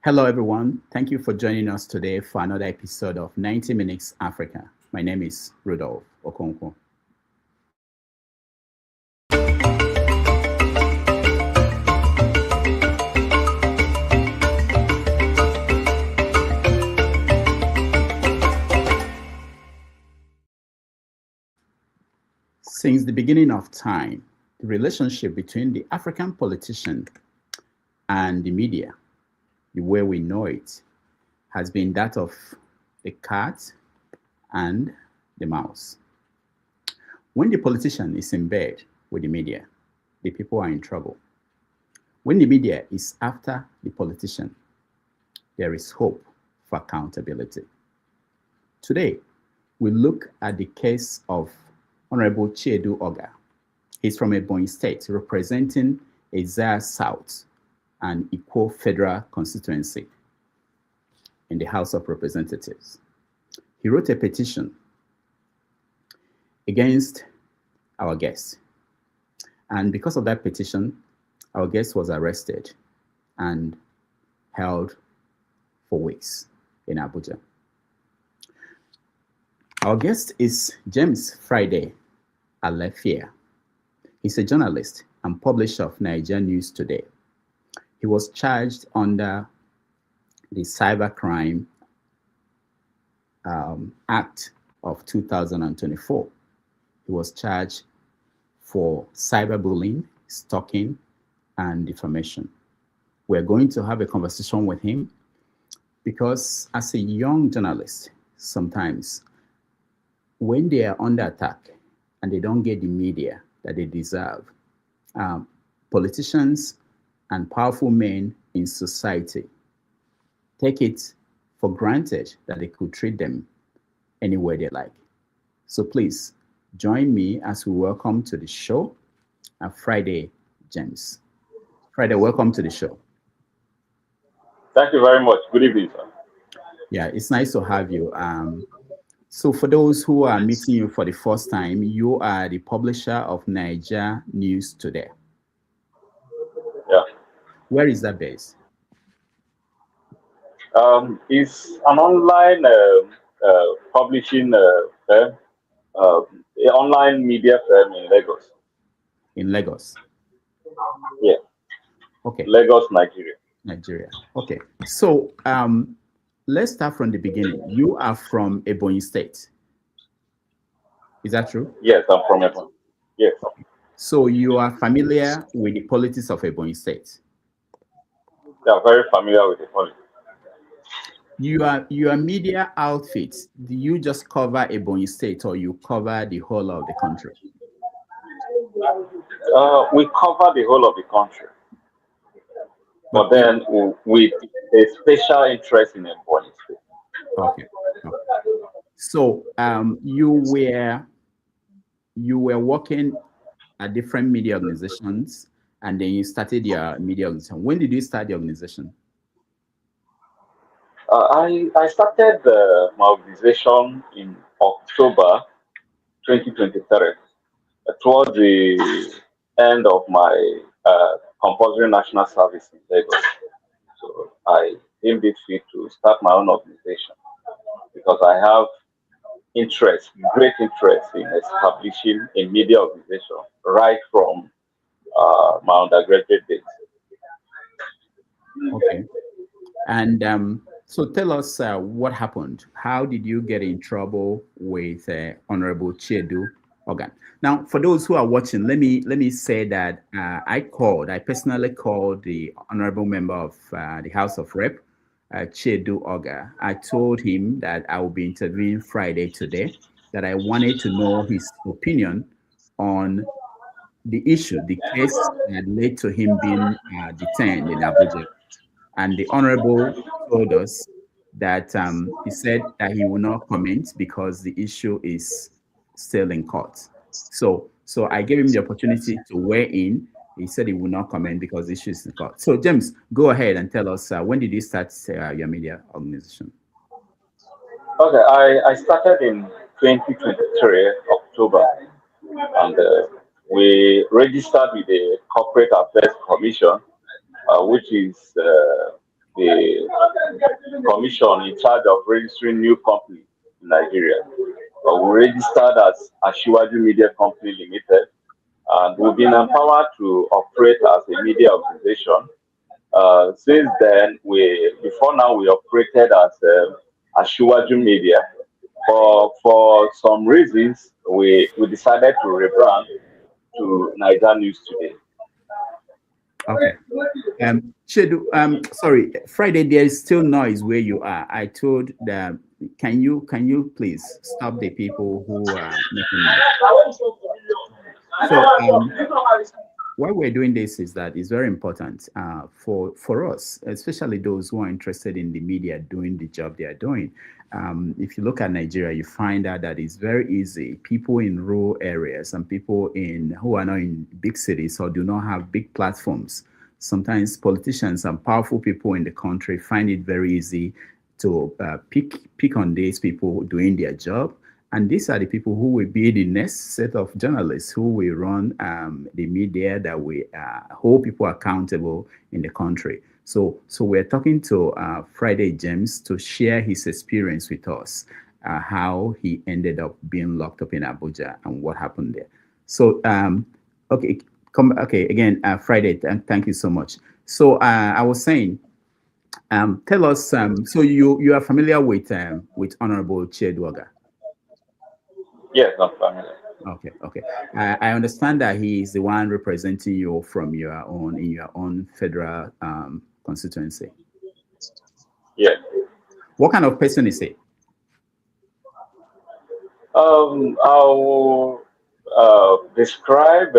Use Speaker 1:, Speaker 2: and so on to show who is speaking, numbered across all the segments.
Speaker 1: Hello, everyone. Thank you for joining us today for another episode of 90 Minutes Africa. My name is Rudolph Okonkwo. Since the beginning of time, the relationship between the African politician and the media, the way we know it, has been that of the cat and the mouse. When the politician is in bed with the media, the people are in trouble. When the media is after the politician, there is hope for accountability. Today, we look at the case of Honorable Chinedu Ogah. He's from Ebonyi State, representing Ezza South and Ikwo Federal Constituency in the House of Representatives. He wrote a petition against our guest. And because of that petition, our guest was arrested and held for weeks in Abuja. Our guest is James Friday Alefia. He's a journalist and publisher of Nigerian News Today. He was charged under the Cybercrime Act of 2024. He was charged for cyberbullying, stalking, and defamation. We're going to have a conversation with him because as a young journalist, sometimes when they are under attack and they don't get the media that they deserve, politicians and powerful men in society take it for granted that they could treat them any way they like. So please join me as we welcome to the show Friday James. Friday, welcome to the show.
Speaker 2: Thank you very much. Good evening, sir.
Speaker 1: Yeah, it's nice to have you. So for those who are meeting you for the first time, you are the publisher of Nigerian News Today.
Speaker 2: Yeah.
Speaker 1: Where is that based?
Speaker 2: It's an online publishing firm, an online media firm in Lagos.
Speaker 1: In Lagos?
Speaker 2: Yeah.
Speaker 1: Okay.
Speaker 2: Lagos, Nigeria.
Speaker 1: Nigeria. Okay. So let's start from the beginning. You are from Ebonyi State. Is that true?
Speaker 2: Yes, I'm from Ebonyi. Yes.
Speaker 1: So you are familiar with the politics of Ebonyi State?
Speaker 2: Yeah, very familiar with the politics.
Speaker 1: Your media outfit, do you just cover Ebonyi State or you cover the whole of the country?
Speaker 2: We cover the whole of the country. But then with a special interest in Ebonyi State.
Speaker 1: Okay. So you were working at different media organizations and then you started your media organization. When did you start the organization?
Speaker 2: I started my organization in October 2023, towards the end of my compulsory national service in Lagos. So I deemed it fit to start my own organization because I have great interest in establishing a media organization right from my undergraduate days.
Speaker 1: Okay. And so tell us what happened. How did you get in trouble with Honorable Chinedu Ogah? Now, for those who are watching, let me say that I personally called the honorable member of the House of Rep, Chinedu Ogah. I told him that I will be interviewing Friday today, that I wanted to know his opinion on the issue, the case that led to him being detained in Abuja. And the honorable told us that he said that he will not comment because the issue is still in court. So I gave him the opportunity to weigh in. He said he will not comment because the issue is in court. So James, go ahead and tell us, when did you start your media organization?
Speaker 2: Okay, I started in 2023, October, and we registered with the Corporate Affairs Commission, which is the the commission in charge of registering new companies in Nigeria. We registered as Ashiwaju Media Company Limited, and we've been empowered to operate as a media organization. Since then, before now we operated as Ashiwaju Media. For some reasons, we decided to rebrand to Niger News Today.
Speaker 1: Okay. Chinedu, sorry, Friday, there is still noise where you are. I told them, can you please stop the people who are making noise? So why we're doing this is that it's very important for us, especially those who are interested in the media doing the job they are doing. If you look at Nigeria, you find out that it's very easy. People in rural areas and people who are not in big cities or do not have big platforms, sometimes politicians and powerful people in the country find it very easy to pick on these people doing their job. And these are the people who will be the next set of journalists who will run the media that will hold people accountable in the country. So we're talking to Friday James to share his experience with us, how he ended up being locked up in Abuja and what happened there. So, okay, again, Friday, thank you so much. So I was saying, tell us, so you are familiar with Honorable Chinedu Ogah?
Speaker 2: Yes, I'm familiar.
Speaker 1: Okay. I understand that he is the one representing you in your own federal constituency.
Speaker 2: Yes.
Speaker 1: What kind of person is he?
Speaker 2: I'll describe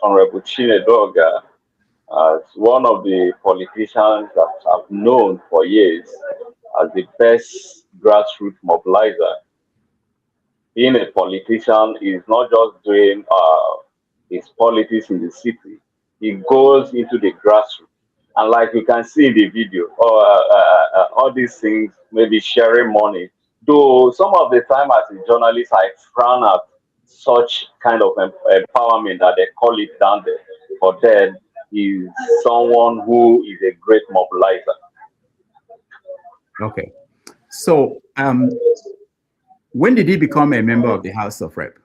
Speaker 2: Honorable Chinedu Ogah as one of the politicians that I've known for years as the best grassroots mobilizer. Being a politician is not just doing his politics in the city. He goes into the grassroots. And like you can see in the video, all these things, maybe sharing money. Though some of the time as a journalist, I frown at such kind of empowerment that they call it down there. But then he's someone who is a great mobilizer.
Speaker 1: Okay. So when did he become a member of the House of Rep?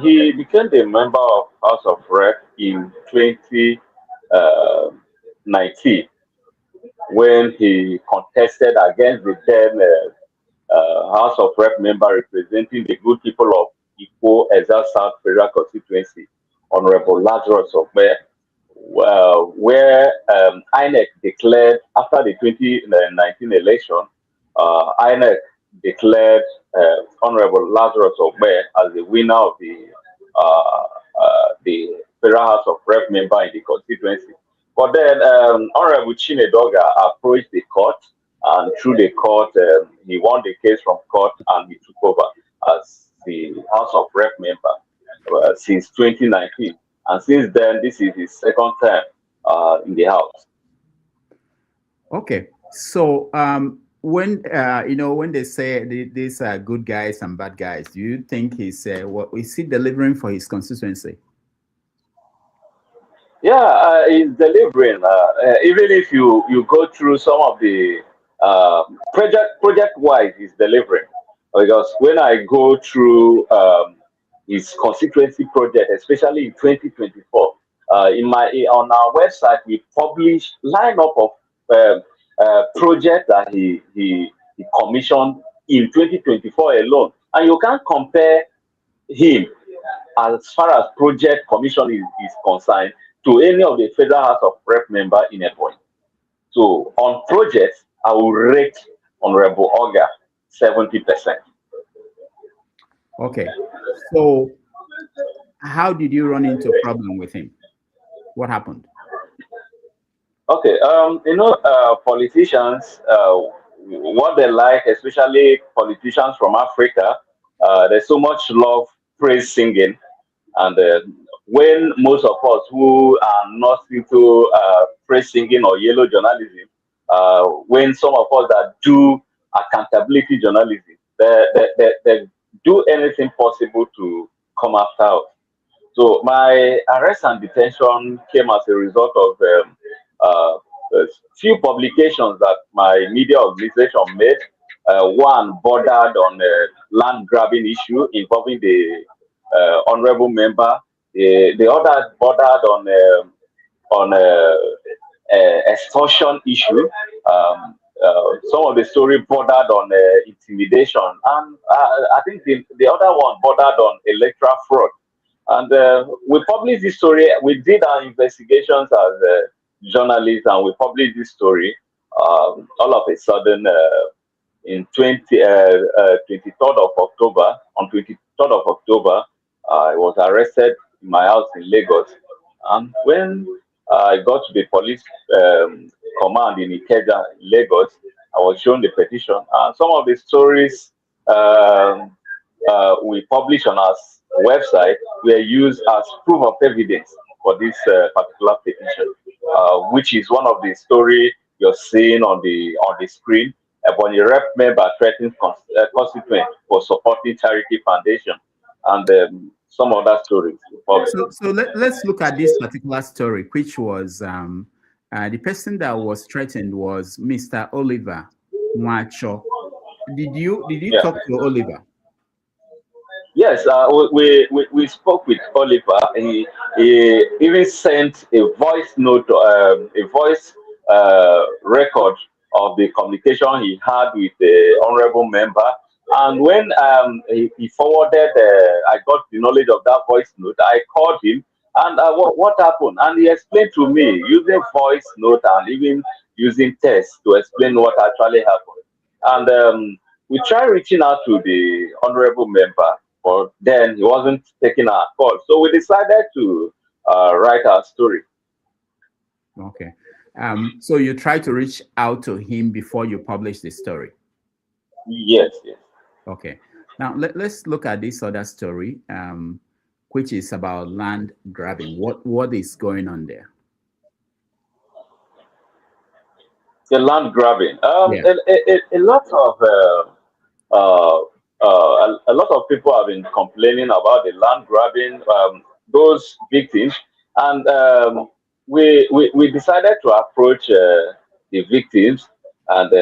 Speaker 2: He became a member of House of Rep in 2019 when he contested against the then House of Rep member representing the good people of Ikwo Ezza South Federal Constituency, Honorable Lazarus Ogah, where INEC declared after the 2019 election, INEC declared Honorable Lazarus Ogah as the winner of the Federal House of Rep member in the constituency. But then Honorable Chinedu Ogah approached the court, and through the court, he won the case from court, and he took over as the House of Rep member since 2019. And since then, this is his second term in the House.
Speaker 1: Okay, so when when they say these are good guys and bad guys, do you think is he delivering for his constituency?
Speaker 2: Yeah, he's delivering. Even if you go through some of the project-wise, he's delivering. Because when I go through his constituency project, especially in 2024, on our website we publish lineup of projects that he commissioned in 2024 alone, and you can't compare him as far as project commission is concerned to any of the Federal House of Rep member in a point. So on projects, I will rate Honorable Ogah 70%.
Speaker 1: Okay, so how did you run into a problem with him? What happened?
Speaker 2: Okay, politicians, what they like, especially politicians from Africa, there's so much love, praise singing, and when most of us who are not into praise singing or yellow journalism, when some of us that do accountability journalism, they do anything possible to come after us. So my arrest and detention came as a result of a few publications that my media organization made. One bordered on a land grabbing issue involving the honorable member. The other bordered on extortion issue. Some of the story bordered on intimidation, and I think the other one bordered on electoral fraud. And we published this story. We did our investigations as journalists, and we published this story. All of a sudden, in 23rd of October, on 23rd of October, I was arrested in my house in Lagos. And when I got to the police command in Ikeja, Lagos, I was shown the petition. And some of the stories we published on our website were used as proof of evidence for this particular petition, which is one of the story you're seeing on the screen. Ebonyi rep member threatens constituent for supporting charity foundation, and some other stories.
Speaker 1: So let's look at this particular story, which was the person that was threatened was Mr. Oliver Mwacho. Did you talk to Oliver?
Speaker 2: Yes, we spoke with Oliver. He even sent a voice note, a voice record of the communication he had with the honorable member. And when he forwarded, I got the knowledge of that voice note. I called him, and what happened? And he explained to me using voice note and even using text to explain what actually happened. And we tried reaching out to the honorable member, but then he wasn't taking our call. So we decided to write our story.
Speaker 1: Okay. So you tried to reach out to him before you publish the story?
Speaker 2: Yes, yes.
Speaker 1: Okay. Now let's look at this other story, which is about land grabbing. What is going on there?
Speaker 2: The land grabbing.
Speaker 1: Yeah.
Speaker 2: A lot of people have been complaining about the land grabbing, those victims, and we decided to approach the victims and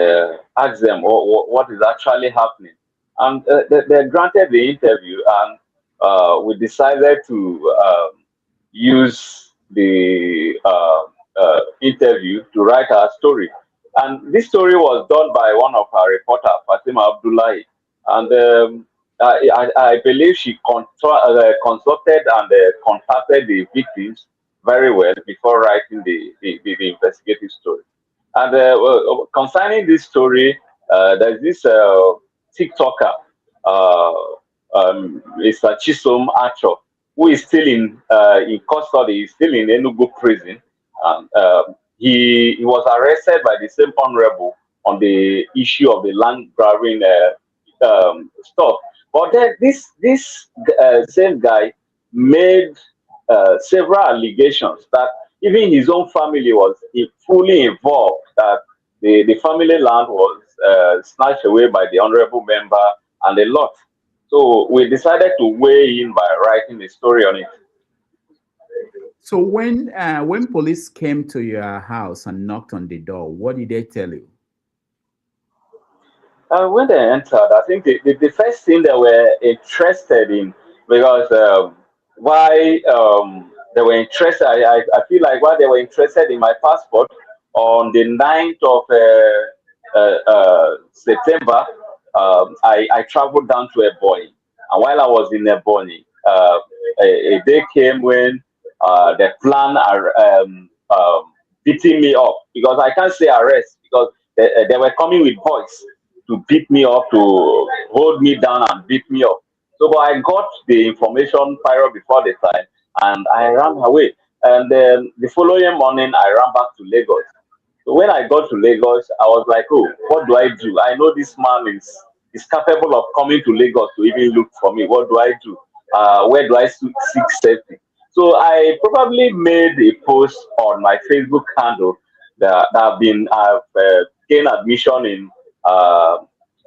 Speaker 2: ask them what is actually happening. And they granted the interview, and we decided to use the interview to write our story. And this story was done by one of our reporters, Fatima Abdullahi. And I believe she consulted and contacted the victims very well before writing the investigative story. And concerning this story, there's this TikToker, Mr. Chisom Acho, who is still in custody, he's still in Enugu prison. And he was arrested by the same honorable on the issue of the land grabbing stuff. But then this same guy made several allegations that even his own family was fully involved, that the family land was snatched away by the honorable member and a lot. So we decided to weigh in by writing the story on it.
Speaker 1: So when police came to your house and knocked on the door, what did they tell you?
Speaker 2: When they entered, I think the first thing they were interested in, because why they were interested, I feel like why they were interested in my passport on the 9th of September, I traveled down to Ebonyi. And while I was in Ebonyi, a day came when they planned beating me up, because I can't say arrest, because they were coming with boys to beat me up, to hold me down and beat me up. So but I got the information prior before the time, and I ran away. And then the following morning, I ran back to Lagos. So when I got to Lagos, I was like, oh, what do I do? I know this man is capable of coming to Lagos to even look for me. What do I do? Where do I seek safety? So I probably made a post on my Facebook handle that I've gained admission in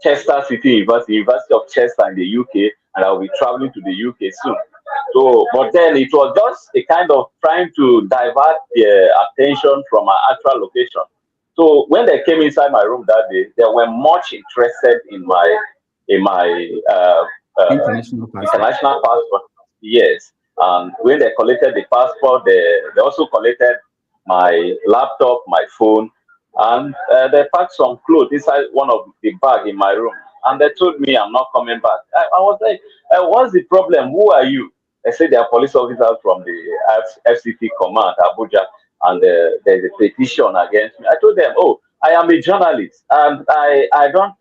Speaker 2: Chester City University, University of Chester in the UK, and I'll be traveling to the UK soon. So, but then it was just a kind of trying to divert their attention from our actual location. So when they came inside my room that day, they were much interested in my
Speaker 1: International passport.
Speaker 2: international passport. Yes, and when they collected the passport, they also collected my laptop, my phone, and they packed some clothes inside one of the bag in my room. And they told me I'm not coming back. I was like, "What's the problem? Who are you?" They said they are police officers from the FCT command, Abuja, and there's a petition against me. I told them, "Oh, I am a journalist, and I don't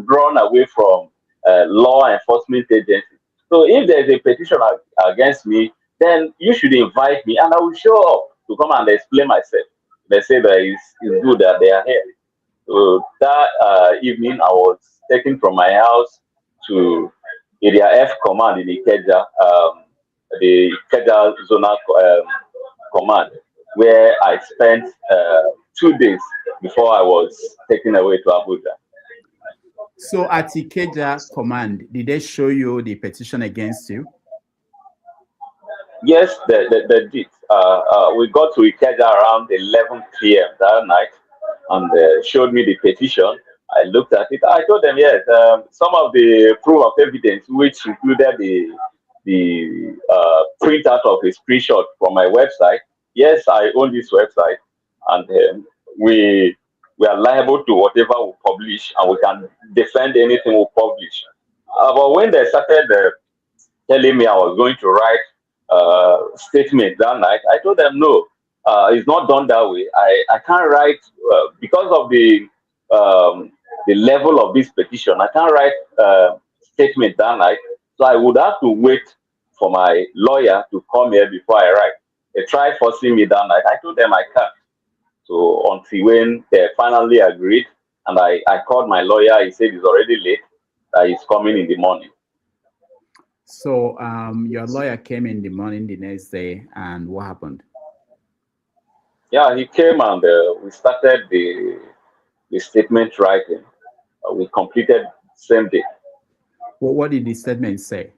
Speaker 2: run away from law enforcement agencies. So if there's a petition against me, then you should invite me, and I will show up to come and explain myself." They say that it's good that they are here. So that evening, I was taken from my house to Area F Command in Ikeja, the Ikeja Zonal Command, where I spent 2 days before I was taken away to Abuja.
Speaker 1: So at Ikeja command, did they show you the petition against you?
Speaker 2: Yes, they did. We got to Ikeja around 11 p.m. that night, and they showed me the petition. I looked at it. I told them, yes, some of the proof of evidence, which included the printout of a screenshot from my website. Yes, I own this website, and we are liable to whatever we publish, and we can defend anything we publish. But when they started telling me I was going to write statement that night, I told them no, it's not done that way. I can't write because of the level of this petition. I can't write statement that night, so I would have to wait for my lawyer to come here before I write. They tried forcing me that night. I told them I can't. So until when they finally agreed, and I called my lawyer, he said it's already late, that he's coming in the morning.
Speaker 1: So your lawyer came in the morning the next day, and what happened?
Speaker 2: Yeah, he came and we started the statement writing. We completed same day.
Speaker 1: Well, what did the statement say?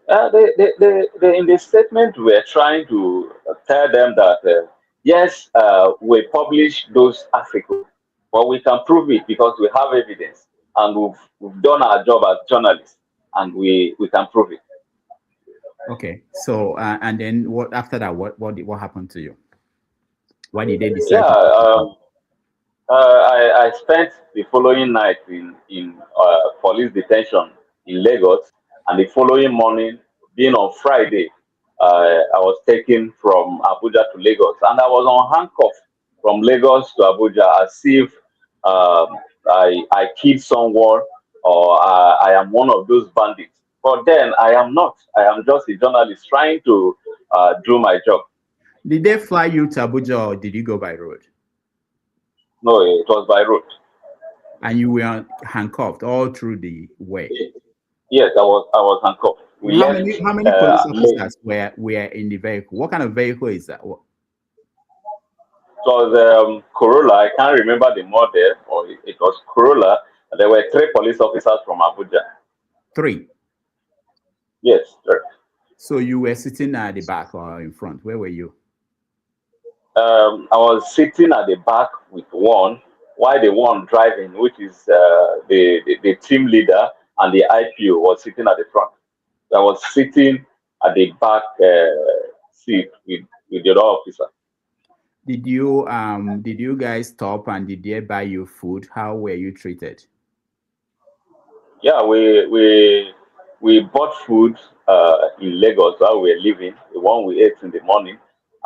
Speaker 2: They, in the statement, we're trying to tell them that yes, we publish those articles, but we can prove it because we have evidence, and we've done our job as journalists, and we can prove it.
Speaker 1: Okay. So and then what after that? What happened to you? Why did they
Speaker 2: Yeah,
Speaker 1: decide to take you?
Speaker 2: I spent the following night in police detention in Lagos, and the following morning, being on Friday, I was taken from Abuja to Lagos, and I was on handcuff from Lagos to Abuja as if I killed someone, or I am one of those bandits. But then I am not. I am just a journalist trying to do my job.
Speaker 1: Did they fly you to Abuja or did you go by road?
Speaker 2: No, it was by road.
Speaker 1: And you were handcuffed all through the way.
Speaker 2: Yes, I was handcuffed. We
Speaker 1: How
Speaker 2: left.
Speaker 1: many police
Speaker 2: Late.
Speaker 1: officers were in the vehicle? What kind of vehicle is that?
Speaker 2: It was Corolla. I can't remember the model, or it was Corolla. There were three police officers from Abuja.
Speaker 1: 3.
Speaker 2: Yes, sir.
Speaker 1: So you were sitting at the back or in front? Where were you?
Speaker 2: I was sitting at the back with one, while the one driving, which is the team leader, and the IPO was sitting at the front. I was sitting at the back seat with the other officer.
Speaker 1: Did you guys stop and did they buy you food? How were you treated?
Speaker 2: Yeah, we bought food in Lagos while we were living. The one we ate in the morning,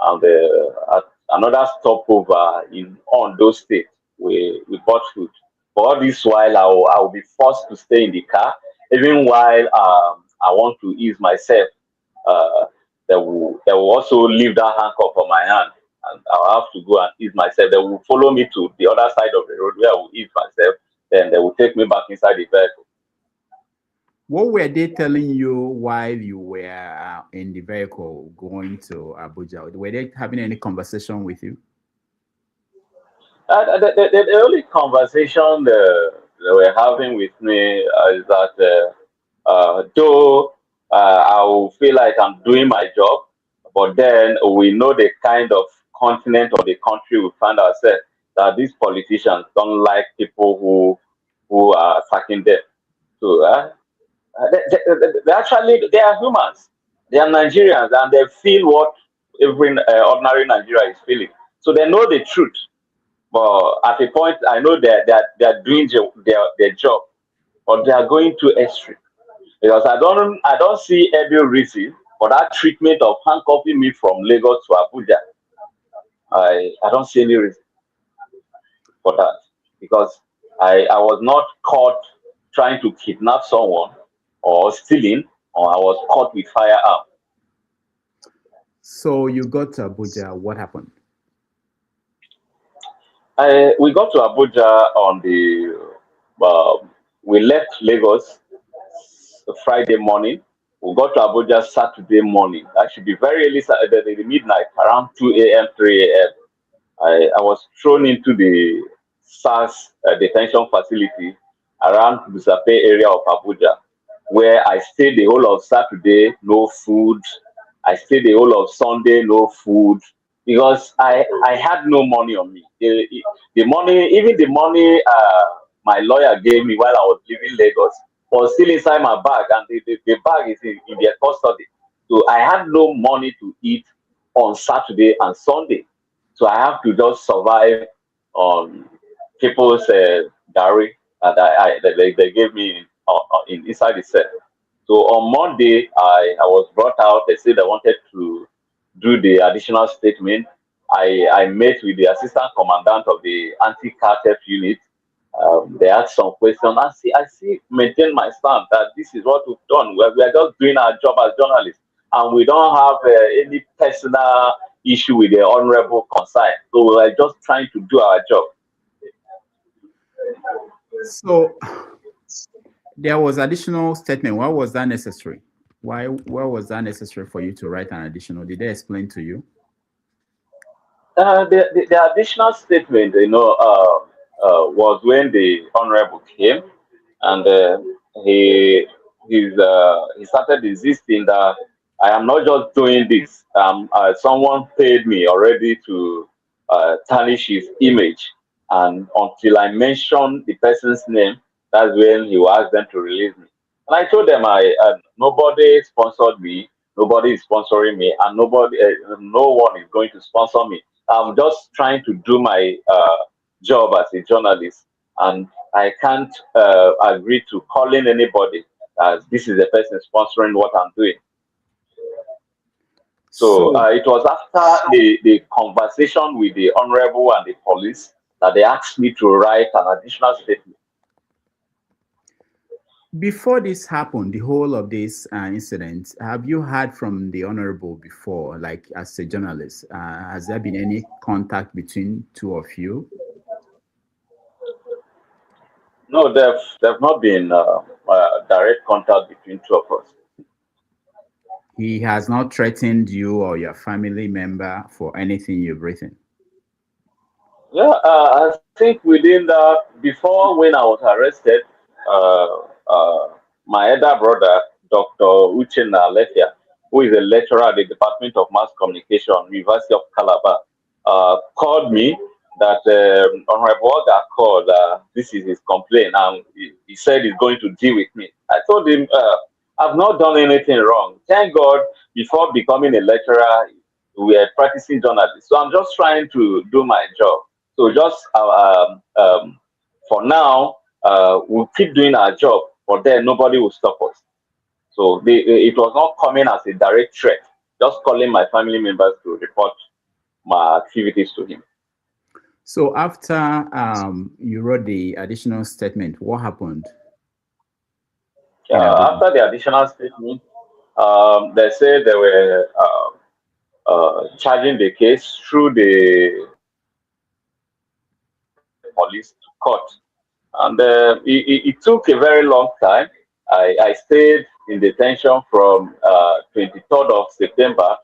Speaker 2: and at another stopover in Ondo State, we bought food. But all this while, I will be forced to stay in the car, even while I want to ease myself. Uh, they will also leave that handcuff on my hand, and I'll have to go and ease myself. They will follow me to the other side of the road where I will ease myself. Then they will take me back inside the vehicle.
Speaker 1: What were they telling you while you were in the vehicle going to Abuja? Were they having any conversation with you?
Speaker 2: The only conversation they were having with me is that Though I will feel like I'm doing my job, but then we know the kind of continent or the country we find ourselves, that these politicians don't like people who are attacking them. So they actually, they are humans. They are Nigerians, and they feel what every ordinary Nigeria is feeling. So they know the truth. But at a point, I know that they're doing their job, but they are going to extreme, because I don't see every reason for that treatment of handcuffing me from Lagos to Abuja. I don't see any reason for that, because I was not caught trying to kidnap someone or stealing, or I was caught with firearm.
Speaker 1: So you got to Abuja. What happened?
Speaker 2: We got to Abuja on we left Lagos Friday morning. We got to Abuja Saturday morning. That should be very early Saturday, the midnight, around 2 a.m., 3 a.m. I was thrown into the SARS detention facility around Busape area of Abuja, where I stayed the whole of Saturday, no food. I stayed the whole of Sunday, no food, because I had no money on me. The money, even the money my lawyer gave me while I was leaving Lagos, was still inside my bag, and the bag is in their custody. So I had no money to eat on Saturday and Sunday. So I have to just survive on people's diary that they gave me inside the cell. So on Monday, I was brought out. They said they wanted to do the additional statement. I met with the assistant commandant of the anti-cartel unit. They asked some questions. I see, maintain my stand that this is what we've done. We are just doing our job as journalists, and we don't have any personal issue with the honorable concern. So we are just trying to do our job.
Speaker 1: So there was additional statement. Why was that necessary? Why was that necessary for you to write an additional? Did they explain to you?
Speaker 2: The additional statement, was when the honorable came, and he started insisting that I am not just doing this. Someone paid me already to tarnish his image, and until I mention the person's name, that's when he will ask them to release me. And I told them, nobody sponsored me, nobody is sponsoring me, and no one is going to sponsor me. I'm just trying to do my job as a journalist, and I can't agree to calling anybody as this is the person sponsoring what I'm doing. So
Speaker 1: So
Speaker 2: it was after the conversation with the honorable and the police that they asked me to write an additional statement.
Speaker 1: before this happened, the whole of this incident, have you heard from the honorable before, like as a journalist? Has there been any contact between two of you?
Speaker 2: No, there've not been direct contact between two of us.
Speaker 1: He has not threatened you or your family member for anything you've written.
Speaker 2: Yeah, I think within that, before when I was arrested, my elder brother, Dr. Chinedu Alefia, who is a lecturer at the Department of Mass Communication, University of Calabar, called me that Honorable Ogah called. This is his complaint, and he said he's going to deal with me. I told him, I've not done anything wrong. Thank God, before becoming a lecturer, we are practicing journalism. So I'm just trying to do my job. So just for now, we'll keep doing our job, but then nobody will stop us. So it was not coming as a direct threat, just calling my family members to report my activities to him.
Speaker 1: So after you wrote the additional statement, what happened in Abuja?
Speaker 2: After the additional statement, they said they were charging the case through the police to court. And it took a very long time. I stayed in detention from 23rd of September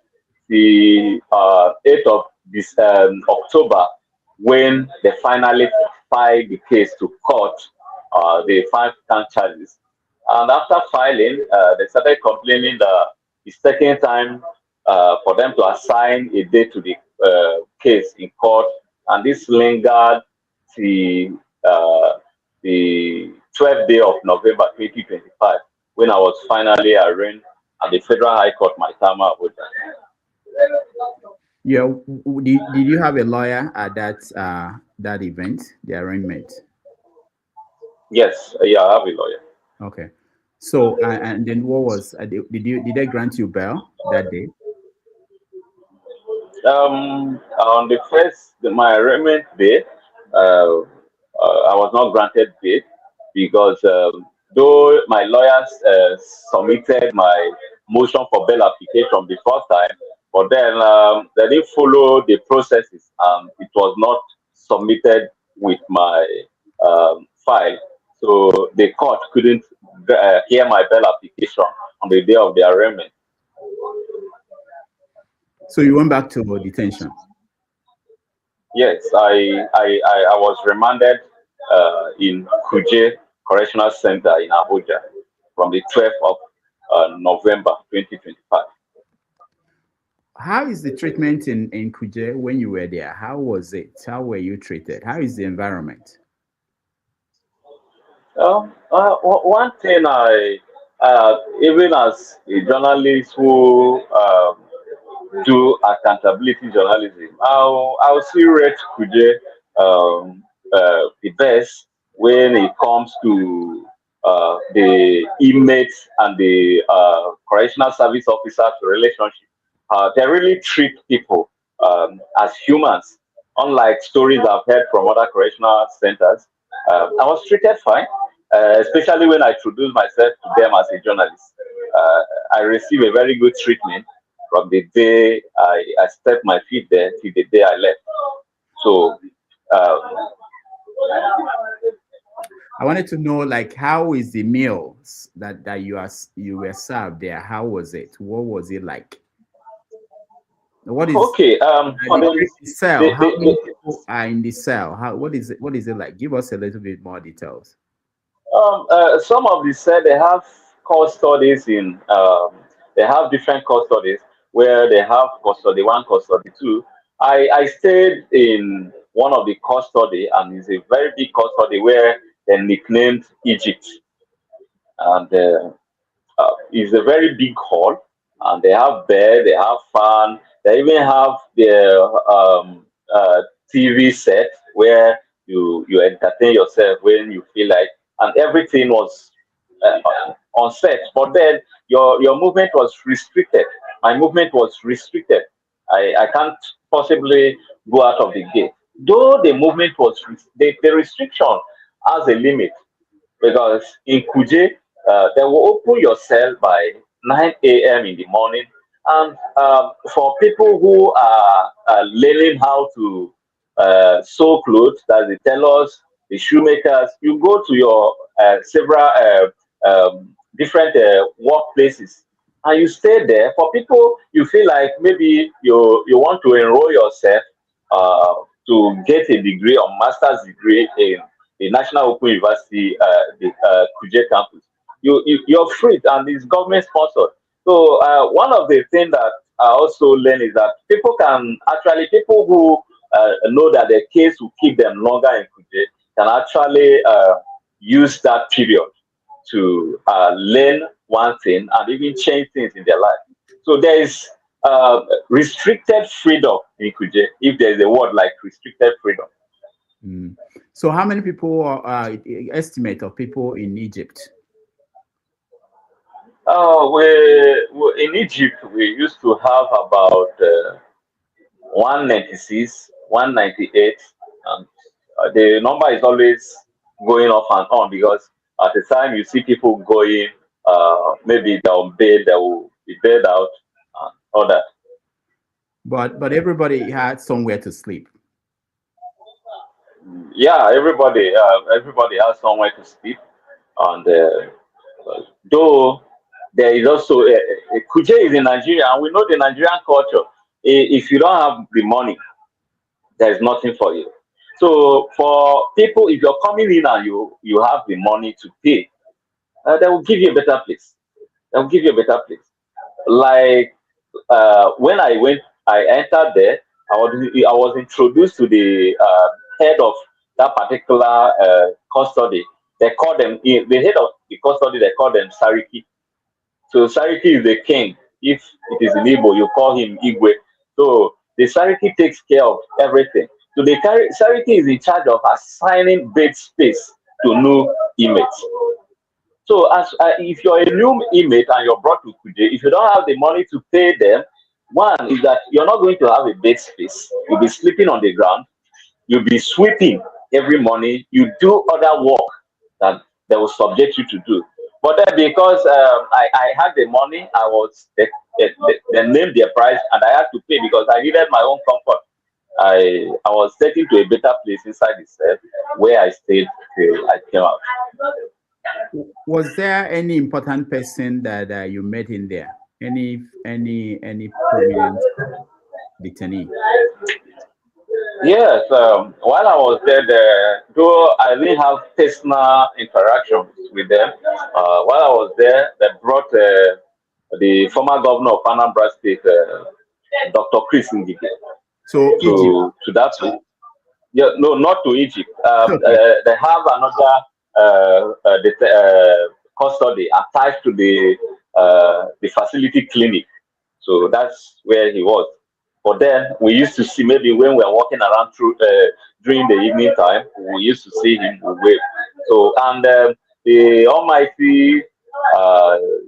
Speaker 2: the 8th of this October, when they finally filed the case to court, the 5 count charges. And after filing, they started complaining that it's taking time for them to assign a date to the case in court, and this lingered till the 12th day of November 2025, when I was finally arraigned at the Federal High Court, Maitama, Abuja.
Speaker 1: Yeah, did you have a lawyer at that event, the arraignment?
Speaker 2: Yes, yeah, I have a lawyer.
Speaker 1: Okay. So and then what was did they grant you bail that day?
Speaker 2: On the first, my arraignment day, I was not granted bail because though my lawyers submitted my motion for bail application the first time, but then they didn't follow the processes and it was not submitted with my file. So the court couldn't hear my bail application on the day of the arraignment.
Speaker 1: So you went back to detention.
Speaker 2: Yes, I was remanded in Kuje Correctional Center in Abuja from the 12th of November 2025.
Speaker 1: How is the treatment in Kuje when you were there? How was it? How were you treated? How is the environment?
Speaker 2: One thing even as a journalist who do accountability journalism, I'll still rate Kuje the best when it comes to the inmates and the correctional service officers relationship. They really treat people as humans, unlike stories I've heard from other correctional centers. I was treated fine, especially when I introduced myself to them as a journalist. I received a very good treatment from the day I stepped my feet there till the day I left. So um,
Speaker 1: I wanted to know, like, how is the meals that you were served there? How was it? What was it like? What is
Speaker 2: okay.
Speaker 1: the cell? How many
Speaker 2: The,
Speaker 1: people are in the cell? How what is it? What is it like? Give us a little bit more details.
Speaker 2: some of the said they have custodies in they have different custodies where they have custody one, custody two. I stayed in one of the custody, and it's a very big custody where they nicknamed Egypt, and it's a very big hall, and they have bed, they have fan, they even have their TV set where you entertain yourself when you feel like, and everything was on set. But then your movement was restricted. My movement was restricted. I can't possibly go out of the gate. Though the movement was the restriction has a limit, because in Kuje, they will open your cell by 9 a.m. in the morning. And for people who are learning how to sew clothes, that the tailors, the shoemakers, you go to your several different workplaces and you stay there. For people, you feel like maybe you want to enroll yourself uh, to get a degree or master's degree in the National Open University, the Kuje campus. You're free, and it's government sponsored. So one of the things that I also learned is that people who know that the case will keep them longer in Kuje can actually use that period to learn one thing and even change things in their life. So there is restricted freedom in Kuje, if there is a word like restricted freedom.
Speaker 1: Mm. So how many people estimate of people in Egypt?
Speaker 2: We in Egypt we used to have about 196, 198, and the number is always going off and on, because at the time you see people going, maybe they'll bail, they will be bailed out and all that.
Speaker 1: But everybody had somewhere to sleep.
Speaker 2: Yeah, everybody has somewhere to sleep, and though there is also Kuje is in Nigeria, and we know the Nigerian culture. If you don't have the money, there is nothing for you. So for people, if you're coming in and you have the money to pay, they will give you a better place. They will give you a better place. Like when I entered there. I was introduced to the head of that particular custody. They call them the head of the custody. They call them Sariki. So Sariki is the king. If it is in Igbo, you call him Igwe. So the Sariki takes care of everything. So the Sariki is in charge of assigning bed space to new inmates. So as if you're a new inmate and you're brought to Kuje, if you don't have the money to pay them, one is that you're not going to have a bed space. You'll be sleeping on the ground. You'll be sweeping every morning. You do other work that they will subject you to do. But then because I had the money, they named their price and I had to pay because I needed my own comfort. I was taken to a better place inside the cell where I stayed till I came out.
Speaker 1: Was there any important person that you met in there? Any prominent detainee?
Speaker 2: Yes, while I was there, though I didn't have personal interactions with them, while I was there, they brought the former governor of Anambra State, Dr. Chris Ngige,
Speaker 1: So Egypt.
Speaker 2: to that place. Yeah, no, not to Egypt.
Speaker 1: Okay.
Speaker 2: They have another custody attached to the facility clinic. So that's where he was. But then we used to see maybe when we were walking around through during the evening time, we used to see him wave. So and the almighty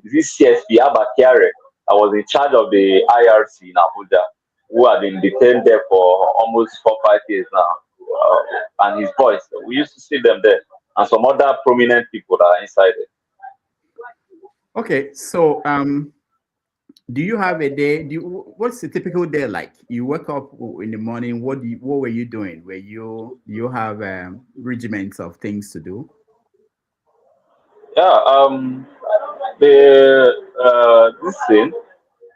Speaker 2: this CSP Abakare, I was in charge of the IRC in Abuja, who had been detained there for almost 4 5 years now, and his boys. We used to see them there, and some other prominent people that are inside it.
Speaker 1: Okay. So do you have a day? What's a typical day like? You wake up in the morning. What were you doing? You have regiments of things to do?
Speaker 2: Yeah, the this thing,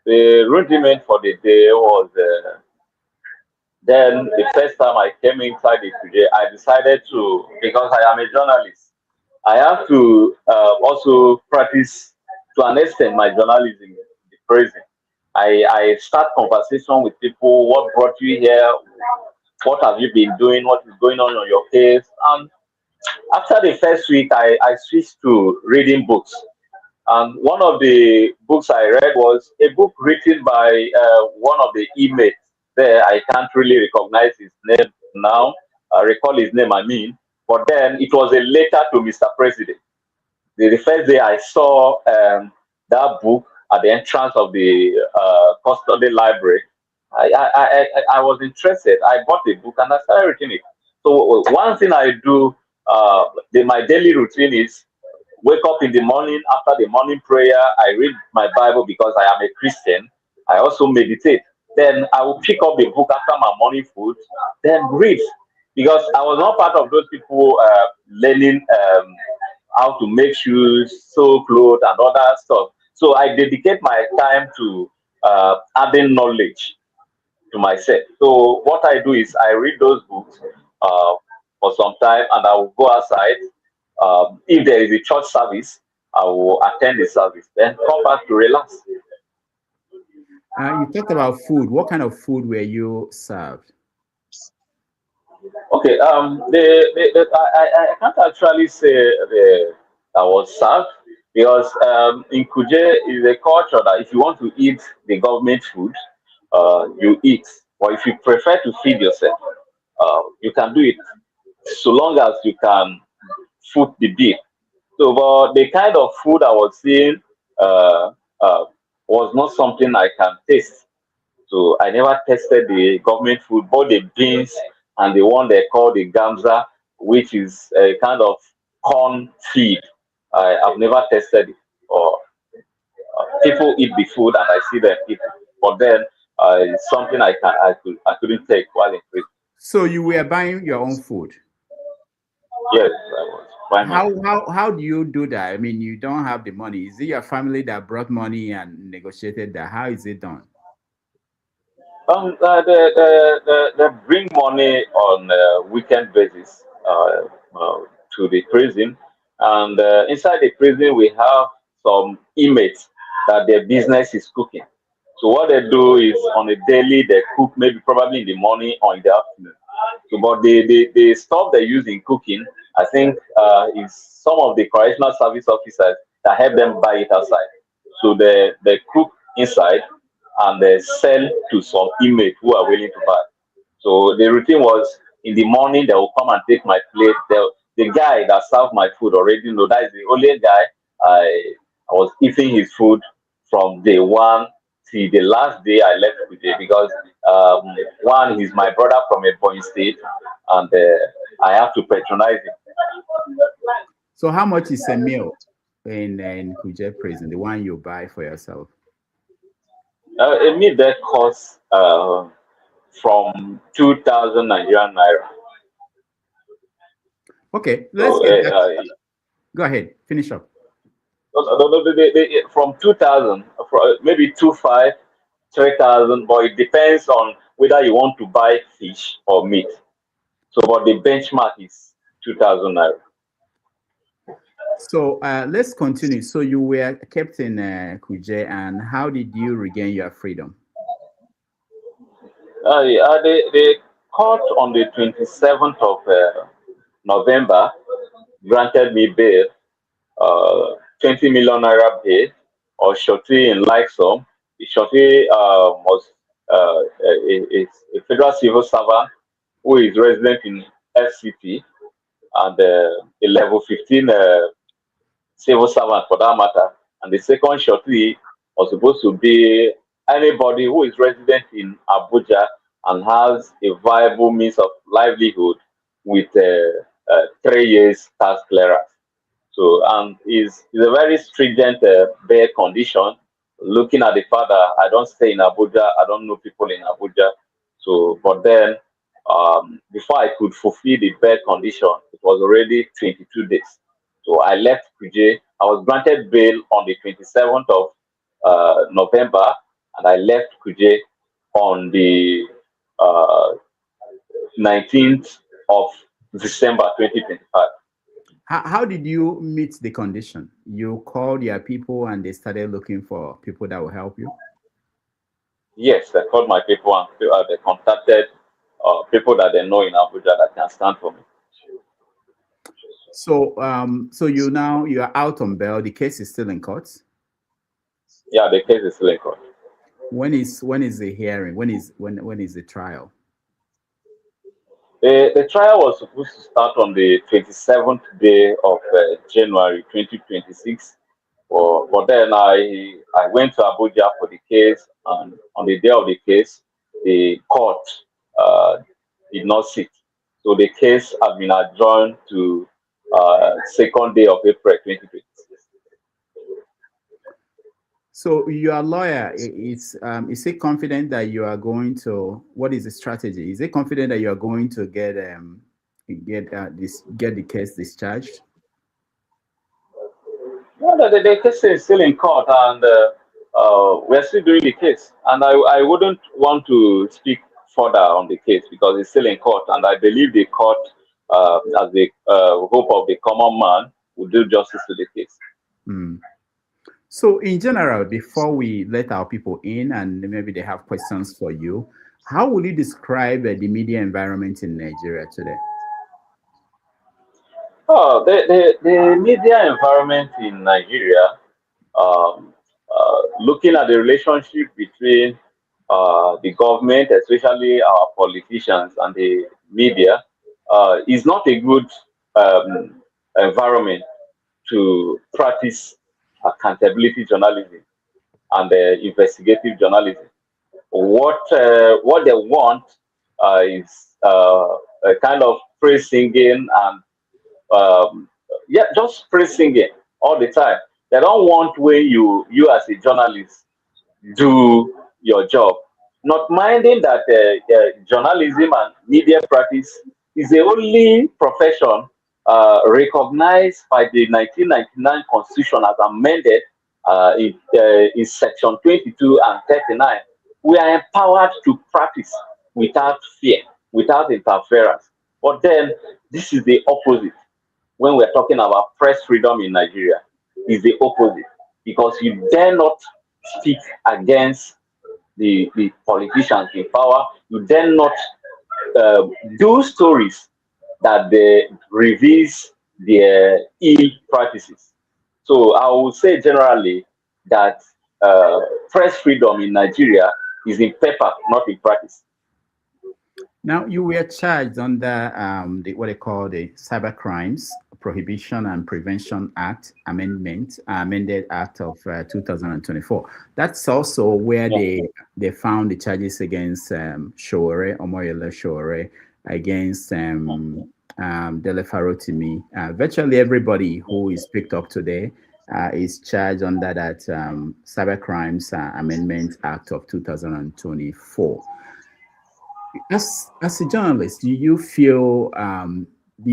Speaker 2: the rudiment for the day was then the first time I came inside the today, I decided to, because I am a journalist, I have to also practice to an extent my journalism in the prison. I start conversation with people. What brought you here? What have you been doing? What is going on your case? And after the first week, I switched to reading books. And one of the books I read was a book written by one of the inmates there. I can't really recognize his name now, recall his name, I mean. But then it was a letter to Mr. President. The first day I saw that book at the entrance of the custody library, I was interested. I bought the book and I started reading it. So one thing I do, my daily routine is wake up in the morning. After the morning prayer, I read my Bible because I am a Christian. I also meditate. Then I will pick up the book after my morning food, then read. Because I was not part of those people learning how to make shoes, sew clothes, and other stuff. So I dedicate my time to adding knowledge to myself. So what I do is I read those books for some time, and I will go outside. If there is a church service, I will attend the service, then come back to relax.
Speaker 1: You talked about food. What kind of food were you served?
Speaker 2: Okay, I can't actually say I was served because in Kuje is a culture that if you want to eat the government food, you eat. Or if you prefer to feed yourself, you can do it so long as you can foot the bill. So, but the kind of food I was seeing uh, uh, was not something I can taste. So I never tested the government food, both the beans and the one they call the gamza, which is a kind of corn feed. I've never tested it. Or people eat the food and I see them eat it. But then it's something I couldn't take while in prison.
Speaker 1: So you were buying your own food.
Speaker 2: Yes, I was. Why not?
Speaker 1: How do you do that? I mean, you don't have the money. Is it your family that brought money and negotiated that? How is it done?
Speaker 2: They bring money on a weekend basis to the prison. And inside the prison, we have some inmates that their business is cooking. So what they do is on a daily, they cook maybe probably in the morning or in the afternoon. So, but the stuff they use in cooking, I think, is some of the correctional service officers that help them buy it outside. So they cook inside and they sell to some inmates who are willing to buy. So the routine was in the morning they will come and take my plate. The guy that served my food already know that is the only guy I was eating his food from day one till the last day I left today because one he's my brother from a point state and I have to patronize him.
Speaker 1: So how much is a meal in Kuje prison, the one you buy for yourself?
Speaker 2: A meal that costs from 2,000 Nigerian naira.
Speaker 1: Okay, let's
Speaker 2: So
Speaker 1: get back. Go ahead, finish up.
Speaker 2: from 2,000, maybe 2,500, 3,000, but it depends on whether you want to buy fish or meat. So, but the benchmark is 2,000 naira.
Speaker 1: So let's continue. So you were kept in Kuje, and how did you regain your freedom?
Speaker 2: The court on the 27th of November granted me bail, 20 million naira bail, or shorty in like sum. The shorty was a federal civil servant who is resident in FCT and a level 15 civil servant for that matter. And the second shortly was supposed to be anybody who is resident in Abuja and has a viable means of livelihood with 3 years tax clearance. So, and is a very stringent bail condition. Looking at the father, I don't stay in Abuja. I don't know people in Abuja. So, but then before I could fulfill the bail condition, it was already 22 days. So I left Kuje. I was granted bail on the 27th of November, and I left Kuje on the uh, 19th of December 2025.
Speaker 1: How did you meet the condition? You called your people and they started looking for people that will help you?
Speaker 2: Yes, I called my people and they contacted people that they know in Abuja that can stand for me.
Speaker 1: So so you are out on bail. The case is still in court.
Speaker 2: Yeah, the case is still in court.
Speaker 1: When is the hearing? When is the trial?
Speaker 2: The trial was supposed to start on the 27th day of January 2026. But then I went to Abuja for the case, and on the day of the case, the court uh, did not sit. So the case has been adjourned to second day of April 2026.
Speaker 1: So your lawyer is he confident that you are going to, what is the strategy? Is he confident that you are going to get the case discharged?
Speaker 2: No, the case is still in court, and we're still doing the case. And I wouldn't want to speak further on the case because it's still in court, and I believe the court, as the hope of the common man, will do justice to the case.
Speaker 1: Mm. So in general, before we let our people in and maybe they have questions for you, how will you describe the media environment in Nigeria today?
Speaker 2: Oh, the media environment in Nigeria, um, looking at the relationship between the government, especially our politicians and the media, is not a good environment to practice accountability journalism and investigative journalism. What they want is a kind of praise singing and yeah, just praise singing all the time. They don't want when you as a journalist do your job, not minding that journalism and media practice is the only profession recognized by the 1999 Constitution as amended in section 22 and 39. We are empowered to practice without fear, without interference. But then this is the opposite. when we're talking about press freedom in Nigeria is the opposite, because you dare not speak against the politicians in power. You dare not uh, do stories that they reveals their ill practices. So I would say generally that press freedom in Nigeria is in paper, not in practice.
Speaker 1: Now, you were charged under what they call the Cybercrimes Prohibition and Prevention Act Amendment, Amended Act of 2024. That's also where
Speaker 2: Yeah.
Speaker 1: they found the charges against Shore, Omoyele Shore, against Delefarotimi. Virtually everybody who is picked up today is charged under that Cybercrimes Amendment Act of 2024. As a journalist, do you feel do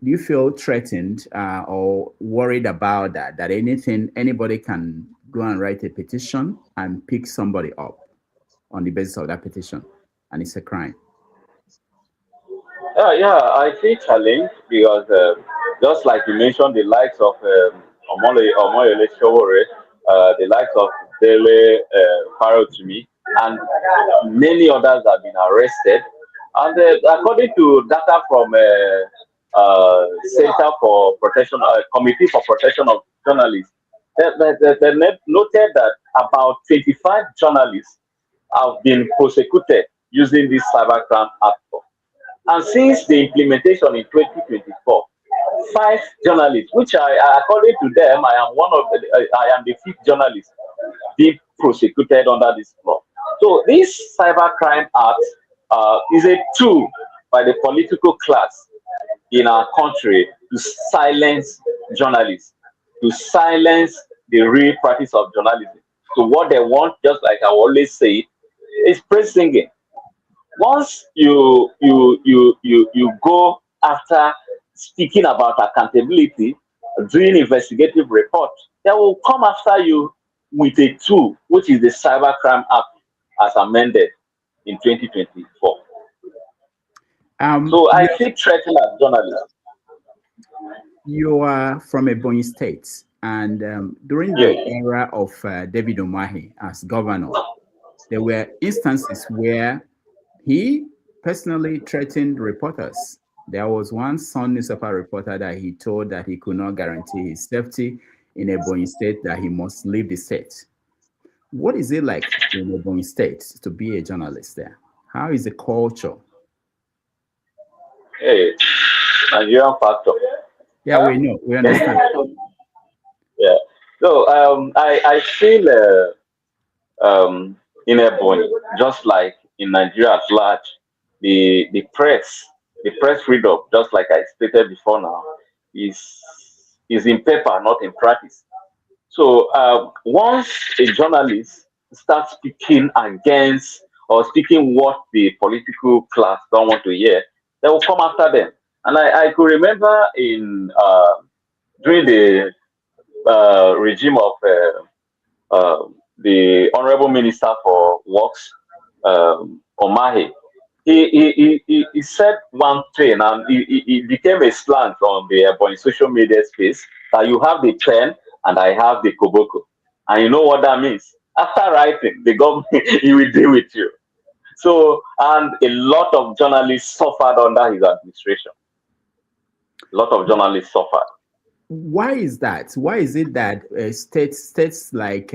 Speaker 1: you feel threatened or worried about that anybody can go and write a petition and pick somebody up on the basis of that petition, and it's a crime?
Speaker 2: Yeah, I see challenge because just like you mentioned, the likes of Omoyele Showore, the likes of Dele Faro to me, and many others have been arrested. And according to data from Center for Protection, Committee for Protection of Journalists, they noted that about 25 journalists have been prosecuted using this cybercrime act. And since the implementation in 2024, five journalists, which according to them, I am the fifth journalist being prosecuted under this law. So this cybercrime act is a tool by the political class in our country to silence journalists, to silence the real practice of journalism. So what they want, just like I always say, is praise singing. Once you go after speaking about accountability, doing investigative report, they will come after you with a tool, which is the Cybercrime Act as amended in 2024. So I feel threatened as journalists.
Speaker 1: You are from Ebonyi State, and during the
Speaker 2: Yes.
Speaker 1: era of David Umahi as governor, there were instances where he personally threatened reporters. There was one Sun newspaper reporter that he told that he could not guarantee his safety in Ebonyi State, that he must leave the state. What is it like in Ebonyi State to be a journalist there? How is the culture?
Speaker 2: Hey, Nigerian factor.
Speaker 1: Yeah, we know, we understand.
Speaker 2: Yeah. So I feel in Ebonyi, just like in Nigeria at large, the press freedom, just like I stated before now, is in paper, not in practice. So once a journalist starts speaking against or speaking what the political class don't want to hear, they will come after them. And I could remember in during the regime of the Honorable Minister for Works, Omahe, he said one thing, and it became a slant on the social media space, that you have the pen and I have the koboko. And you know what that means? After writing, the government, he will deal with you. So, and a lot of journalists suffered under his administration. A lot of journalists suffered.
Speaker 1: Why is that? Why is it that states like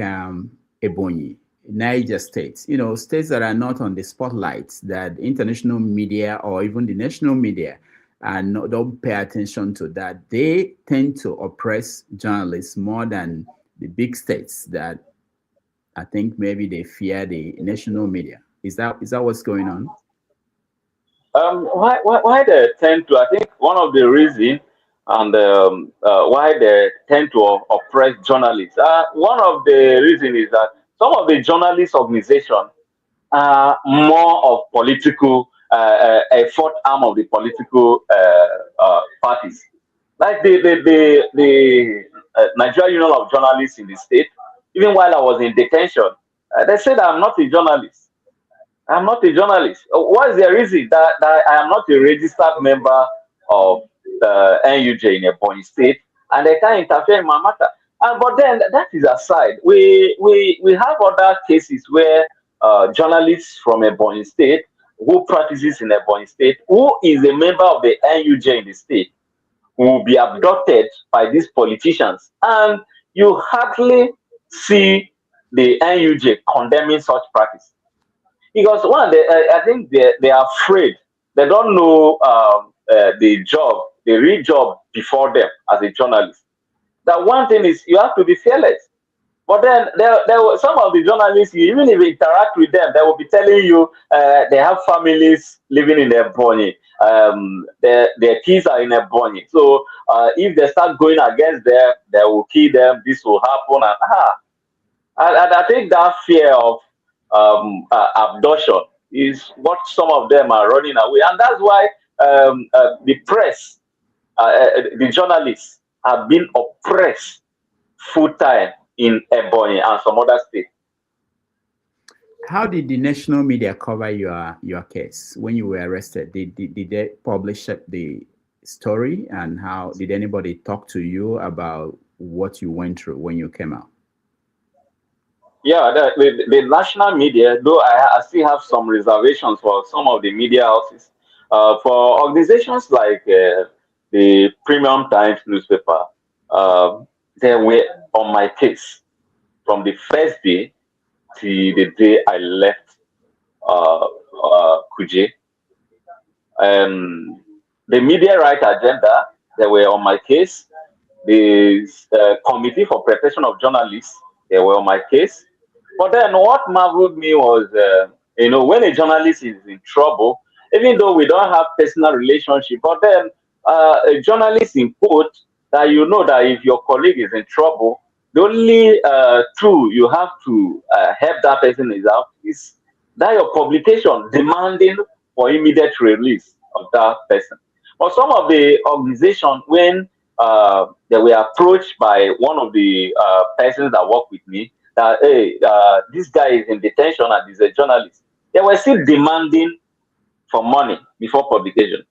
Speaker 1: Ebonyi, Niger states, states that are not on the spotlight, that international media or even the national media don't pay attention to, that they tend to oppress journalists more than the big states that I think maybe they fear the national media? Is that what's going on?
Speaker 2: Why they tend to? I think one of the reasons and why they tend to oppress journalists. One of the reasons is that some of the journalist organizations are more of political, a fourth arm of the political parties. Like the Nigerian Union of Journalists in the state, even while I was in detention, they said I'm not a journalist. I'm not a journalist. What is the reason that I am not a registered member of NUJ in Ebonyi State, and they can't interfere in my matter. But then that is aside. We have other cases where journalists from Ebonyi State who practices in Ebonyi State, who is a member of the NUJ in the state, will be abducted by these politicians, and you hardly see the NUJ condemning such practice. Because one, I think they are afraid. They don't know the real job before them as a journalist. That one thing is you have to be fearless. But then there were some of the journalists, even if you interact with them, they will be telling you they have families living in Ebonyi. Their kids are in Ebonyi. So if they start going against them, they will kill them. This will happen. And I think that fear of abduction is what some of them are running away. And that's why the press, the journalists have been oppressed full time in Ebonyi and some other states.
Speaker 1: How did the national media cover your case when you were arrested? Did they publish the story, and how did anybody talk to you about what you went through when you came out?
Speaker 2: Yeah, the national media, though I still have some reservations for some of the media houses. For organizations like the Premium Times newspaper, they were on my case from the first day to the day I left Kuje. The media right agenda, they were on my case. The Committee for Protection of Journalists, they were on my case. But then what marveled me was, when a journalist is in trouble, even though we don't have personal relationship, but then a journalist in quote that you know that if your colleague is in trouble, the only tool you have to help that person is that your publication demanding for immediate release of that person. But some of the organizations, when they were approached by one of the persons that work with me, that hey, this guy is in detention and he's a journalist, they were still demanding for money before publication.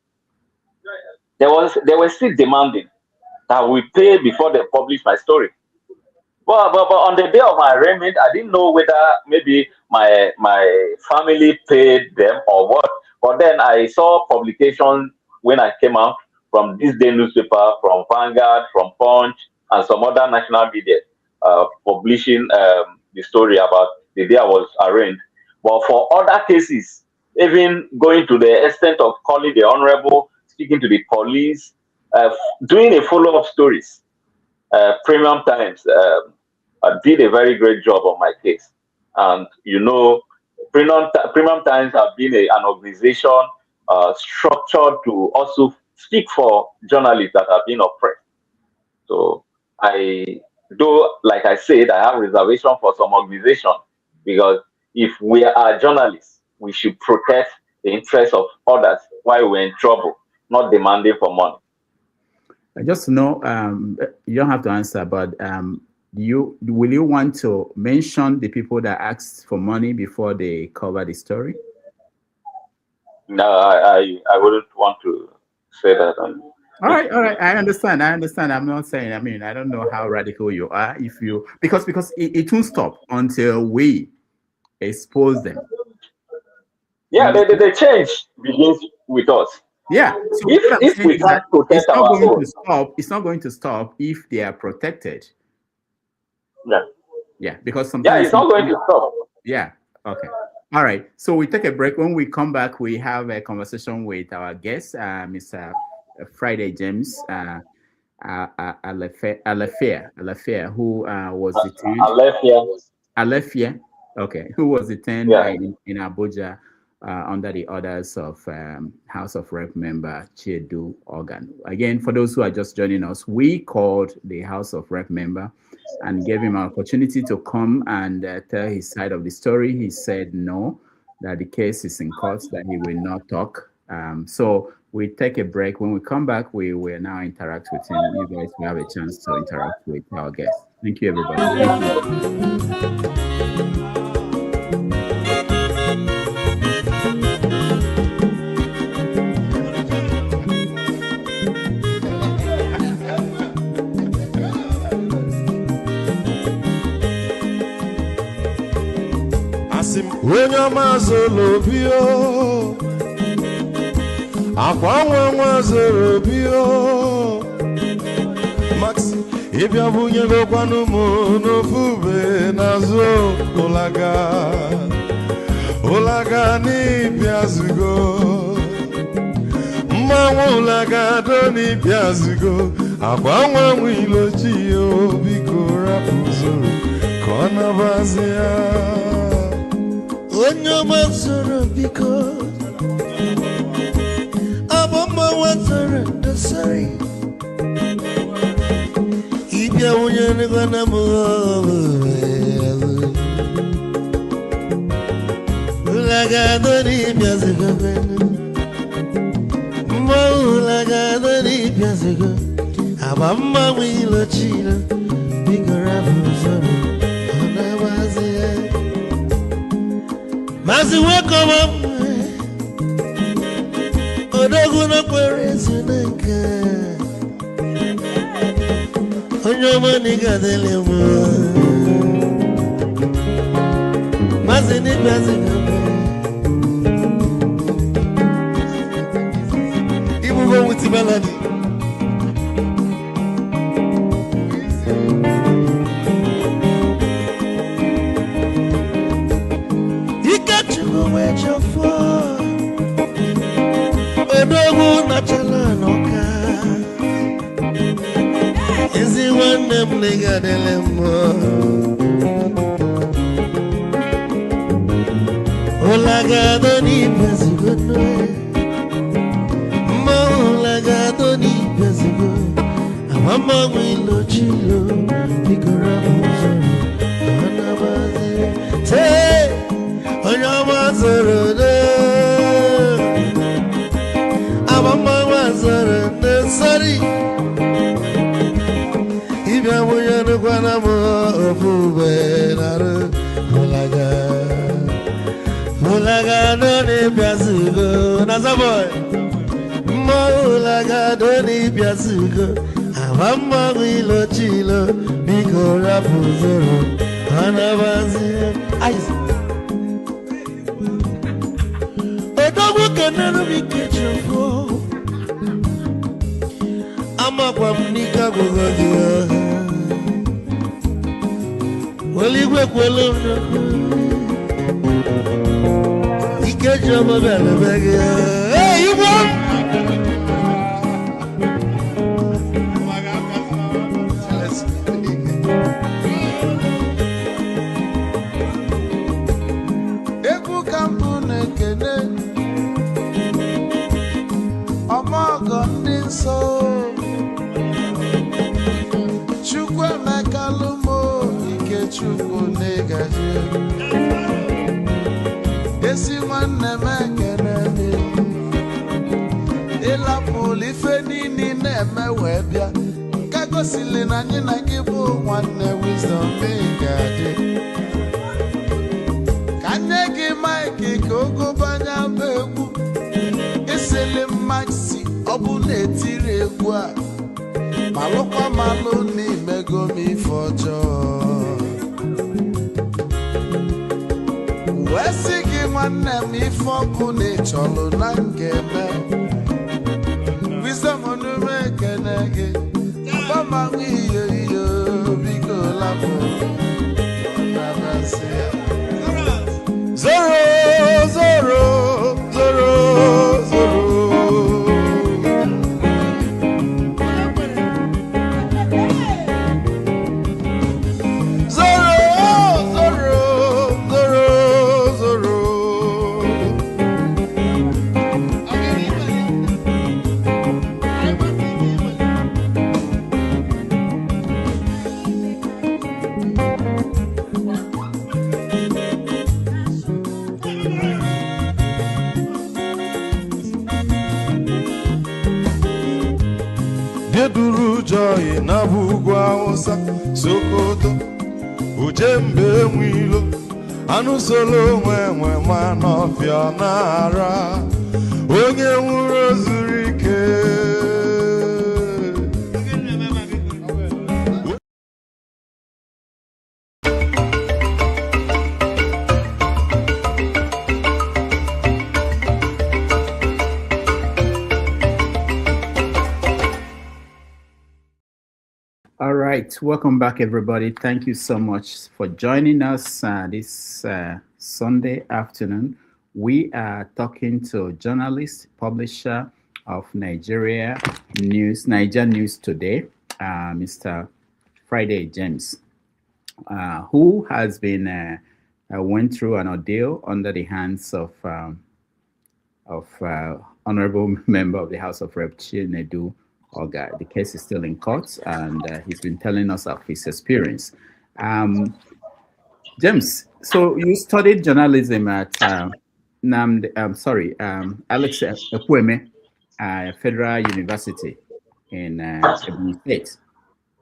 Speaker 2: They were still demanding that we pay before they publish my story. But on the day of my arraignment, I didn't know whether maybe my family paid them or what. But then I saw publications when I came out from this day newspaper, from Vanguard, from Punch, and some other national media publishing the story about the day I was arraigned. But for other cases, even going to the extent of calling the honorable, speaking to the police, doing a follow-up stories, Premium Times did a very great job on my case. And Premium Times have been an organization structured to also speak for journalists that have been oppressed. So like I said, I have reservation for some organization, because if we are journalists, we should protect the interests of others while we're in trouble, not demanding for money.
Speaker 1: Just to know, you don't have to answer, but will you want to mention the people that asked for money before they cover the story?
Speaker 2: No, I wouldn't want to say that.
Speaker 1: All right. I understand. I'm not saying. I mean, I don't know how radical you are. Because it won't stop until we expose them.
Speaker 2: Yeah, the change begins with us.
Speaker 1: Yeah. So
Speaker 2: if we can't protect ourselves,
Speaker 1: it's not going to stop if they are protected.
Speaker 2: Yeah.
Speaker 1: Yeah, because sometimes
Speaker 2: it's not going to stop.
Speaker 1: Yeah. Okay. All right. So we take a break. When we come back, we have a conversation with our guest, Mr. Friday James Alefia, who was detained. Alefia. Okay. Who was detained in Abuja under the orders of House of Rep member Chinedu Ogah. Again, for those who are just joining us, we called the House of Rep member and gave him an opportunity to come and tell his side of the story. He said no, that the case is in court, that he will not talk. So we take a break. When we come back, we will now interact with him. You guys will have a chance to interact with our guest. Thank you, everybody. Thank you.
Speaker 3: Onyama zolo bio Akwa nwa zolo bio Max Ibia bunye go kwanu mo no fube nazo Olaga ni piazugo Mma ulaga do ni piazugo Akwa nwa wilo chiyo biko rapuzoro Kona bazia
Speaker 4: Onyama zoro biko Abama wazoro dosari Ibia unye nigwana mo Ulaga do ni piazugo Mma ulaga do ni piazugo Abama wilo chiyo biko rapuzoro Kona bazia Mazi weko mamu Odogu na kwerezu naka Onyoma niga dele mo Mazi ni bazi kama Ibu go with melody Odogu na chala noka Ezi wane mliga delemo Olaga doni pezigo noe Ma olaga doni pezigo Amama wilo chilo Bikora muzoro Anabaze Te Onyama zoro de Mama wazara nesari Ibya muyanu kwana mo ofube naru Ulaga doni biazugo Nazaboy Ulaga doni biazugo Mama wilo chilo Biko rapuzoro Anabazi Odogu kenenu bikechofo Ama kwa mnika kugogia Waligwe kwelo Ikecho mabele bege Hey, you want? Eku kampu nekene Omogo ndi nso Chukwe mekalumo Ike chukwu negaji Esi nwanne mekene Ilapu ife nini neme webia Kagosili na nyina gibu nwanne wisdom megadi Kanye gi maiki kogo banya begwu Isili maxi obu netiri egwu a Malukwa malu ni mego mi fojo Wesigi nwanne mi fobu ni cholu na ngeme Wisdom onume kenege Bama iyo biko lapo Namasia Zoro, zoro, zoro, zoro Deduru joy na bugwa osa Sokoto Ujembe mwilo Anu solo mwe manofia nara Onye nwuro zurike
Speaker 1: All right, welcome back, everybody. Thank you so much for joining us this Sunday afternoon. We are talking to journalist, publisher of Niger News Today, Mr. Friday James, who has been went through an ordeal under the hands of Honorable Member of the House of Rep Chinedu Ogah. The case is still in court, and he's been telling us of his experience. James, so you studied journalism at Alex Ekweme Federal University in Ebonyi State.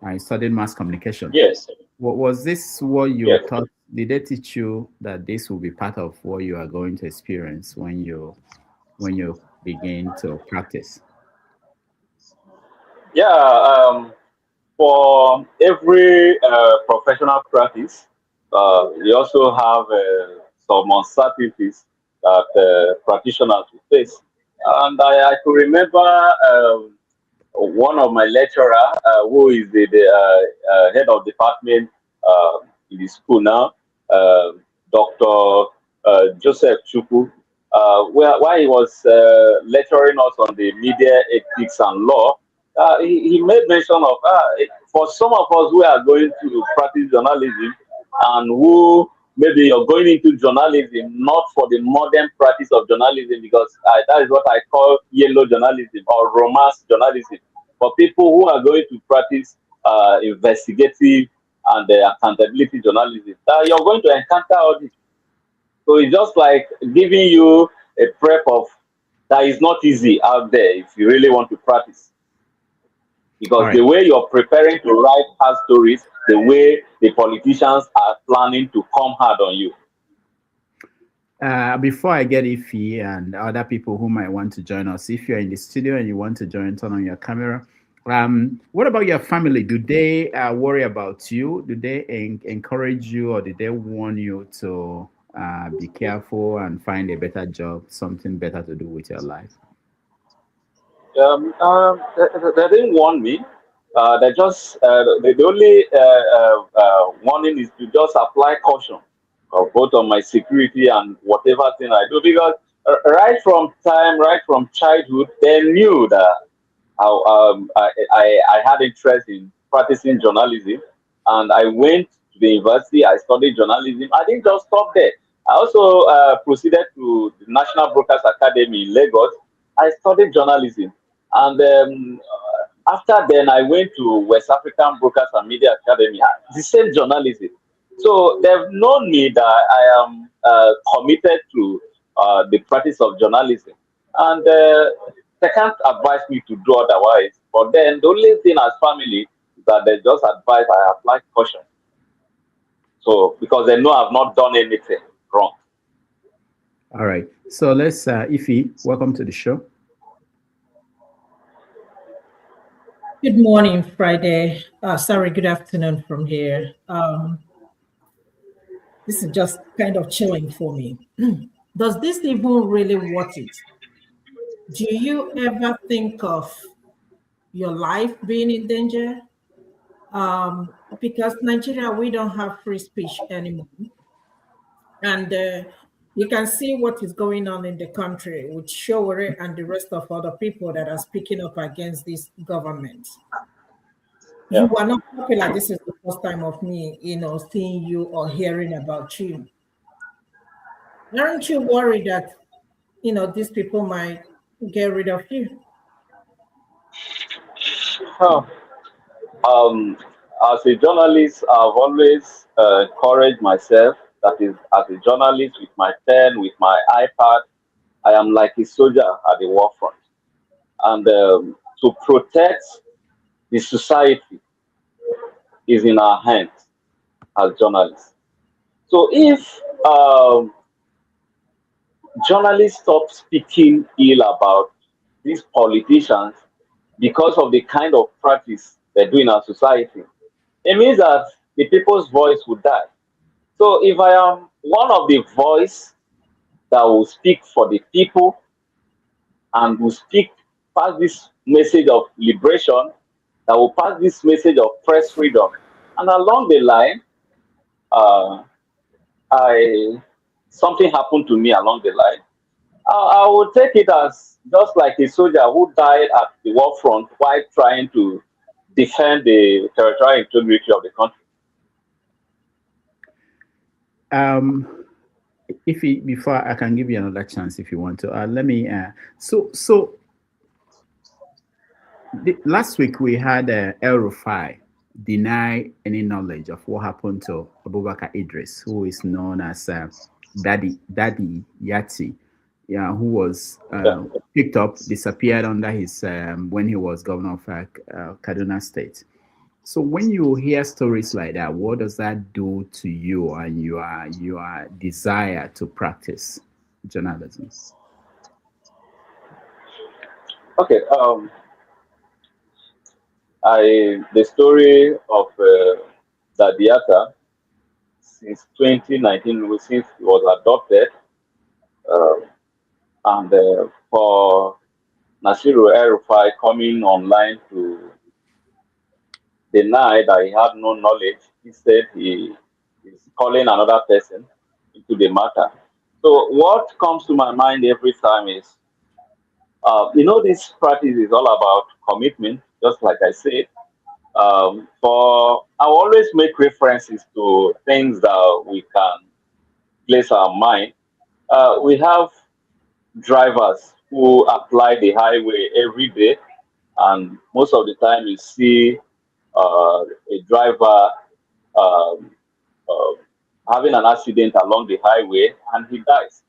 Speaker 1: I studied mass communication.
Speaker 2: Yes.
Speaker 1: Was this what you thought? Did they teach you that this will be part of what you are going to experience when you begin to practice?
Speaker 2: Yeah. For every professional practice, we also have some uncertainties that practitioners will face. And I could remember one of my lecturer, who is the head of department in the school now, Dr. Joseph Chukwu, while he was lecturing us on the media ethics and law, he made mention of for some of us who are going to practice journalism and who maybe you're going into journalism not for the modern practice of journalism, because that is what I call yellow journalism or romance journalism. For people who are going to practice investigative and accountability journalism, you're going to encounter all this. So it's just like giving you a prep of that is not easy out there if you really want to practice. Because the way you're preparing to write hard stories, the way the politicians are planning to come hard on you.
Speaker 1: Before I get Ify and other people who might want to join us, if you're in the studio and you want to join, turn on your camera. What about your family? Do they worry about you? Do they encourage you, or do they warn you to be careful and find a better job, something better to do with your life?
Speaker 2: They didn't warn me. They just the only warning is to just apply caution, both on my security and whatever thing I do, because right from childhood, they knew that I had interest in practicing journalism, and I went to the university. I studied journalism. I didn't just stop there. I also proceeded to the National Brokers Academy in Lagos. I studied journalism. And after then, I went to West African Brokers and Media Academy, the same journalism. So they've known me that I am committed to the practice of journalism. And they can't advise me to do otherwise. But then the only thing as family is that they just advise I apply caution. So because they know I've not done anything wrong.
Speaker 1: All right. So let's, Ify, welcome to the show.
Speaker 5: Good morning, Friday. Good afternoon from here. This is just kind of chilling for me. Does this even really worth it? Do you ever think of your life being in danger? Because Nigeria, we don't have free speech anymore. And you can see what is going on in the country with Showore and the rest of other people that are speaking up against this government. Yeah. You are not popular. This is the first time of me, seeing you or hearing about you. Aren't you worried that, these people might get rid of you?
Speaker 2: As a journalist, I've always encouraged myself. That is, as a journalist, with my pen, with my iPad, I am like a soldier at the war front. And to protect the society is in our hands as journalists. So if journalists stop speaking ill about these politicians because of the kind of practice they do in our society, it means that the people's voice would die. So if I am one of the voice that will speak for the people and will speak past this message of liberation, that will pass this message of press freedom. And along the line, I something happened to me along the line. I would take it as just like a soldier who died at the war front while trying to defend the territorial integrity of the country.
Speaker 1: Before I can give you another chance if you want to, let me. Last week we had El Rufai deny any knowledge of what happened to Abubakar Idris, who is known as Daddy Yati, who was picked up, disappeared under his when he was governor of Kaduna State. So when you hear stories like that, what does that do to you and your desire to practice journalism?
Speaker 2: Okay. The story of Dadiata since 2019, since he was adopted, and for Nasiru El-Rufai coming online to deny that he had no knowledge, he said he is calling another person into the matter. So what comes to my mind every time is, this practice is all about commitment, just like I said. I always make references to things that we can place our mind. We have drivers who apply the highway every day, and most of the time you see a driver um, having an accident along the highway and he dies.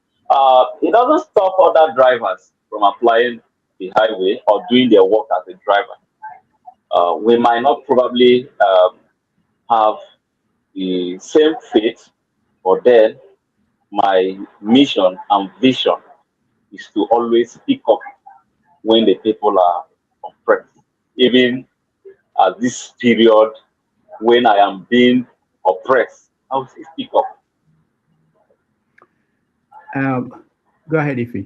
Speaker 2: It doesn't stop other drivers from applying the highway or doing their work as a driver. We might not probably have the same faith, but then my mission and vision is to always speak up when the people are oppressed. Even at this period when I am being oppressed, I will still speak up.
Speaker 1: Go ahead, Ife.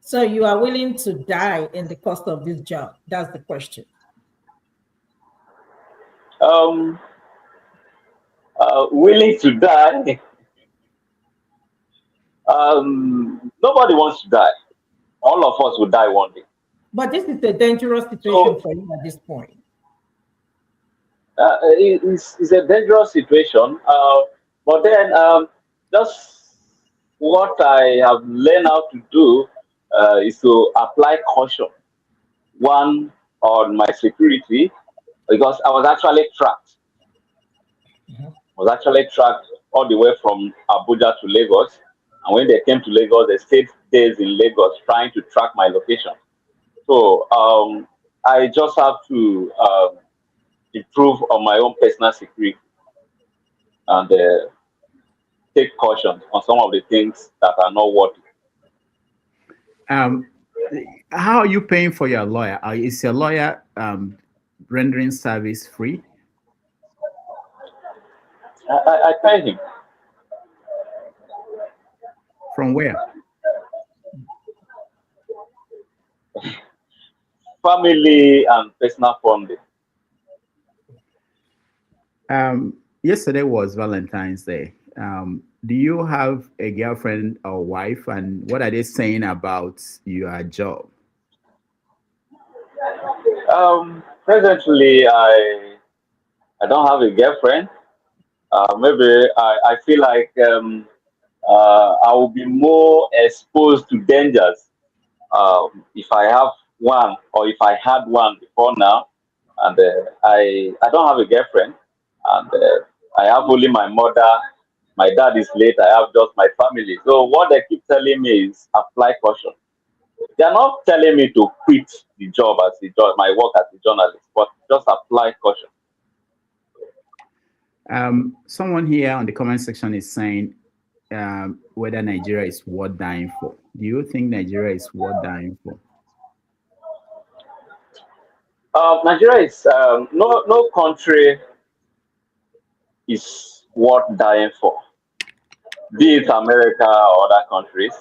Speaker 5: So you are willing to die in the cost of this job? That's the question.
Speaker 2: Willing to die? Nobody wants to die. All of us will die one day.
Speaker 5: But this is a dangerous situation for you at this point.
Speaker 2: It's a dangerous situation. But then, just what I have learned how to do is to apply caution. One, on my security, because I was actually tracked. I was actually tracked all the way from Abuja to Lagos. And when they came to Lagos, they stayed days in Lagos trying to track my location. So I just have to improve on my own personal security and take caution on some of the things that are not worthy.
Speaker 1: How are you paying for your lawyer? Is your lawyer rendering service free?
Speaker 2: I pay him.
Speaker 1: From where?
Speaker 2: Family and personal funding.
Speaker 1: Yesterday was Valentine's Day. Do you have a girlfriend or wife, and what are they saying about your job?
Speaker 2: Presently, I don't have a girlfriend. Maybe I feel like I will be more exposed to dangers if I have one, or if I had one before now. And I don't have a girlfriend, and I have only my mother. My dad is late. I have just my family. So what they keep telling me is apply caution. They are not telling me to quit the job as my work as a journalist, but just apply caution.
Speaker 1: Someone here on the comment section is saying whether Nigeria is worth dying for. Do you think Nigeria is worth dying for?
Speaker 2: Nigeria is no country is worth dying for, be it America or other countries.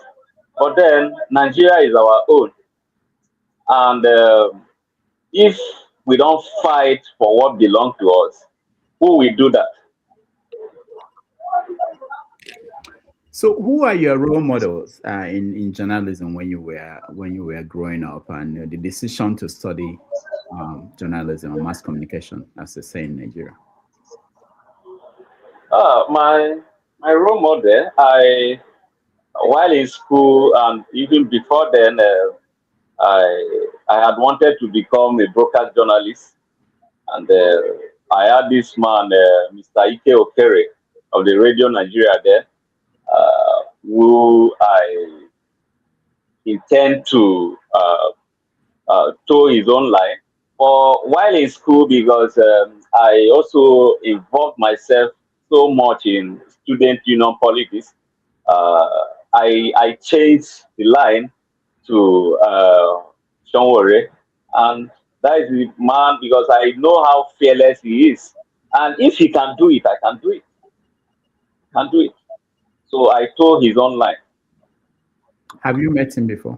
Speaker 2: But then Nigeria is our own, and if we don't fight for what belongs to us, who will do that?
Speaker 1: So, who are your role models in journalism when you were growing up, and the decision to study journalism and mass communication, as they say in Nigeria?
Speaker 2: My role model, while in school and even before then, I had wanted to become a broadcast journalist, and I had this man, Mr. Ike Okere of the Radio Nigeria there, who I intend to toe his own line. But while in school, because I also involved myself so much in student union politics, uh, I changed the line to Shonwore, and that is the man because I know how fearless he is, and if he can do it, I can do it. Can do it. So I told his own line.
Speaker 1: Have you met him before?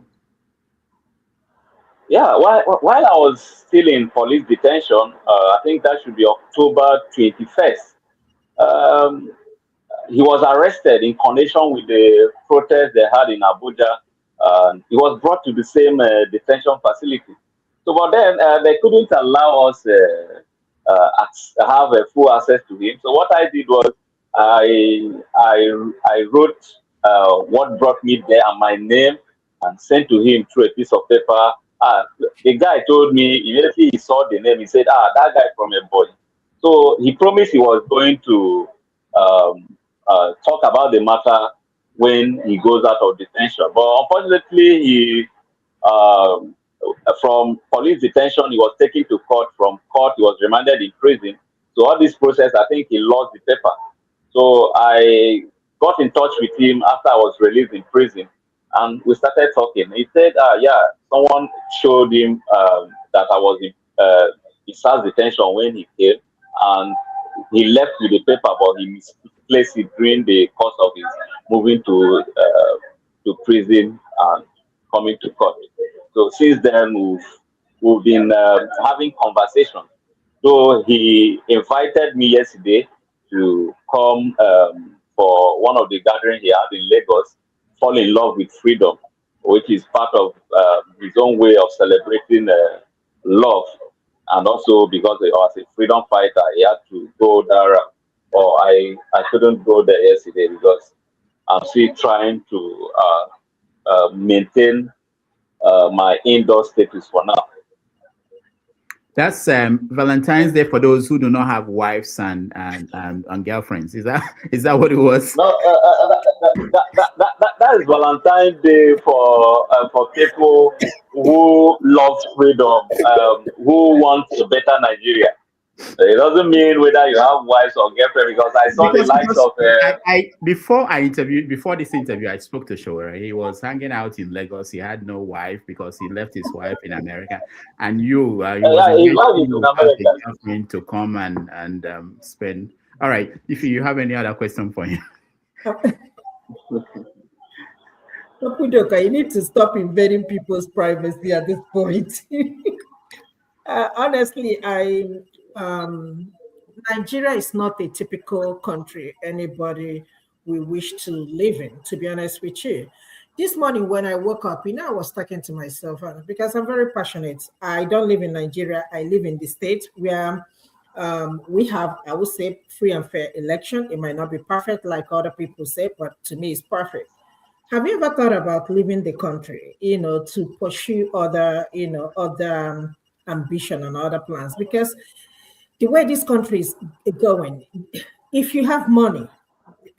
Speaker 2: Yeah, while I was still in police detention, I think that should be October 21st. Um, he was arrested in connection with the protest they had in Abuja. He was brought to the same detention facility. So, but then they couldn't allow us have a full access to him. So what I did was I wrote what brought me there and my name and sent to him through a piece of paper. The guy told me immediately he saw the name. He said, that guy from a boy." So he promised he was going to talk about the matter when he goes out of detention. But unfortunately, he from police detention, he was taken to court. From court, he was remanded in prison. So all this process, I think he lost the paper. So I got in touch with him after I was released in prison, and we started talking. He said, yeah, someone showed him that I was in SARS detention when he came, and he left with the paper, but he misplaced it during the course of his moving to prison and coming to court. So since then, we've been having conversations. So he invited me yesterday to come for one of the gatherings he had in Lagos, Fall in Love with Freedom, which is part of his own way of celebrating love. And also because he was a freedom fighter, he had to go there. Or I couldn't go there yesterday because I'm still trying to maintain my indoor status for now.
Speaker 1: That's Valentine's Day for those who do not have wives and girlfriends. Is that what it was?
Speaker 2: No, that is Valentine's Day for people who love freedom, who want a better Nigeria. It doesn't mean whether you have wives or girlfriend, because I saw the likes of.
Speaker 1: Before this interview, I spoke to Showere. He was hanging out in Lagos. He had no wife because he left his wife in America. And he was inviting to come and spend. All right. If you have any other question for him.
Speaker 5: Okudoka, you need to stop invading people's privacy at this point. Honestly, Nigeria is not a typical country anybody will wish to live in, to be honest with you. This morning when I woke up, I was talking to myself because I'm very passionate. I don't live in Nigeria. I live in the state where we have, I would say, free and fair election. It might not be perfect like other people say, but to me, it's perfect. Have you ever thought about leaving the country, to pursue other ambition and other plans? Because the way this country is going, if you have money,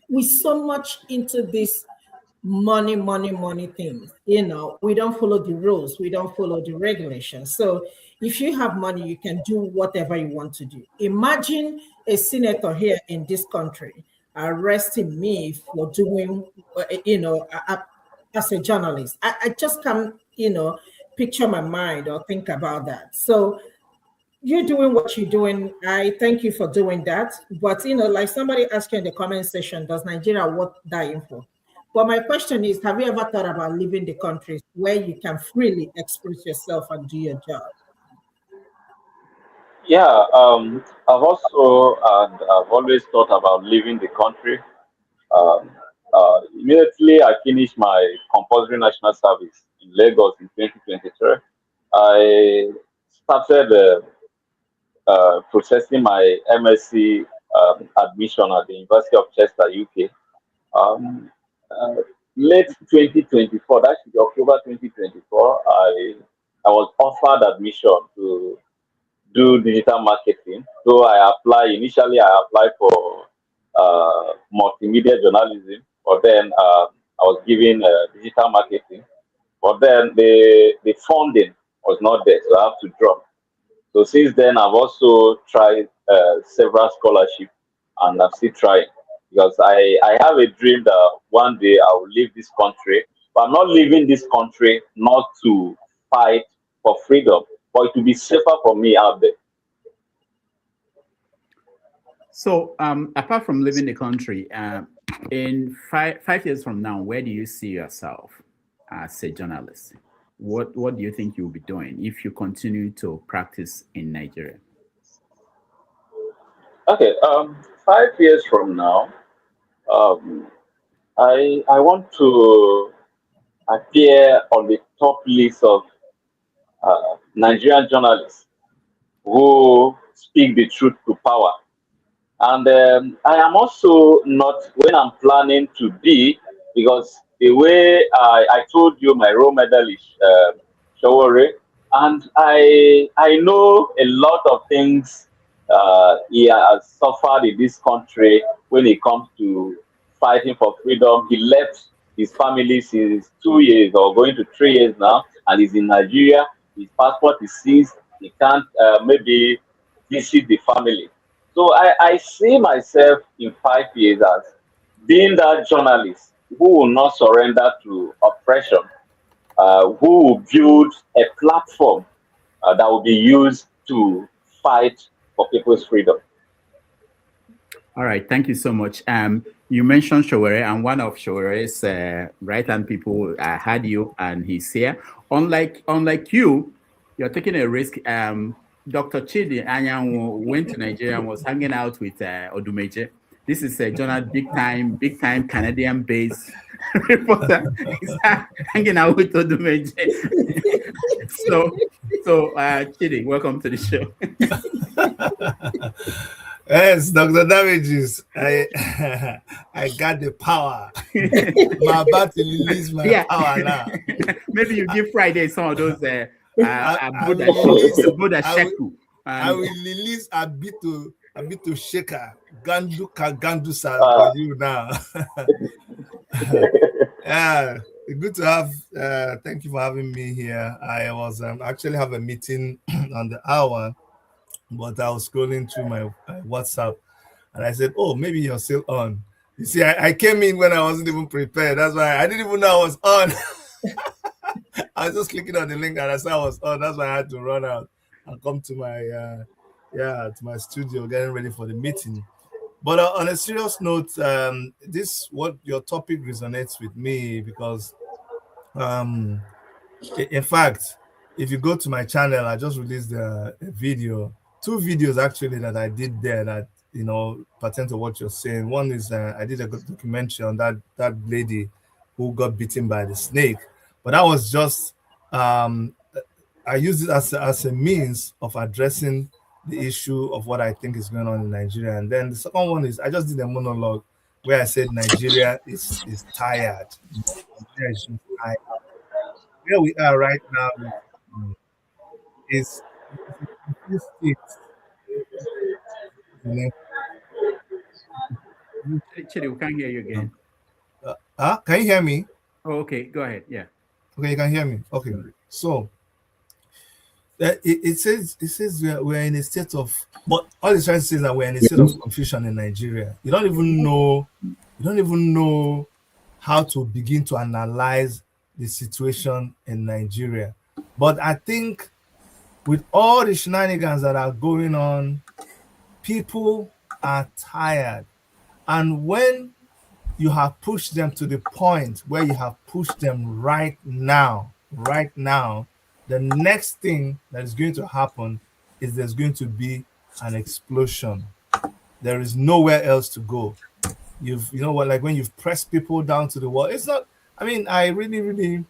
Speaker 5: we're so much into this money things. We don't follow the rules, we don't follow the regulations. So if you have money, you can do whatever you want to do. Imagine a senator here in this country arresting me for doing, as a journalist. I just can't, picture my mind or think about that. So you're doing what you're doing. I thank you for doing that. But, like somebody asked you in the comment section, does Nigeria worth dying for? But my question is, have you ever thought about leaving the country where you can freely express yourself and do your job?
Speaker 2: Yeah, I've also and I've always thought about leaving the country. Um, Immediately I finished my compulsory national service in Lagos in 2023. I started processing my MSc admission at the University of Chester, UK. Um, uh, Late 2024, that should be October 2024, I was offered admission to do digital marketing. So initially I applied for multimedia journalism, but then I was given digital marketing. But then the funding was not there, so I have to drop. So since then, I've also tried several scholarships, and I'm still trying because I have a dream that one day I will leave this country. But I'm not leaving this country not to fight for freedom, but it will be safer for me out there.
Speaker 1: So, apart from leaving the country, in 5 years from now, where do you see yourself as a journalist? What do you think you'll be doing if you continue to practice in Nigeria?
Speaker 2: Okay, 5 years from now, um, I want to appear on the top list of Nigerian journalists who speak the truth to power. And I am also not when I'm planning to be, because the way I told you, my role model is Shawore, and I know a lot of things he has suffered in this country when it comes to fighting for freedom. He left his family since 2 years or going to 3 years now, and he's in Nigeria. His passport is seized. He can't maybe visit the family. So I see myself in 5 years as being that journalist who will not surrender to oppression, who will build a platform that will be used to fight for people's freedom.
Speaker 1: All right, thank you so much. You mentioned Showere, and one of Showere's right-hand people had you, and he's here. Unlike you, you're taking a risk. Dr. Chidi Anyanwu went to Nigeria and was hanging out with Odumeje. This is a journal, big time Canadian-based reporter. He's hanging out with Odumeje. so Chidi, welcome to the show.
Speaker 6: Yes, Dr. Damages, I got the power. I'm about to release my power now.
Speaker 1: Maybe you give Friday some of those
Speaker 6: I will release a bit to shaker Gandusa for you now. Yeah, good to have. Thank you for having me here. I was actually have a meeting on the hour, but I was scrolling through my WhatsApp, and I said, "Oh, maybe you're still on." You see, I came in when I wasn't even prepared. That's why I didn't even know I was on. I was just clicking on the link and I saw I was on. That's why I had to run out and come to my to my studio, getting ready for the meeting. But on a serious note, what your topic resonates with me because, in fact, if you go to my channel, I just released a video, 2 videos actually that I did there that pertain to what you're saying. One is I did a documentary on that lady who got bitten by the snake. But that was just, I used it as a means of addressing the issue of what I think is going on in Nigeria. And then the second one is I just did a monologue where I said Nigeria is tired. Nigeria is just tired. Where we are right now is
Speaker 1: Chidi, we can't hear you again.
Speaker 6: Can you hear me?
Speaker 1: Oh, okay, go ahead. Yeah.
Speaker 6: Okay, you can hear me. Okay, so it says we're in a state of, but all it's trying to say is that we're in a state of confusion in Nigeria. You don't even know how to begin to analyze the situation in Nigeria. But I think with all the shenanigans that are going on, people are tired, and when you have pushed them to the point where you have pushed them right now, the next thing that is going to happen is there's going to be an explosion. There is nowhere else to go. You know what, like when you've pressed people down to the wall, it's not, I mean, I really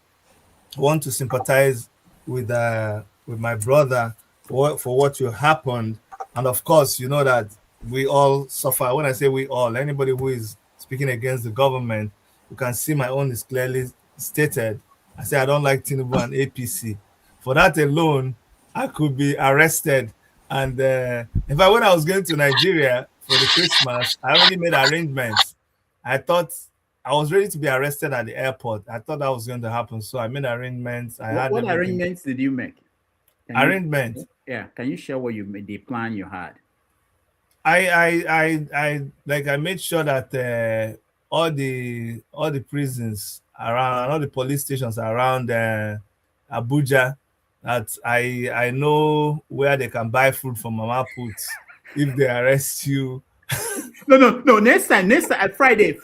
Speaker 6: want to sympathize with my brother for what you happened. And of course, you know that we all suffer. When I say we all, anybody who is speaking against the government, you can see my own is clearly stated. I say I don't like Tinubu and APC. For that alone, I could be arrested. And in fact, when I was going to Nigeria for the Christmas, I already made arrangements. I thought I was ready to be arrested at the airport. I thought that was going to happen. So I made arrangements.
Speaker 1: What arrangements did you make?
Speaker 6: Arrangements.
Speaker 1: Yeah. Can you share what you made, the plan you had?
Speaker 6: I made sure that all the prisons around, all the police stations around Abuja, that I know where they can buy food from Mama Puts if they arrest you.
Speaker 1: No. Next time, Friday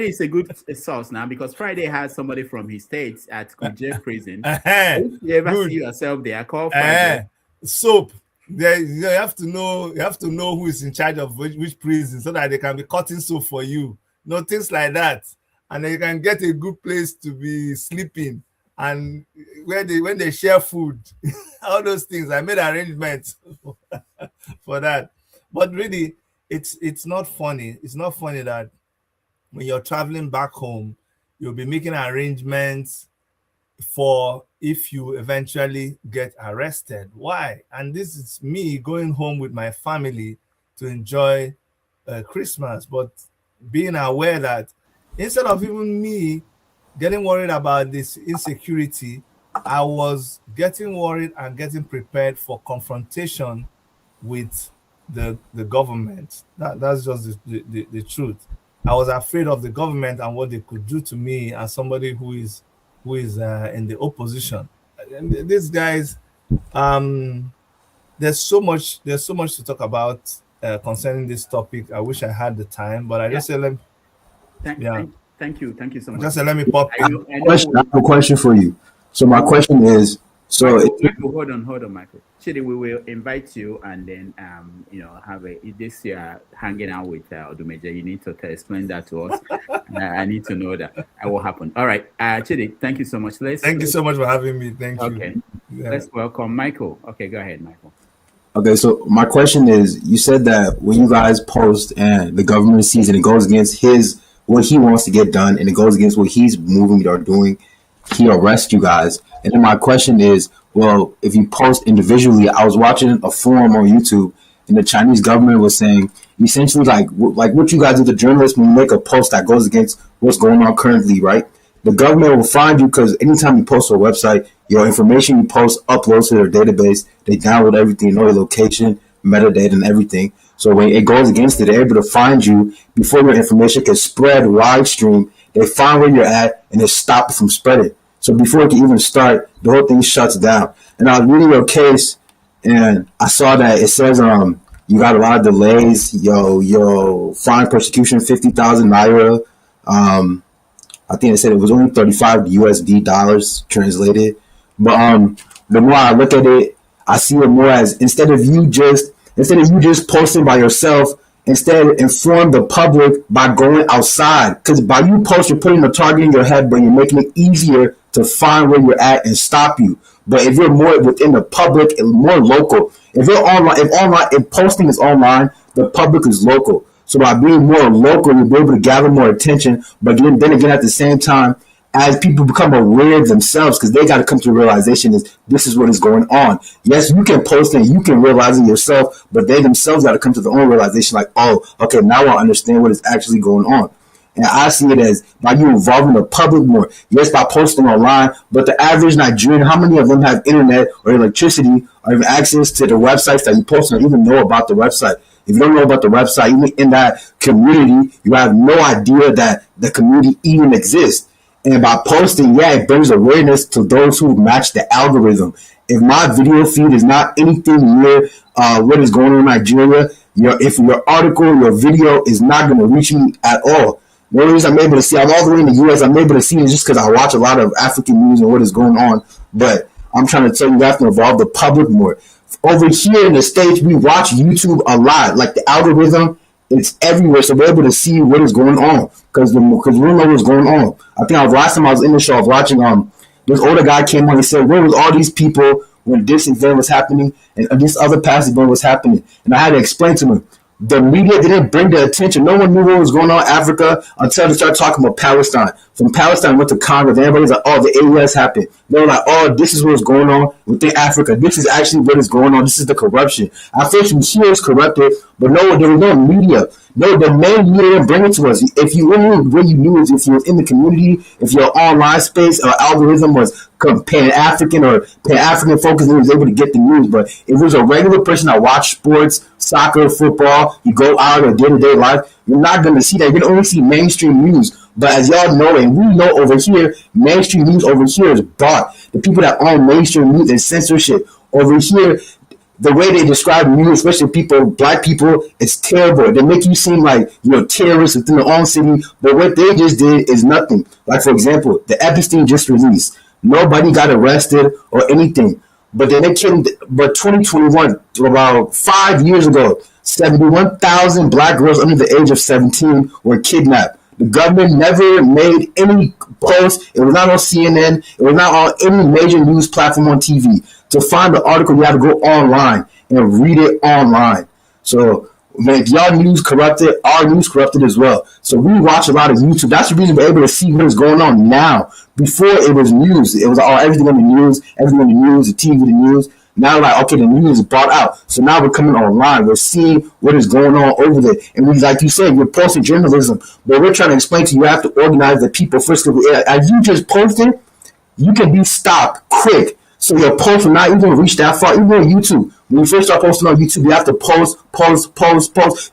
Speaker 1: is a good source now, because Friday has somebody from his states at Kuje prison. If you ever see yourself there, call Friday.
Speaker 6: Soap. You have to know who is in charge of which prison, so that they can be cutting soap for you. Things like that, and then you can get a good place to be sleeping, and when they share food, all those things. I made arrangements for that. But really, it's not funny. It's not funny that when you're traveling back home, you'll be making arrangements for if you eventually get arrested. Why? And this is me going home with my family to enjoy Christmas, but being aware that instead of even me getting worried about this insecurity, I was getting worried and getting prepared for confrontation with the government. That's just the truth. I was afraid of the government and what they could do to me as somebody who is in the opposition. And these guys, there's so much to talk about concerning this topic. I wish I had the time, but I just say
Speaker 1: thank you so much.
Speaker 6: Just let me pop.
Speaker 7: I have a question for you. So my question is,
Speaker 1: Michael, hold on, Michael. Chidi, we will invite you, and then have this year hanging out with Odumeje. You need to explain that to us. I need to know that will happen. All right, Chidi, thank you so much.
Speaker 6: Thank you so much for having me. Thank you.
Speaker 1: Okay, let's welcome Michael. Okay, go ahead, Michael.
Speaker 7: Okay, so my question is, you said that when you guys post and the government sees it, it goes against what he wants to get done, and it goes against what he's moving or doing, he arrests you guys. And then my question is, well, if you post individually, I was watching a forum on YouTube, and the Chinese government was saying essentially like what you guys do, the journalists, when you make a post that goes against what's going on currently, right? The government will find you because anytime you post to a website, your information you post uploads to their database. They download everything, know your location, metadata, and everything. So when it goes against it, they're able to find you before your information can spread live stream. They find where you're at and they stop it from spreading. So before it can even start, the whole thing shuts down. And I was reading your case, and I saw that it says you got a lot of delays. Yo, fine persecution, 50,000 naira. I think they said it was only 35 USD dollars translated. But the more I look at it, I see it more as instead of you just posting by yourself, instead inform the public by going outside. Because by you post, you're putting a target in your head, but you're making it easier to find where you're at and stop you. But if you're more within the public and more local, if posting is online, the public is local. So by being more local, you'll be able to gather more attention. But then again, at the same time, as people become aware of themselves, because they got to come to the realization is this is what is going on. Yes, you can post it, you can realize it yourself, but they themselves got to come to their own realization like, oh, okay, now I understand what is actually going on. And I see it as by you involving the public more. Yes, by posting online, but the average Nigerian, how many of them have internet or electricity or even access to the websites that you post or even know about the website? If you don't know about the website, even in that community, you have no idea that the community even exists. And by posting, it brings awareness to those who match the algorithm. If my video feed is not anything near what is going on in Nigeria, if your article, your video is not going to reach me at all. The only reason I'm able to see, I'm all the way in the U.S., I'm able to see it just because I watch a lot of African news and what is going on. But I'm trying to tell you, you have to involve the public more. Over here in the States, we watch YouTube a lot. Like the algorithm, it's everywhere, so we're able to see what is going on because we know what's going on. I think last time I was in the show, I was watching this older guy came on and said, where was all these people when this event was happening and this other past event was happening? And I had to explain to him, the media didn't bring the attention. No one knew what was going on in Africa until they started talking about Palestine. From Palestine went to Congress. Everybody was like, oh, the AES happened. They were like, oh, this is what's going on within Africa. This is actually what is going on. This is the corruption. At first, we hear it's corrupted, but no, there was no media. No, the main media didn't bring it to us. If you what you knew is if you were in the community, if your online space or algorithm was Pan-African or Pan-African focused, and was able to get the news. But if it was a regular person that watched sports, soccer, football, you go out in day-to-day life, you're not going to see that. You're going to only see mainstream news. But as y'all know, and we know over here, mainstream news over here is bought. The people that own mainstream news and censorship over here, the way they describe news, especially people, black people, it's terrible. They make you seem like you're terrorists within their own city, but what they just did is nothing. Like, for example, the Epstein just released. Nobody got arrested or anything. But then they killed, but 2021, about 5 years ago, 71,000 black girls under the age of 17 were kidnapped. The government never made any post. It was not on CNN. It was not on any major news platform on TV. To find the article, you have to go online and read it online. So, man, if y'all news corrupted, our news corrupted as well. So we watch a lot of YouTube. That's the reason we're able to see what is going on now. Before it was news. It was everything on the news, everything on the news, the TV, the news. Now, like, okay, the news is brought out. So now we're coming online. We're seeing what is going on over there. And we, like you said, you're posting journalism. But we're trying to explain to you, you have to organize the people first. As you just posted, you can be stopped quick. So your post will not even reach that far, even on YouTube. When you first start posting on YouTube, you have to post.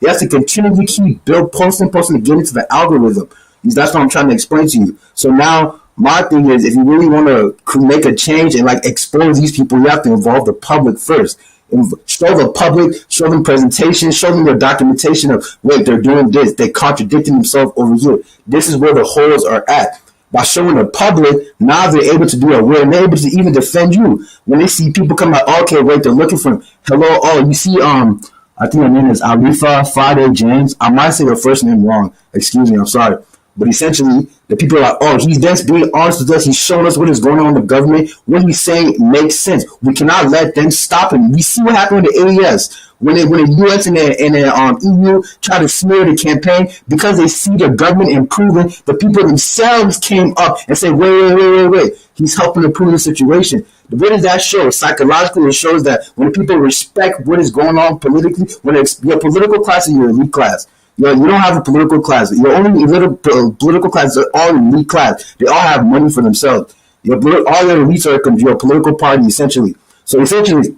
Speaker 7: You have to continually keep posting to get into the algorithm. That's what I'm trying to explain to you. So now, my thing is, if you really want to make a change and like expose these people, you have to involve the public first. Show the public, show them presentations, show them their documentation of, wait, they're doing this, they're contradicting themselves over here. This is where the holes are at. By showing the public, now they're able to do it. Where they're able to even defend you. When they see people come like, okay, wait, they're looking for him. Hello, oh, you see, I think her name is Alefia Friday James. I might say her first name wrong. Excuse me, I'm sorry. But essentially, the people are like, oh, he's just being honest with us. He's showing us what is going on in the government. What he's saying makes sense. We cannot let them stop him. We see what happened with the AES. When the U.S. and the EU try to smear the campaign, because they see the government improving, the people themselves came up and said, wait. He's helping improve the situation. What does that show? Psychologically, it shows that when people respect what is going on politically, when it's your political class and your elite class, you don't have a political class. Your only political class are all elite class. They all have money for themselves. All your elites are your political party, essentially. So essentially,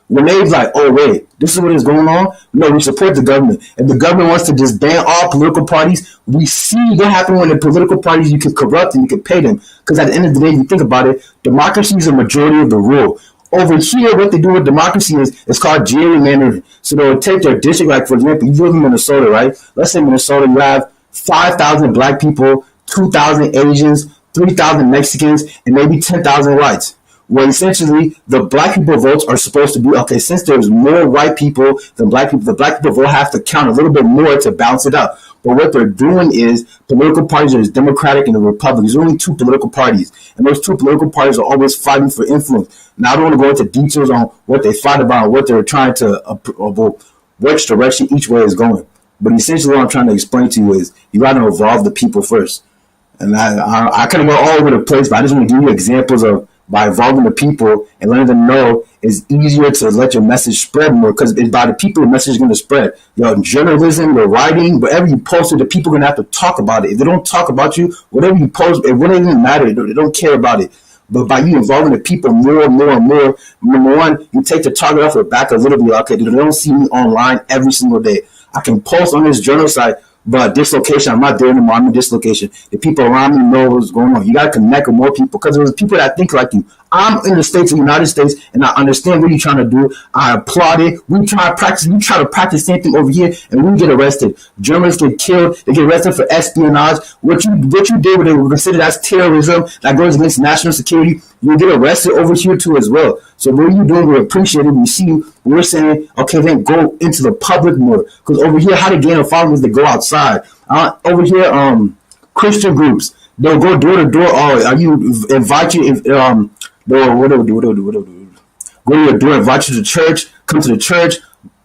Speaker 7: when they're like, oh, wait, this is what is going on? No, we support the government. If the government wants to disband all political parties, we see what happens when the political parties, you can corrupt and you can pay them. Because at the end of the day, if you think about it, democracy is a majority of the rule. Over here, what they do with democracy is it's called gerrymandering. So they'll take their district, like, for example, you live in Minnesota, right? Let's say Minnesota, you have 5,000 black people, 2,000 Asians, 3,000 Mexicans, and maybe 10,000 whites. Well, essentially, the black people votes are supposed to be, okay, since there's more white people than black people, the black people vote have to count a little bit more to balance it out. But what they're doing is political parties are Democratic and the Republican. There's only two political parties. And those two political parties are always fighting for influence. Now, I don't want to go into details on what they fight about, what they're trying to, which direction each way is going. But essentially, what I'm trying to explain to you is you got to involve the people first. And I kind of go all over the place, but I just want to give you examples of by involving the people and letting them know it's easier to let your message spread more, because by the people, the message is going to spread. Your journalism, your writing, whatever you post, the people are going to have to talk about it. If they don't talk about you, whatever you post, it wouldn't even matter. They don't care about it. But by you involving the people more and more, number one, you take the target off the back a little bit. Okay, they don't see me online every single day. I can post on this journal site, but this location, I'm not there anymore. I'm in this location. The people around me know what's going on. You got to connect with more people, because there's people that think like you. I'm in the States, of the United States, and I understand what you're trying to do. I applaud it. We try to practice the same thing over here, and we get arrested. Journalists get killed. They get arrested for espionage. What you did, what they consider as terrorism that goes against national security. you get arrested over here too as well. So what you doing, we appreciate it. We see you. We're saying, okay, then go into the public more. Because over here, how to gain a following is to go outside. Over here, Christian groups, they'll go door to door. Oh, are you invite you? What do? Go to your door, invite you to church. Come to the church.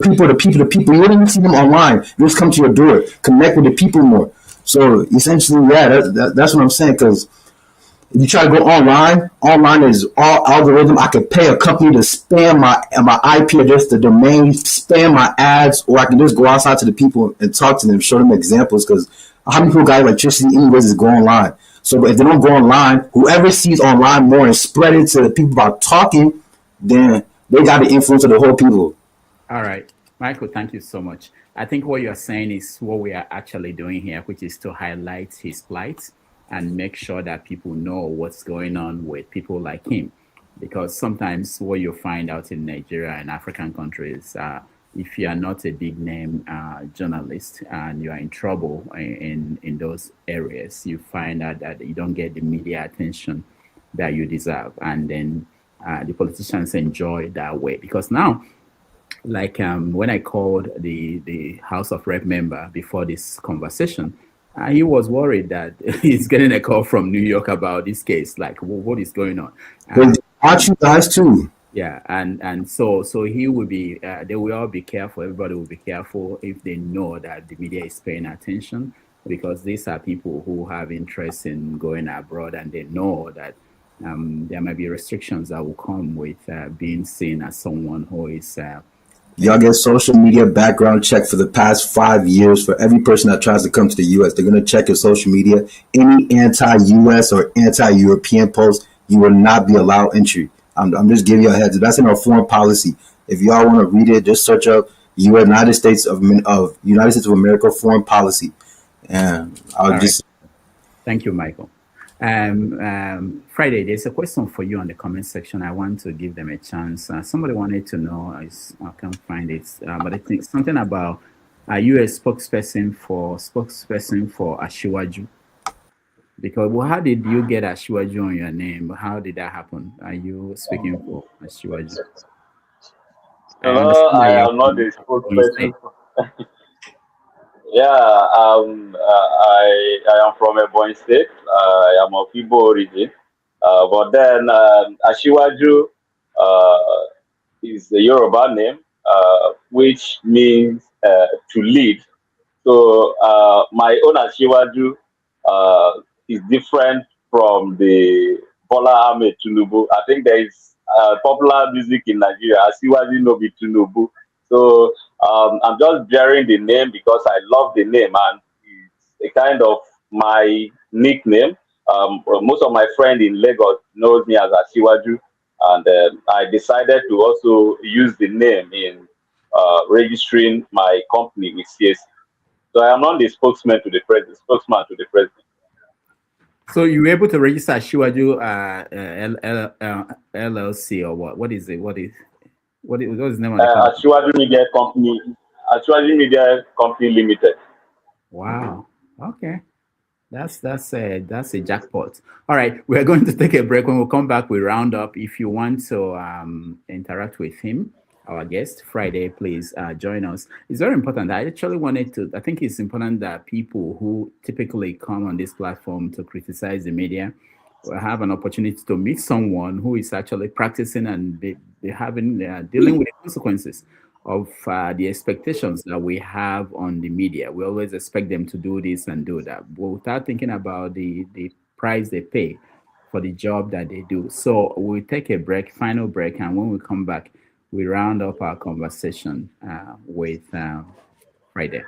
Speaker 7: People to people to people. You wouldn't even see them online. You just come to your door, connect with the people more. So essentially, yeah, that's what I'm saying. Because if you try to go online is all algorithm. I could pay a company to spam my IP address, the domain, spam my ads, or I can just go outside to the people and talk to them, show them examples. Because how many people got electricity anyways is go online. So if they don't go online, whoever sees online more and spread it to the people by talking, then they got the influence of the whole people.
Speaker 1: All right, Michael, thank you so much. I think what you're saying is what we are actually doing here, which is to highlight his plight and make sure that people know what's going on with people like him. Because sometimes what you find out in Nigeria and African countries, if you are not a big name journalist and you are in trouble in those areas, you find out that you don't get the media attention that you deserve. And then the politicians enjoy that way. Because now, like when I called the House of Rep member before this conversation, he was worried that he's getting a call from New York about this case. Like, what is going on?
Speaker 7: Aren't you guys too?
Speaker 1: Yeah, and so he will be. They will all be careful. Everybody will be careful if they know that the media is paying attention, because these are people who have interest in going abroad, and they know that there might be restrictions that will come with being seen as someone who is.
Speaker 7: Y'all get social media background check for the past 5 years for every person that tries to come to the U.S. They're going to check your social media. Any anti-U.S. or anti-European posts, you will not be allowed entry. I'm just giving you a heads up. That's in our foreign policy. If y'all want to read it, just search up United States of America foreign policy. And I'll just.
Speaker 1: Thank you, Michael. Friday, there's a question for you on the comment section. I want to give them a chance. Somebody wanted to know, I can't find it, but I think something about, are you a spokesperson for Ashiwaju? Because how did you get Ashiwaju on your name? How did that happen? Are you speaking for Ashiwaju?
Speaker 2: I am not a spokesperson. Yeah, I am from Ebonyi State. I am of Igbo origin. But then Ashiwaju is the Yoruba name, which means to lead. So my own Ashiwaju is different from the Bola Ahmed Tinubu. I think there is popular music in Nigeria, Ashiwaju no be Tinubu. So I'm just bearing the name because I love the name, and it's a kind of my nickname. Most of my friends in Lagos knows me as Ashiwaju, and I decided to also use the name in registering my company with CSC. So I am not the spokesman to the president.
Speaker 1: So you were able to register Ashiwaju LLC, or what? What is it? What is the name of the company?
Speaker 2: Ashiwaju Media Company Limited.
Speaker 1: Wow. Okay. That's a jackpot. All right, we're going to take a break. When we come back, we round up. If you want to interact with him, our guest Friday, please join us. It's very important. I think it's important that people who typically come on this platform to criticize the media will have an opportunity to meet someone who is actually practicing and dealing with the consequences of the expectations that we have on the media. We always expect them to do this and do that, but without thinking about the price they pay for the job that they do. So we'll take a final break, and when we come back, we round up our conversation with Friday.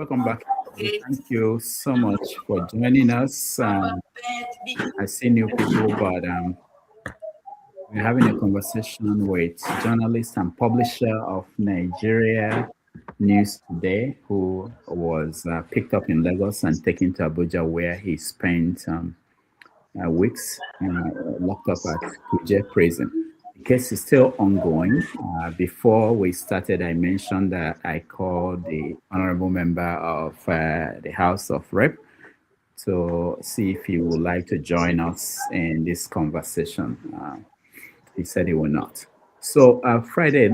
Speaker 1: welcome back. Thank you so much for joining us. I see new people, but we're having a conversation with journalist and publisher of Nigeria News Today, who was picked up in Lagos and taken to Abuja, where he spent weeks locked up at Kuje prison. The case is still ongoing. Before we started, I mentioned that I called the honorable member of the House of Rep to see if he would like to join us in this conversation. He said he will not. So Friday,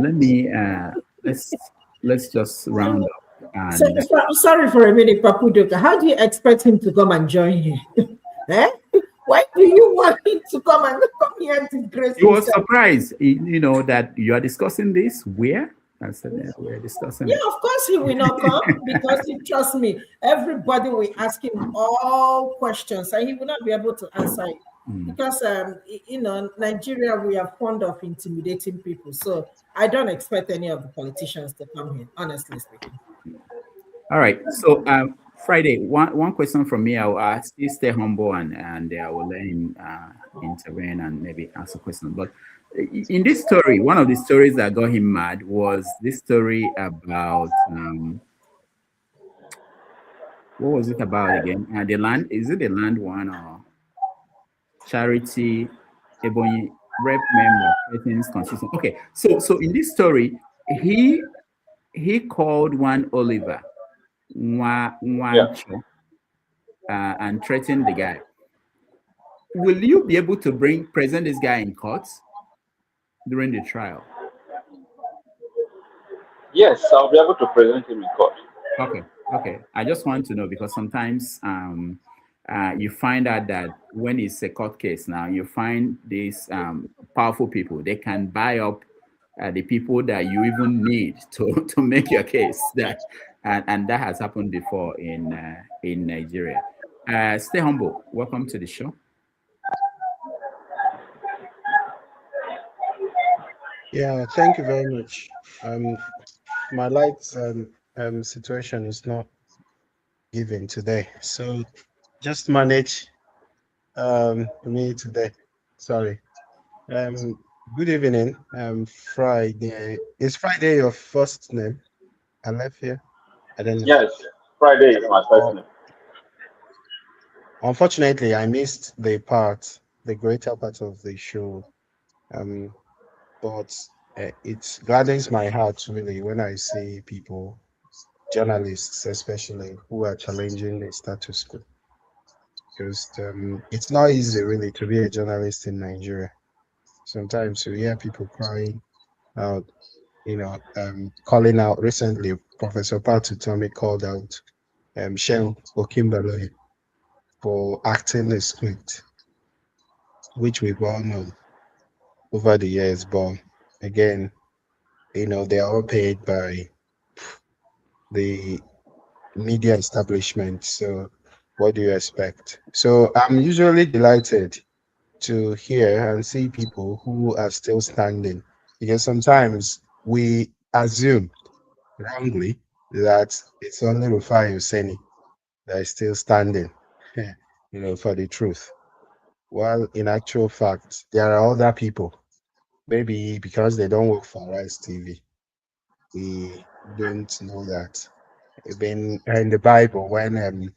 Speaker 1: let's just round up. And,
Speaker 5: sorry for a minute, Papudoka. How do you expect him to come and join you? Eh? Why do you want him to come here and disgrace
Speaker 1: he was
Speaker 5: himself?
Speaker 1: surprised, that you are discussing this. Where? I said, yeah, we're discussing.
Speaker 5: Yeah, of course he will not come because trust me, everybody will ask him all questions and he will not be able to answer it. Because Nigeria, we are fond of intimidating people. So I don't expect any of the politicians to come here, honestly speaking.
Speaker 1: All right. So Friday, one question from me. I will ask you, stay humble, and I will let him intervene and maybe ask a question. But in this story, one of the stories that got him mad was this story about what was it about again? The land, is it the land one or Charity Ebonyi rep member threatens consistent? Okay, so in this story, he called one Oliver and threatened the guy. Will you be able to present this guy in court during the trial?
Speaker 2: Yes, I'll be able to present him in court.
Speaker 1: Okay. I just want to know because sometimes you find out that when it's a court case now, you find these powerful people. They can buy up the people that you even need to make your case. And that has happened before in Nigeria. Stay humble. Welcome to the show.
Speaker 8: Yeah, thank you very much. My light situation is not given today, so just manage me today. Sorry. Good evening. Friday. Is Friday your first name? Alefia? I don't know.
Speaker 2: Yes, Friday is my first name.
Speaker 8: Unfortunately, I missed the greater part of the show. But it gladdens my heart really when I see people, journalists especially, who are challenging the status quo. Because it's not easy really to be a journalist in Nigeria. Sometimes you hear people crying out, calling out. Recently, Professor Patu Tommy called out Shem Okimbaloye for acting the script, which we've all known over the years. But again, they are all paid by the media establishment. So what do you expect? So I'm usually delighted to hear and see people who are still standing, because sometimes we assume wrongly that it's only Rufai Husseini that is still standing, for the truth. While in actual fact, there are other people, maybe because they don't work for Rise TV. We don't know that. Even in the Bible, when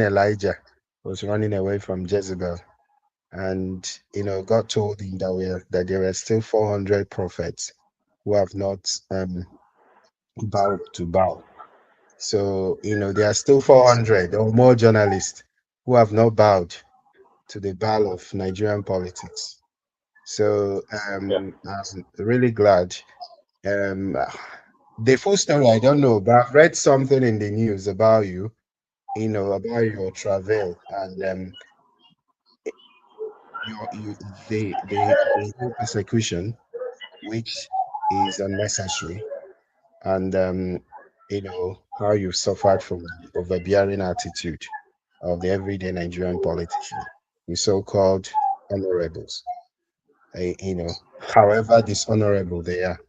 Speaker 8: Elijah was running away from Jezebel, and God told him that there were still 400 prophets who have not bowed to Baal. So there are still 400 or more journalists who have not bowed to the Baal of Nigerian politics. So I'm really glad. The full story I don't know, but I've read something in the news about you, about your travel and the whole persecution, which is unnecessary, and how you suffered from the overbearing attitude of the everyday Nigerian politician, the so-called honorables. However dishonorable they are.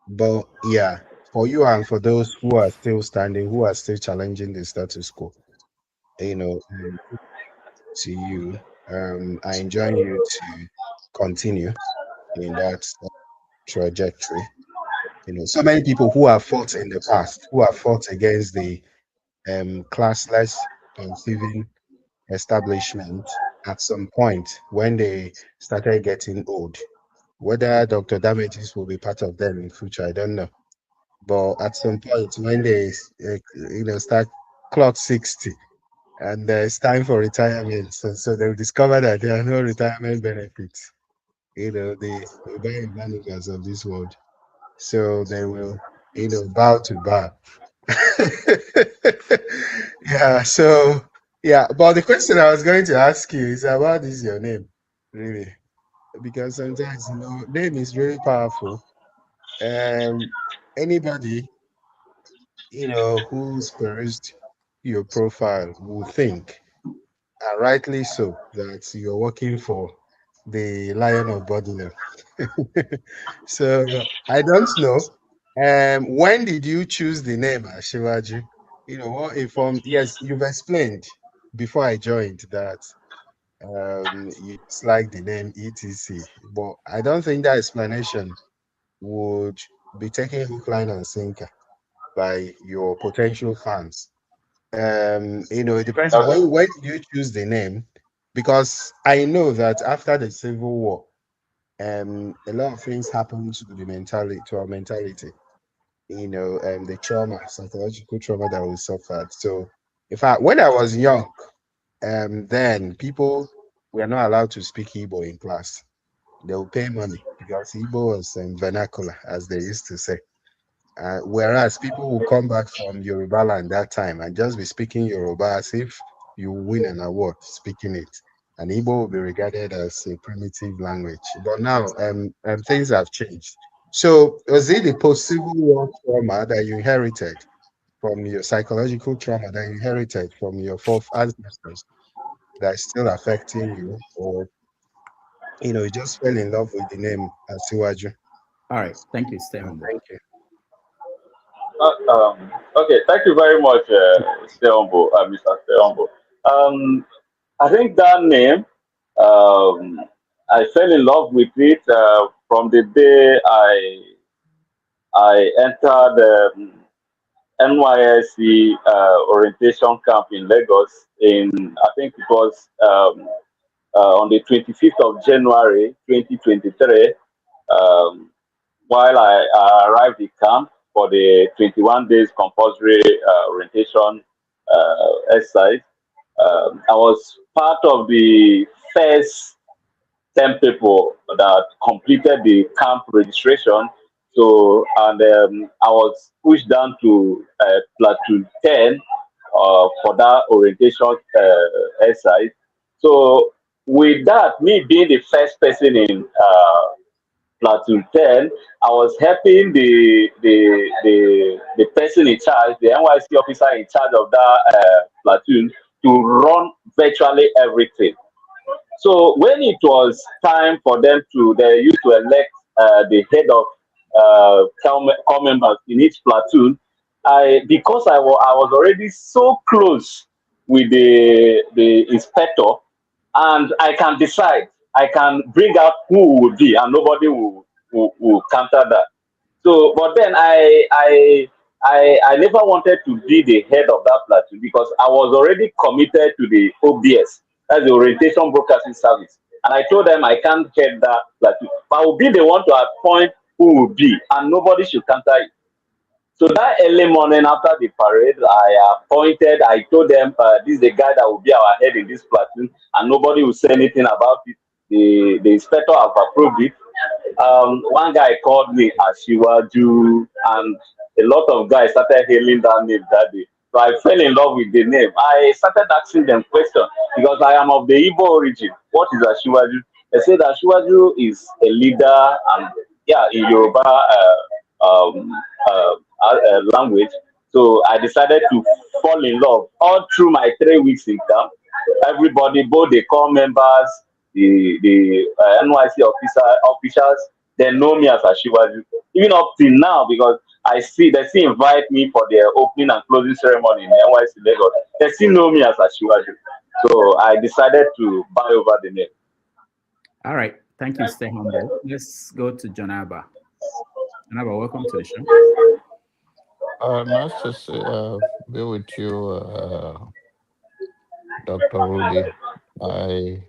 Speaker 8: But yeah, for you and for those who are still standing, who are still challenging the status quo, to you, I enjoin you to continue in that trajectory. So many people who have fought in the past, who have fought against the classless and thieving establishment, at some point when they started getting old, whether Dr. Damages will be part of them in future, I don't know. But at some point when they start clock 60 and it's time for retirement, so they'll discover that there are no retirement benefits. The buying managers of this world. So they will, bow to bar. Yeah, so yeah, but the question I was going to ask you is about this your name, really, because sometimes name is really powerful. Anybody who's perused your profile will think, and rightly so, that you're working for the Lion of Bodina. So I don't know. When did you choose the name Ashiwaju? What informed? Yes, you've explained before I joined that you dislike the name ETC, but I don't think that explanation would be taken hook, line, and sinker by your potential fans. It depends on
Speaker 2: Okay.
Speaker 8: when did you choose the name, because I know that after the Civil War, a lot of things happened to the mentality, to our mentality. The trauma, psychological trauma that we suffered. So, in fact, when I was young, then people were not allowed to speak Igbo in class. They would pay money because Igbo was vernacular, as they used to say. Whereas people will come back from Yoruba land that time and just be speaking Yoruba as if you win an award speaking it. And Igbo will be regarded as a primitive language. But now things have changed. So was it the post-Civil War trauma that you inherited from your psychological trauma that you inherited from your fourth ancestors that is still affecting you? Or, you just fell in love with the name Asiwaju?
Speaker 1: All right. Thank you. Stay humble.
Speaker 8: Thank you.
Speaker 2: Okay, thank you very much, Mr. Steombo. I think that name, I fell in love with it from the day I entered NYSC orientation camp in Lagos. I think it was on the 25th of January 2023. While I arrived at camp for the 21 days compulsory orientation exercise, I was part of the first 10 people that completed the camp registration. So, and I was pushed down to platoon 10 for that orientation exercise. So, with that, me being the first person in platoon 10, I was helping the person in charge, the NYC officer in charge of that platoon, to run virtually everything. So when it was time for them they used to elect the head of corps members in each platoon, because I was already so close with the inspector, and I can decide, I can bring out who would be, and nobody will counter that. So, but then I never wanted to be the head of that platoon because I was already committed to the OBS, that's the Orientation Broadcasting Service. And I told them I can't head that platoon. But I will be the one to appoint who will be, and nobody should counter it. So that early morning after the parade, I told them, this is the guy that will be our head in this platoon, and nobody will say anything about it. The inspector have approved it. One guy called me Ashiwaju, and a lot of guys started hailing that name that day. So I fell in love with the name. I started asking them questions because I am of the Igbo origin. What is Ashiwaju? They said Ashiwaju is a leader, and yeah, in Yoruba language. So I decided to fall in love all through my 3 weeks in camp. Everybody, both the corps members, the NYC officials, they know me as Ashiwaju. Even up till now, because I see they still invite me for their opening and closing ceremony in NYC Lagos. They still know me as Ashiwaju. So I decided to buy over the name.
Speaker 1: All right. Thank you. Stay humble. Let's go to Jonaba. Jonaba, welcome to the show.
Speaker 9: Nice to be with you, Dr. Rudy. I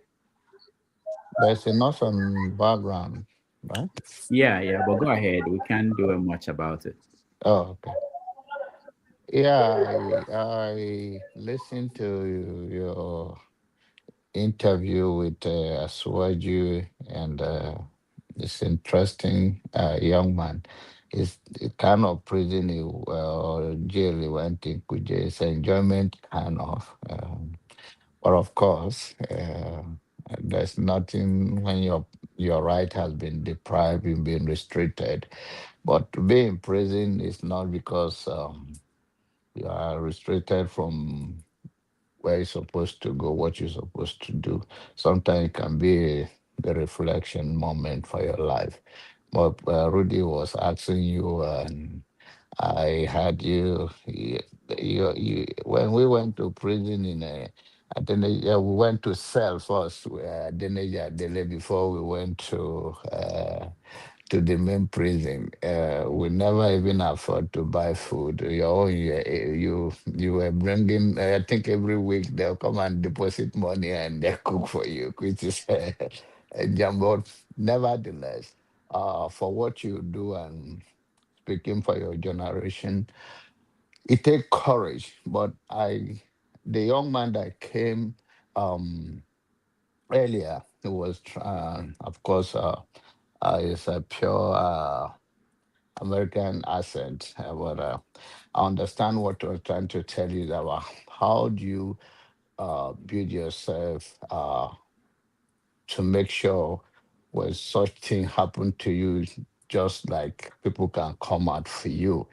Speaker 9: There's enough on background, right?
Speaker 1: Yeah, but go ahead. We can't do much about it.
Speaker 9: Oh, okay. Yeah, I listened to your interview with Aswaju, and this interesting young man. It's the kind of prison or jail he went in, which is enjoyment kind of. But of course, there's nothing when your right has been deprived, you've been restricted. But to be in prison is not because you are restricted from where you're supposed to go, what you're supposed to do. Sometimes it can be the reflection moment for your life. But Rudy was asking you, and I had when we went to prison in Adeneja, we went to cell first, Adeneja Dele, before we went to the main prison. We never even afford to buy food. You were bringing. I think every week they'll come and deposit money and they cook for you, which is a jumbo. Nevertheless, for what you do and speaking for your generation, it takes courage. But the young man that came um, earlier, he was, of course, is a pure American accent. But I understand what we're trying to tell you about how do you build yourself to make sure when such thing happen to you, just like people can come out for you,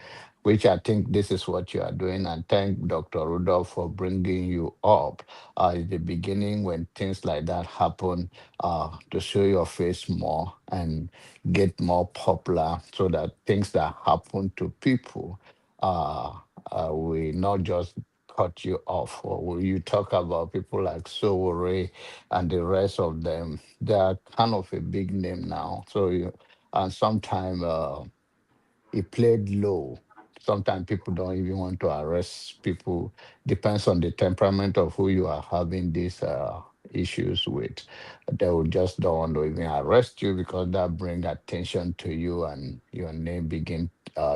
Speaker 9: which I think this is what you are doing. And thank Dr. Rudolph for bringing you up at the beginning when things like that happen, to show your face more and get more popular so that things that happen to people uh, will not just cut you off. Or will you talk about people like Sowore and the rest of them? They are kind of a big name now. So and sometimes he played low. Sometimes people don't even want to arrest people. Depends on the temperament of who you are having these issues with. They will just don't want to even arrest you because that bring attention to you and your name begin.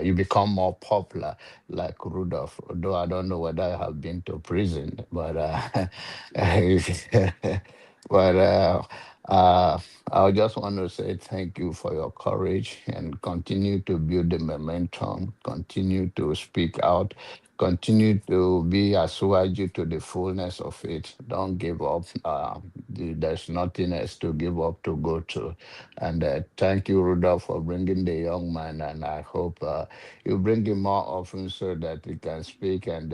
Speaker 9: You become more popular, like Rudolph. Although I don't know whether I have been to prison, but but I just want to say thank you for your courage and continue to build the momentum, continue to speak out, continue to be Asuwaju to the fullness of it. Don't give up. There's nothing else to give up to go to. And thank you, Rudolph, for bringing the young man. And I hope you bring him more often so that he can speak and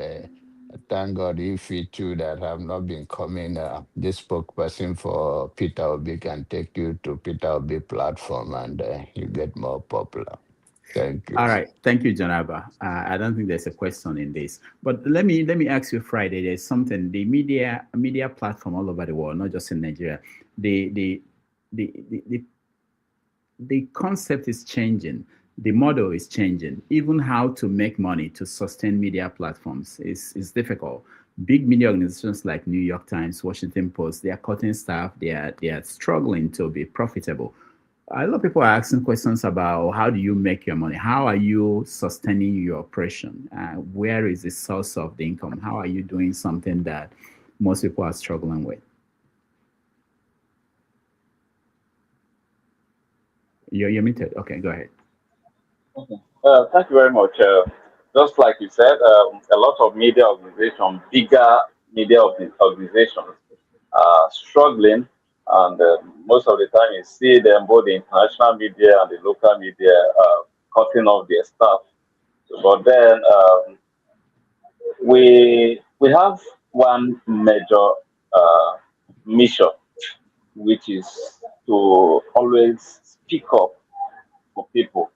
Speaker 9: thank God if you too that have not been coming, this spokesperson for Peter Obi can take you to Peter Obi platform and you get more popular. Thank you.
Speaker 1: All right. Thank you, Jonaba. I don't think there's a question in this, but let me ask you, Friday. There's something the media platform all over the world, not just in Nigeria. The the the, the the concept is changing, the model is changing. Even how to make money to sustain media platforms is difficult. Big media organizations like New York Times, Washington Post, they are cutting staff, they are struggling to be profitable. A lot of people are asking questions about how do you make your money? How are you sustaining your operation? Where is the source of the income? How are you doing something that most people are struggling with? You're muted. Okay, go ahead.
Speaker 2: Thank you very much. Just like you said, a lot of media organizations, bigger media organizations, are struggling, and most of the time you see them both the international media and the local media cutting off their staff. But then we have one major mission, which is to always speak up for people.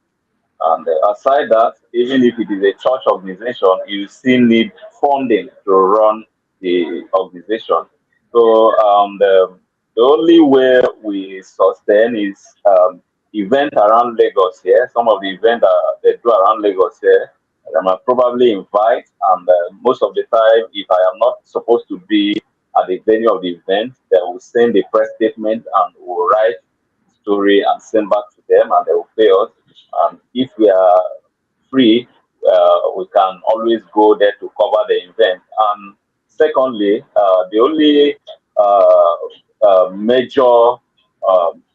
Speaker 2: And aside that, even if it is a church organization, you still need funding to run the organization. So the only way we sustain is event around Lagos here. Some of the events they do around Lagos here, I might probably invite, and most of the time, if I am not supposed to be at the venue of the event, they will send a press statement and will write story and send back to them, and they will pay us. And if we are free, we can always go there to cover the event. And secondly, the only major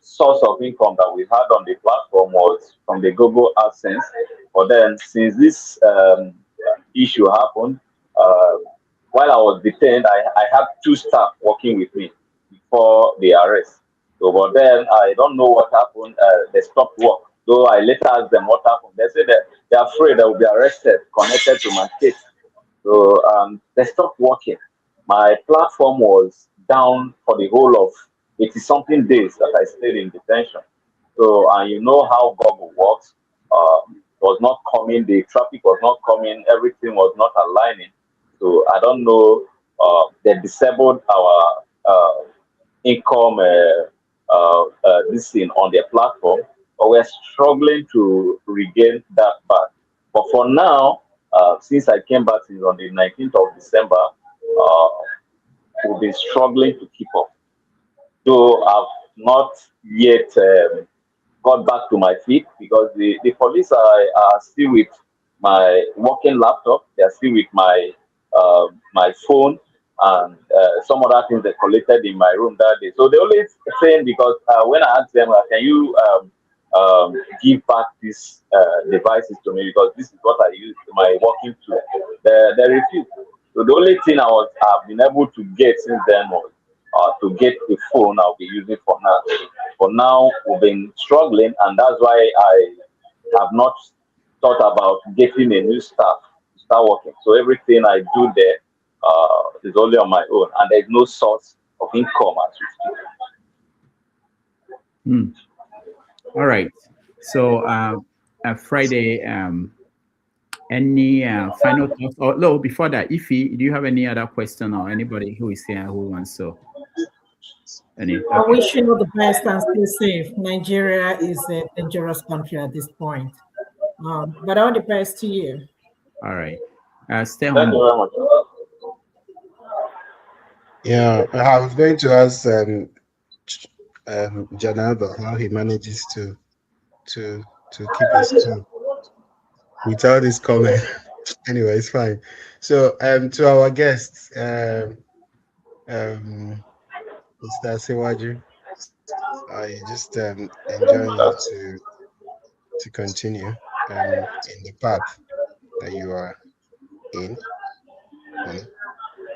Speaker 2: source of income that we had on the platform was from the Google AdSense. But then, since this issue happened, while I was detained, I had two staff working with me before the arrest. So, but then I don't know what happened. They stopped work. Though I later asked them what happened. They said that they're afraid they will be arrested connected to my case. So they stopped working. My platform was down for the whole of 80 something days that I stayed in detention. So, and you know how Google works. Was not coming, the traffic was not coming, everything was not aligning. So I don't know, they disabled our income this thing on their platform, but we're struggling to regain that back. But for now, since I came back since on the 19th of December, we've been struggling to keep up. Though I've not yet got back to my feet because the police are still with my working laptop, they're still with my my phone and some other things they collected in my room that day. So they only saying because when I asked them, can you give back these devices to me because this is what I use my working tool, they refuse. So the only thing I've been able to get since then was to get a phone I'll be using for now. For now, we've been struggling, and that's why I have not thought about getting a new staff to start working. So everything I do there is only on my own, and there's no source of income as we speak.
Speaker 1: All right. So, Friday, any final thoughts? Or no, before that, Ify, do you have any other question or anybody who is here who wants to?
Speaker 5: I wish you all the best and stay safe. Nigeria is a dangerous country at this point. But all the best to you.
Speaker 1: All right. Stay
Speaker 2: Thank you very much.
Speaker 8: Yeah, I was going to ask Janaba how he manages to keep his cool without his comment. Anyway, it's fine. So to our guests, Mr. Siwaju, I just enjoying you to continue in the path that you are in.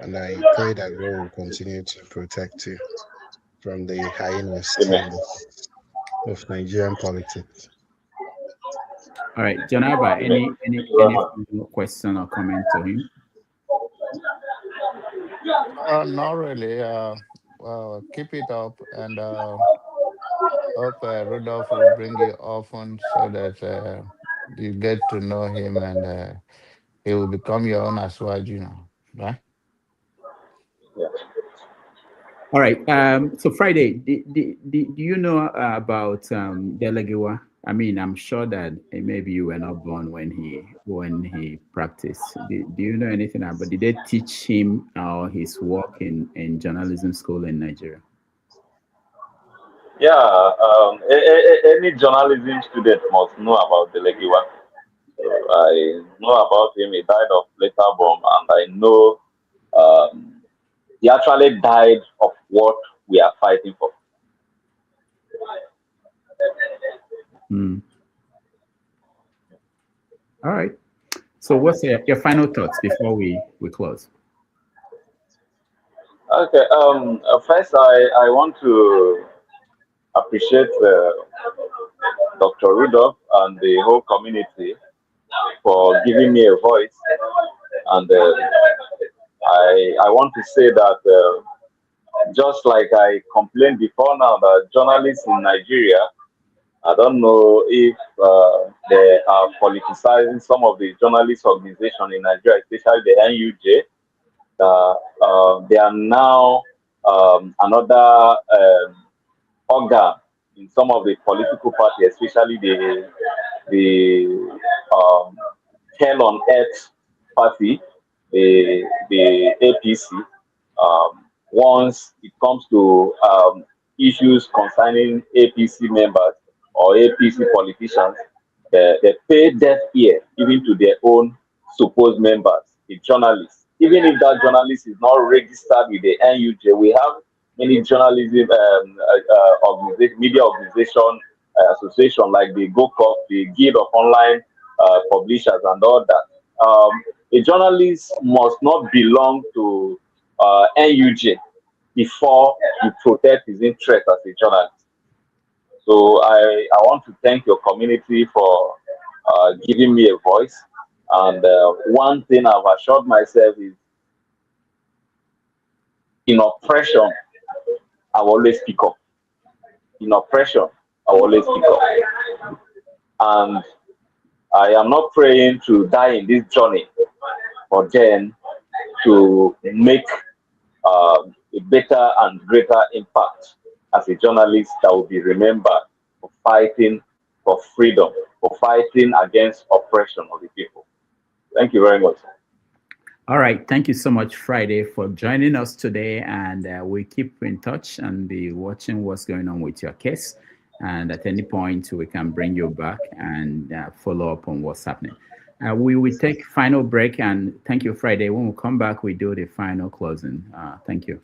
Speaker 8: And I pray that God will continue to protect you from the hyenas of Nigerian politics.
Speaker 1: All right, Janaba, any question or comment to him?
Speaker 9: Not really. Keep it up, and hope Rudolph will bring you often so that you get to know him, and he will become your own Aswaju now, right?
Speaker 2: Yeah.
Speaker 1: All right. So Friday, do you know about Delegiwa? I mean, I'm sure that maybe you were not born when he practiced. Do you know anything about? Did they teach him his work in journalism school in Nigeria?
Speaker 2: Yeah. Any journalism student must know about Delegiwa. I know about him. He died of later bomb, and I know he actually died of what we are fighting for.
Speaker 1: All right. So what's your final thoughts before we close?
Speaker 2: Okay. First, I want to appreciate Dr. Rudolph and the whole community for giving me a voice. And I want to say that just like I complained before now that journalists in Nigeria I don't know if they are politicizing some of the journalist organization in Nigeria, especially the NUJ. They are now another organ in some of the political parties, especially the Hell on Earth party, the APC. Once it comes to issues concerning APC members or APC politicians, they pay deaf ear even to their own supposed members, the journalists. Even if that journalist is not registered with the NUJ, we have many journalism organization, media organization, association like the GOCOP, the Guild of Online Publishers, and all that. A journalist must not belong to NUJ before you protect his interest as a journalist. So I want to thank your community for giving me a voice. And one thing I've assured myself is, in oppression, I will always speak up. In oppression, I will always speak up. And I am not praying to die in this journey, but then to make a better and greater impact as a journalist that will be remembered for fighting for freedom, for fighting against oppression of the people. Thank you very much.
Speaker 1: All right. Thank you so much, Friday, for joining us today. And we keep in touch and be watching what's going on with your case. And at any point, we can bring you back and follow up on what's happening. We will take final break, and thank you, Friday. When we come back, we do the final closing. Thank you.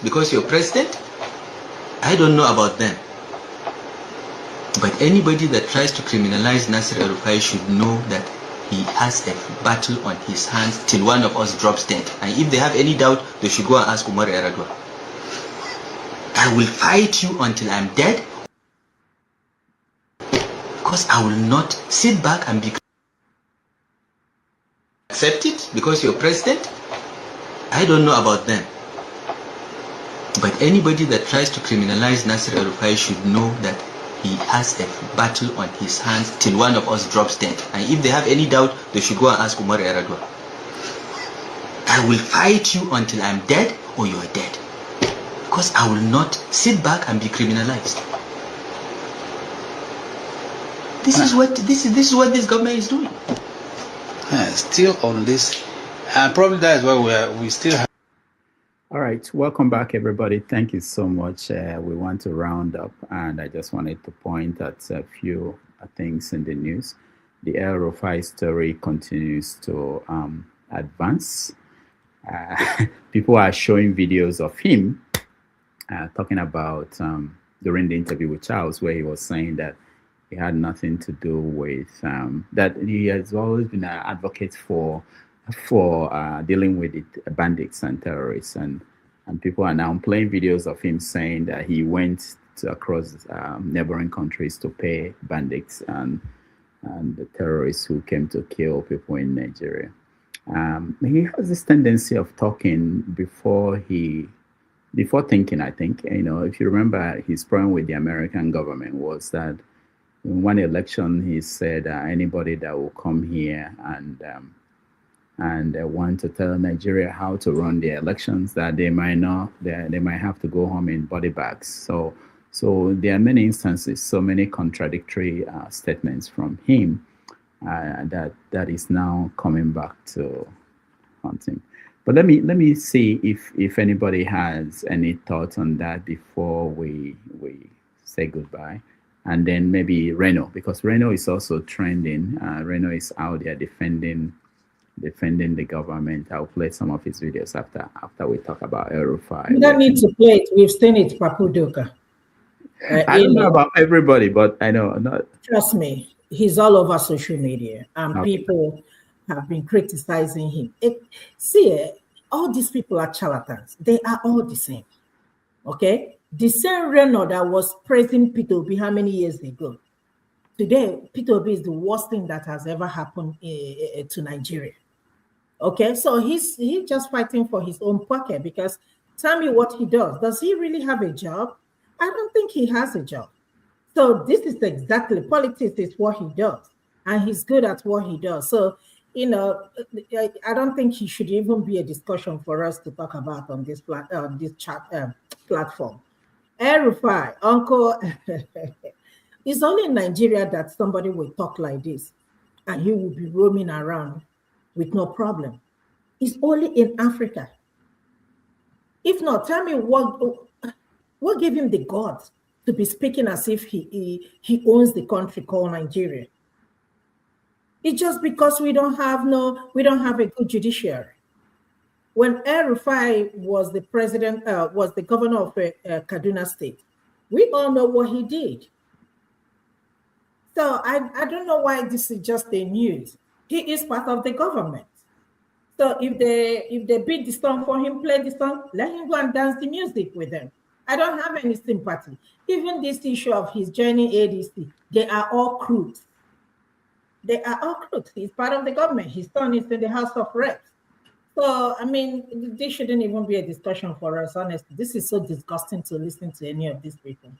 Speaker 10: because you're president. I don't know about them. But anybody that tries to criminalize Nasir El-Rufai should know that he has a battle on his hands till one of us drops dead. And if they have any doubt, they should go and ask Umar Yaradua. I will fight you until I'm dead, because I will not sit back and be accept it because you're president. I don't know about them. But anybody that tries to criminalize Nasir El-Rufai should know that he has a battle on his hands till one of us drops dead. And if they have any doubt, they should go and ask Umar Yaradua. I will fight you until I'm dead or you are dead, because I will not sit back and be criminalized. This is what this government is doing.
Speaker 11: Still on this, and probably that is why we still have.
Speaker 1: All right, welcome back, everybody. Thank you so much. We want to round up, and I just wanted to point at a few things in the news. The El-Rufai story continues to advance. People are showing videos of him talking about during the interview with Charles, where he was saying that he had nothing to do with that. He has always been an advocate for dealing with it, bandits and terrorists, and people are now playing videos of him saying that he went across neighboring countries to pay bandits and the terrorists who came to kill people in Nigeria. He has this tendency of talking before thinking. I think, if you remember, his problem with the American government was that in one election he said anybody that will come here and want to tell Nigeria how to run the elections, that they might have to go home in body bags. So there are many instances, so many contradictory statements from him that is now coming back to haunt him. But let me see if anybody has any thoughts on that before we say goodbye. And then maybe Reno, because Reno is also trending. Reno is out there defending the government. I'll play some of his videos after we talk about El-Rufai.
Speaker 5: You don't need to play it. We've seen it, Papudoka.
Speaker 1: I don't know about everybody, but I know.
Speaker 5: Trust me, he's all over social media, and people have been criticizing him. All these people are charlatans. They are all the same. Okay? The same Reno that was praising Peter Obi how many years ago? Today, Peter Obi is the worst thing that has ever happened to Nigeria. Okay, so he's just fighting for his own pocket, because tell me what he does. Does he really have a job? I don't think he has a job. So this is exactly, politics is what he does, and he's good at what he does. So, I don't think he should even be a discussion for us to talk about on this platform. El-Rufai, Uncle, it's only in Nigeria that somebody will talk like this, and he will be roaming around with no problem. It's only in Africa. If not, tell me what gave him the guts to be speaking as if he owns the country called Nigeria? It's just because we don't have a good judiciary. When El-Rufai was the president, was the governor of Kaduna State, we all know what he did. So I don't know why this is just the news. He is part of the government. So if they beat the song for him, play the song, let him go and dance the music with them. I don't have any sympathy. Even this issue of his joining ADC, they are all crooks. They are all crooks. He's part of the government. His son is in the House of Reps. So, I mean, this shouldn't even be a discussion for us, honestly. This is so disgusting to listen to any of these people.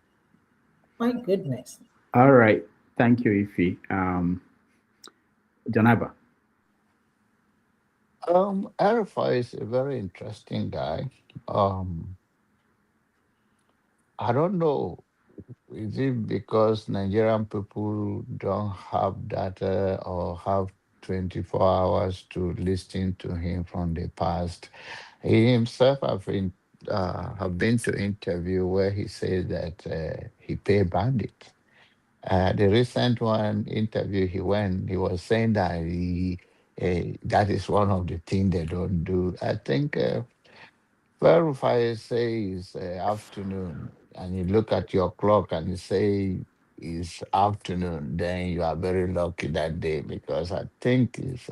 Speaker 5: My goodness.
Speaker 1: All right. Thank you, Ife. Janaba.
Speaker 9: El-Rufai is a very interesting guy. I don't know. Is it because Nigerian people don't have data or have 24 hours to listen to him from the past? He himself have been to interview where he said that he paid bandits. The recent one interview he was saying that that is one of the things they don't do. I think Verify says afternoon, and you look at your clock and you say it's afternoon, then you are very lucky that day because I think it's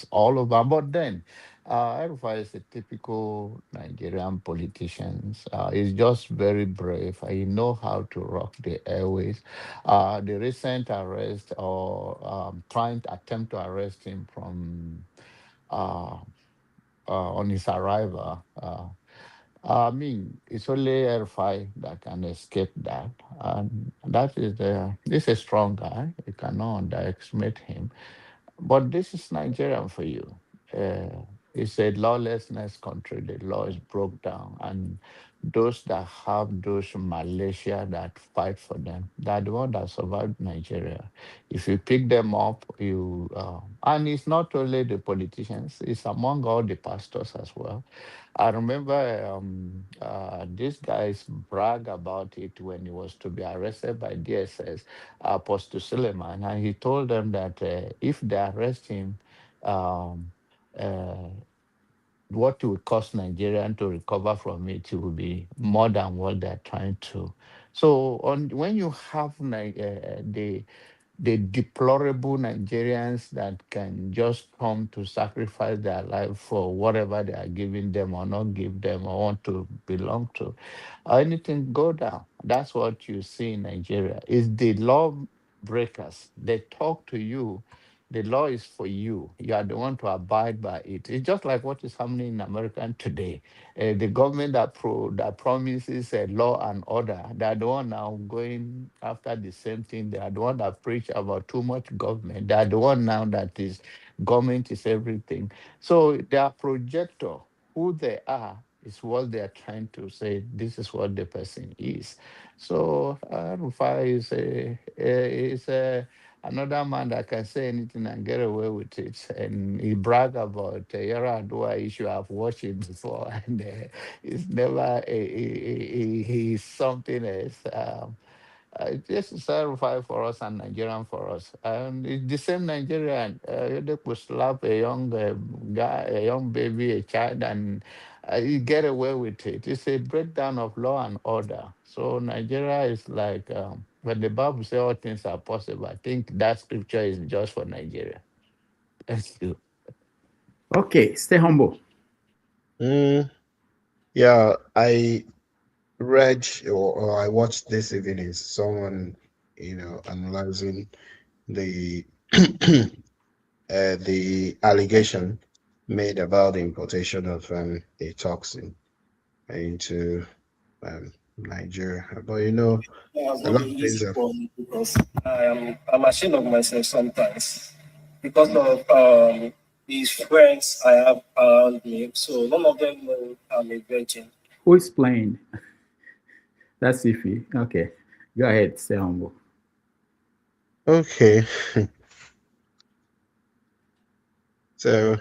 Speaker 9: all over. But then, Verify is a typical Nigerian politician. He's just very brave. He know how to rock the airways. The recent arrest or trying to attempt to arrest him from. Uh, on his arrival. I mean, it's only Airfy that can escape that. And that is this is a strong guy. You cannot underestimate him. But this is Nigerian for you. It's a lawlessness country. The law is broke down. And those that have those Malaysia that fight for them, they're the one that survived Nigeria. If you pick them up, and it's not only the politicians, it's among all the pastors as well. I remember this guys brag about it when he was to be arrested by DSS, Apostle Suleiman, and he told them that if they arrest him, um, uh, what it would cost Nigerian to recover from it will be more than what they're trying to. So when you have the deplorable Nigerians that can just come to sacrifice their life for whatever they are giving them or not give them or want to belong to, anything go down. That's what you see in Nigeria. Is the law breakers. They talk to you. The law is for you. You are the one to abide by it. It's just like what is happening in America today. The government that promises law and order, they are the one now going after the same thing. They are the one that preach about too much government. They are the one now that is government is everything. So their projector, who they are, is what they are trying to say. This is what the person is. So Rufai is another man that can say anything and get away with it. And he brag about Yaradua issue. I've watched it before, and it's never he's something else. It's just clarify for us and Nigerian for us. And it's the same Nigerian. They could slap a young guy, a young baby, a child, and you get away with it. It's a breakdown of law and order. So Nigeria is like when the Bible says all things are possible, I think that scripture is just for Nigeria. Thank you.
Speaker 1: Okay, stay humble.
Speaker 8: Yeah, I read or I watched this evening someone, analyzing the the allegation made about the importation of a toxin into Nigeria. But a lot of things have.
Speaker 12: Because I'm ashamed of myself sometimes because of these friends I have around me. So none of them know I'm a virgin.
Speaker 1: Who is playing? That's iffy. Okay, go ahead, stay humble.
Speaker 8: Okay. So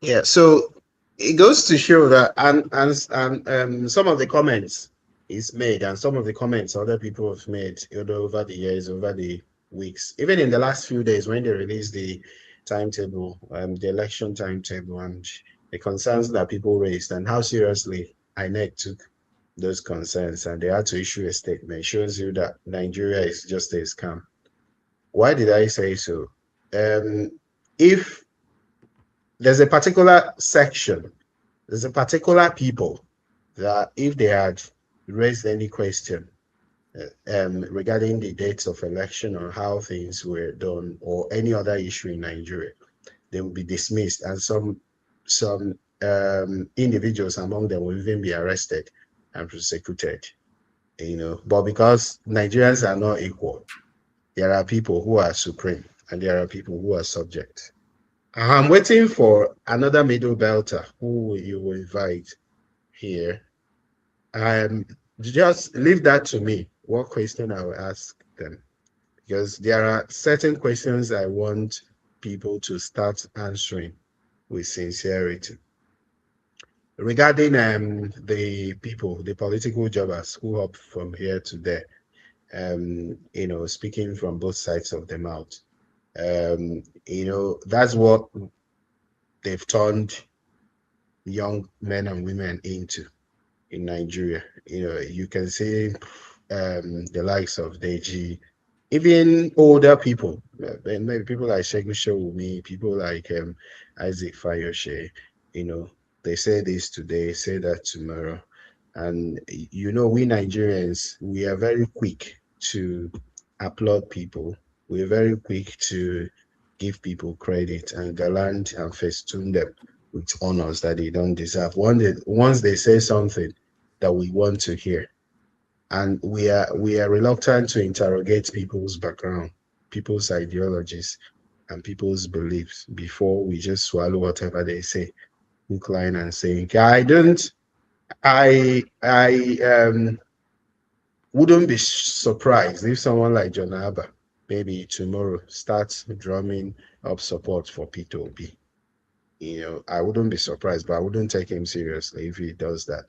Speaker 8: yeah, so it goes to show that and some of the comments is made and some of the comments other people have made over the years, over the weeks, even in the last few days when they released the timetable, the election timetable, and the concerns that people raised and how seriously INEC took those concerns, and they had to issue a statement. It shows you that Nigeria is just a scam. Why did I say so? If there's a particular section, there's a particular people that if they had raised any question regarding the dates of election or how things were done or any other issue in Nigeria, they will be dismissed, and some individuals among them will even be arrested and prosecuted. But because Nigerians are not equal, there are people who are supreme and there are people who are subject. I'm waiting for another middle belter who you will invite here. Just leave that to me. What question I will ask them, because there are certain questions I want people to start answering with sincerity. Regarding the people, the political jobbers who hop from here to there, speaking from both sides of the mouth. That's what they've turned young men and women into in Nigeria. You can see the likes of Deji, even older people, maybe people like Shegun Showumi, people like Isaac Fayoshe, they say this today, say that tomorrow. And we Nigerians, we are very quick to applaud people. We're very quick to give people credit and gallant and festoon them with honors that they don't deserve. Once they say something that we want to hear, and we are reluctant to interrogate people's background, people's ideologies, and people's beliefs before we just swallow whatever they say, hook, line, and saying. I wouldn't be surprised if someone like John Abba maybe tomorrow starts drumming up support for P2B. I wouldn't be surprised, but I wouldn't take him seriously if he does that.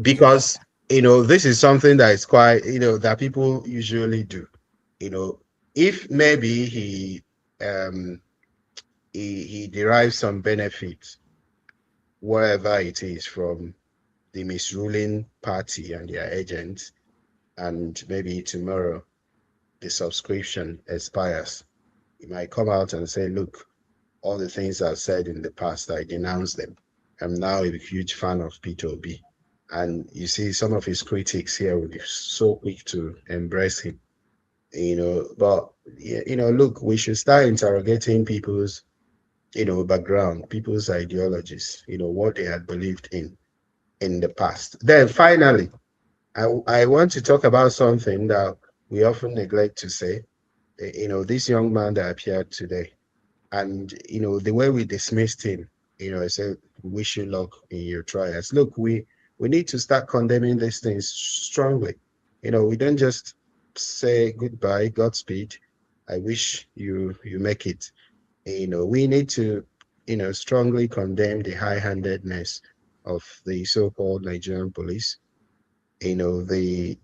Speaker 8: Because this is something that is quite that people usually do. If maybe he derives some benefit, wherever it is, from the misruling party and their agents, and maybe tomorrow the subscription expires, he might come out and say, look, all the things I've said in the past, I denounce them. I'm now a huge fan of P2B. And you see some of his critics here will be so quick to embrace him. But look, we should start interrogating people's background, people's ideologies, what they had believed in the past. Then finally, I want to talk about something that we often neglect to say. This young man that appeared today, and the way we dismissed him, I said, wish you luck in your trials. Look, we need to start condemning these things strongly. We don't just say goodbye, Godspeed, I wish you make it. We need to strongly condemn the high-handedness of the so-called Nigerian police. The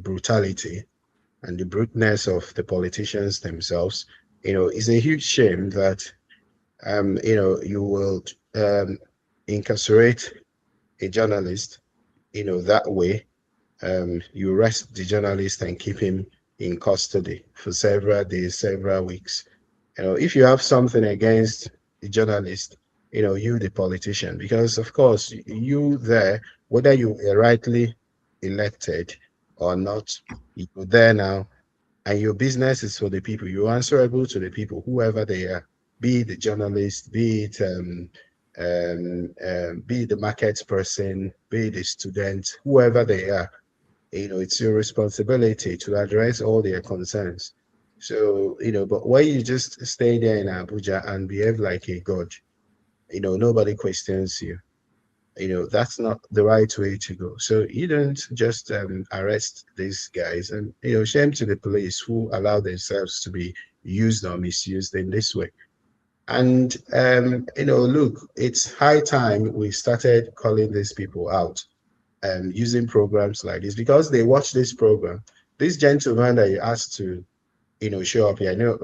Speaker 8: brutality and the bruteness of the politicians themselves. It's a huge shame that you will incarcerate a journalist that way. You arrest the journalist and keep him in custody for several days, several weeks. If you have something against the journalist, you the politician, because of course you there, whether you were rightly elected or not, you're there now, and your business is for the people. You're answerable to the people, whoever they are, be it the journalist, be it be the market person, be it the student, whoever they are. It's your responsibility to address all their concerns. So, but when you just stay there in Abuja and behave like a god, nobody questions you. That's not the right way to go. So you don't just arrest these guys, and shame to the police who allow themselves to be used or misused in this way. And look, it's high time we started calling these people out and using programs like this, because they watch this program. This gentleman that you asked to show up here, I know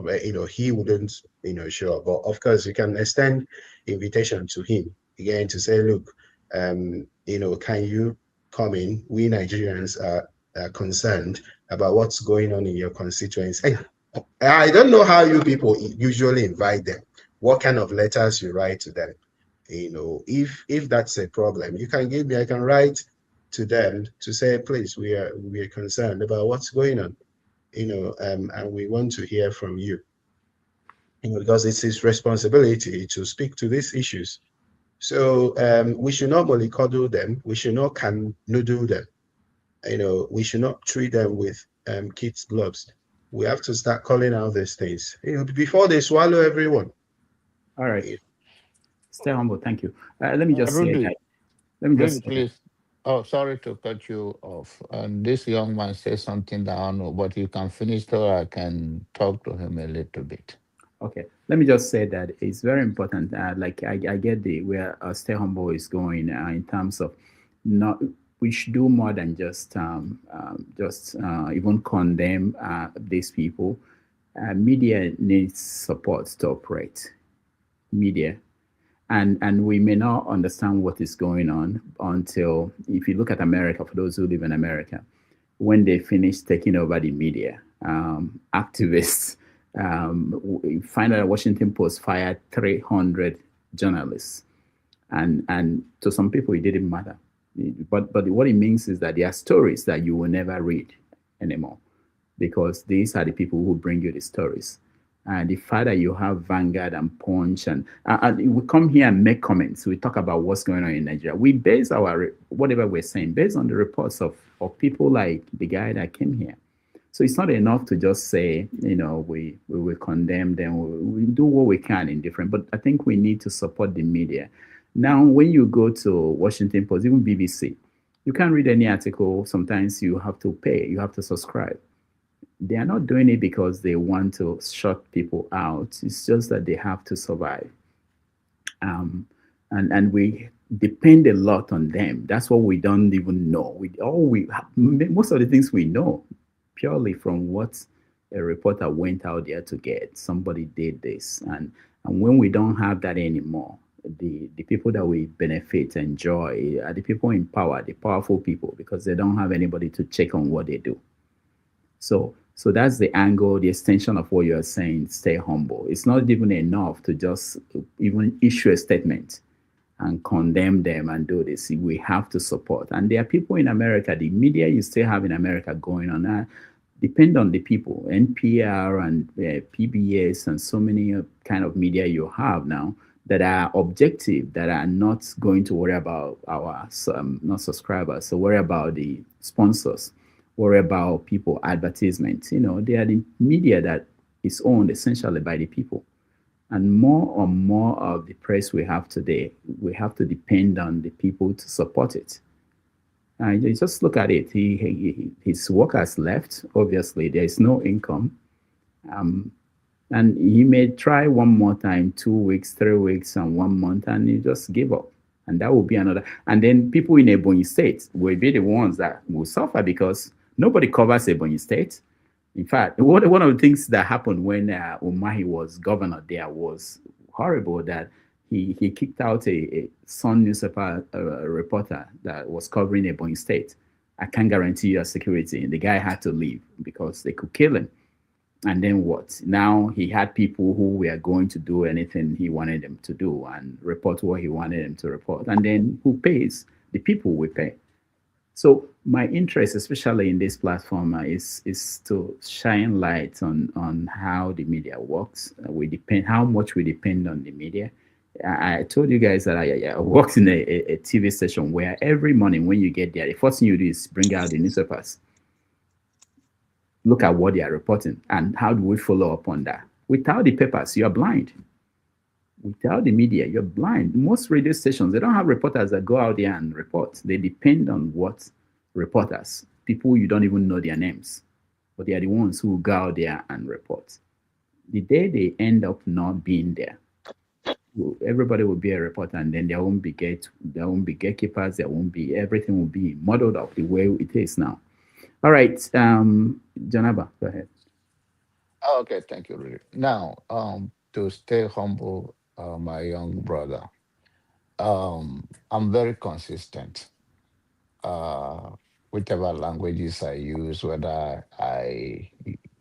Speaker 8: he wouldn't show up, but of course you can extend invitation to him again to say, look, can you come in? We Nigerians are concerned about what's going on in your constituency. I don't know how you people usually invite them, what kind of letters you write to them. If that's a problem, you can give me, I can write to them to say, please, we are concerned about what's going on, and we want to hear from you, because it's his responsibility to speak to these issues. So we should not mollycoddle them. We should not noodle them. We should not treat them with kids' gloves. We have to start calling out these things, before they swallow everyone.
Speaker 1: All right. Stay humble. Thank you. Let me just
Speaker 9: Rudy,
Speaker 1: say that. Let me
Speaker 9: Rudy,
Speaker 1: just
Speaker 9: please. Oh, sorry to cut you off. And this young man says something that I don't know, but you can finish so I can talk to him a little bit.
Speaker 1: Okay, let me just say that it's very important. Like I get where Stay Humble is going in terms of not we should do more than just even condemn these people. Media needs support to operate. media, and we may not understand what is going on until, if you look at America, for those who live in America, when they finish taking over the media, activists find out that Washington Post fired 300 journalists, and to some people it didn't matter, but what it means is that there are stories that you will never read anymore, because these are the people who bring you the stories. And the fact that you have Vanguard and Punch, and we come here and make comments, we talk about what's going on in Nigeria. We base our whatever we're saying based on the reports of people like the guy that came here. So it's not enough to just say, we will condemn them. We do what we can in different, but I think we need to support the media. Now, when you go to Washington Post, even BBC, you can't read any article. Sometimes you have to pay, you have to subscribe. They are not doing it because they want to shut people out. It's just that they have to survive. And we depend a lot on them. That's what we don't even know. Most of the things we know purely from what a reporter went out there to get. Somebody did this, and when we don't have that anymore, the people that we benefit, enjoy, are the people in power, the powerful people, because they don't have anybody to check on what they do. So that's the angle, the extension of what you're saying. Stay humble. It's not even enough to just even issue a statement and condemn them and do this. We have to support. And there are people in America, the media you still have in America going on, depend on the people, NPR and PBS and so many kind of media you have now that are objective, that are not going to worry about our not subscribers, so worry about the sponsors, worry about people, advertisements. They are the media that is owned essentially by the people. And more and more of the press we have today, we have to depend on the people to support it. Just look at it. His work has left. Obviously, there is no income. And he may try one more time, 2 weeks, 3 weeks, and 1 month, and he just give up. And that will be another. And then people in Ebonyi State will be the ones that will suffer because nobody covers Ebonyi State. In fact, one of the things that happened when Umahi was governor there was horrible, that he kicked out a Sun newspaper reporter that was covering Ebonyi State. I can't guarantee you security. And the guy had to leave because they could kill him. And then what? Now he had people who were going to do anything he wanted them to do and report what he wanted them to report. And then who pays? The people will pay. So my interest, especially in this platform, is to shine light on how the media works. How much we depend on the media. I told you guys that I worked in a TV station where every morning when you get there, the first thing you do is bring out the newspapers. Look at what they are reporting and how do we follow up on that. Without the papers, you're blind. Without the media, you're blind. Most radio stations, they don't have reporters that go out there and report. They depend on what reporters, people you don't even know their names, but they are the ones who go out there and report. The day they end up not being there, everybody will be a reporter, and then there won't be gatekeepers, everything will be modeled up the way it is now. All right, Janaba, go ahead.
Speaker 9: Okay, thank you, Rudy. Now, to stay humble, my young brother, I'm very consistent. Whichever languages I use, whether I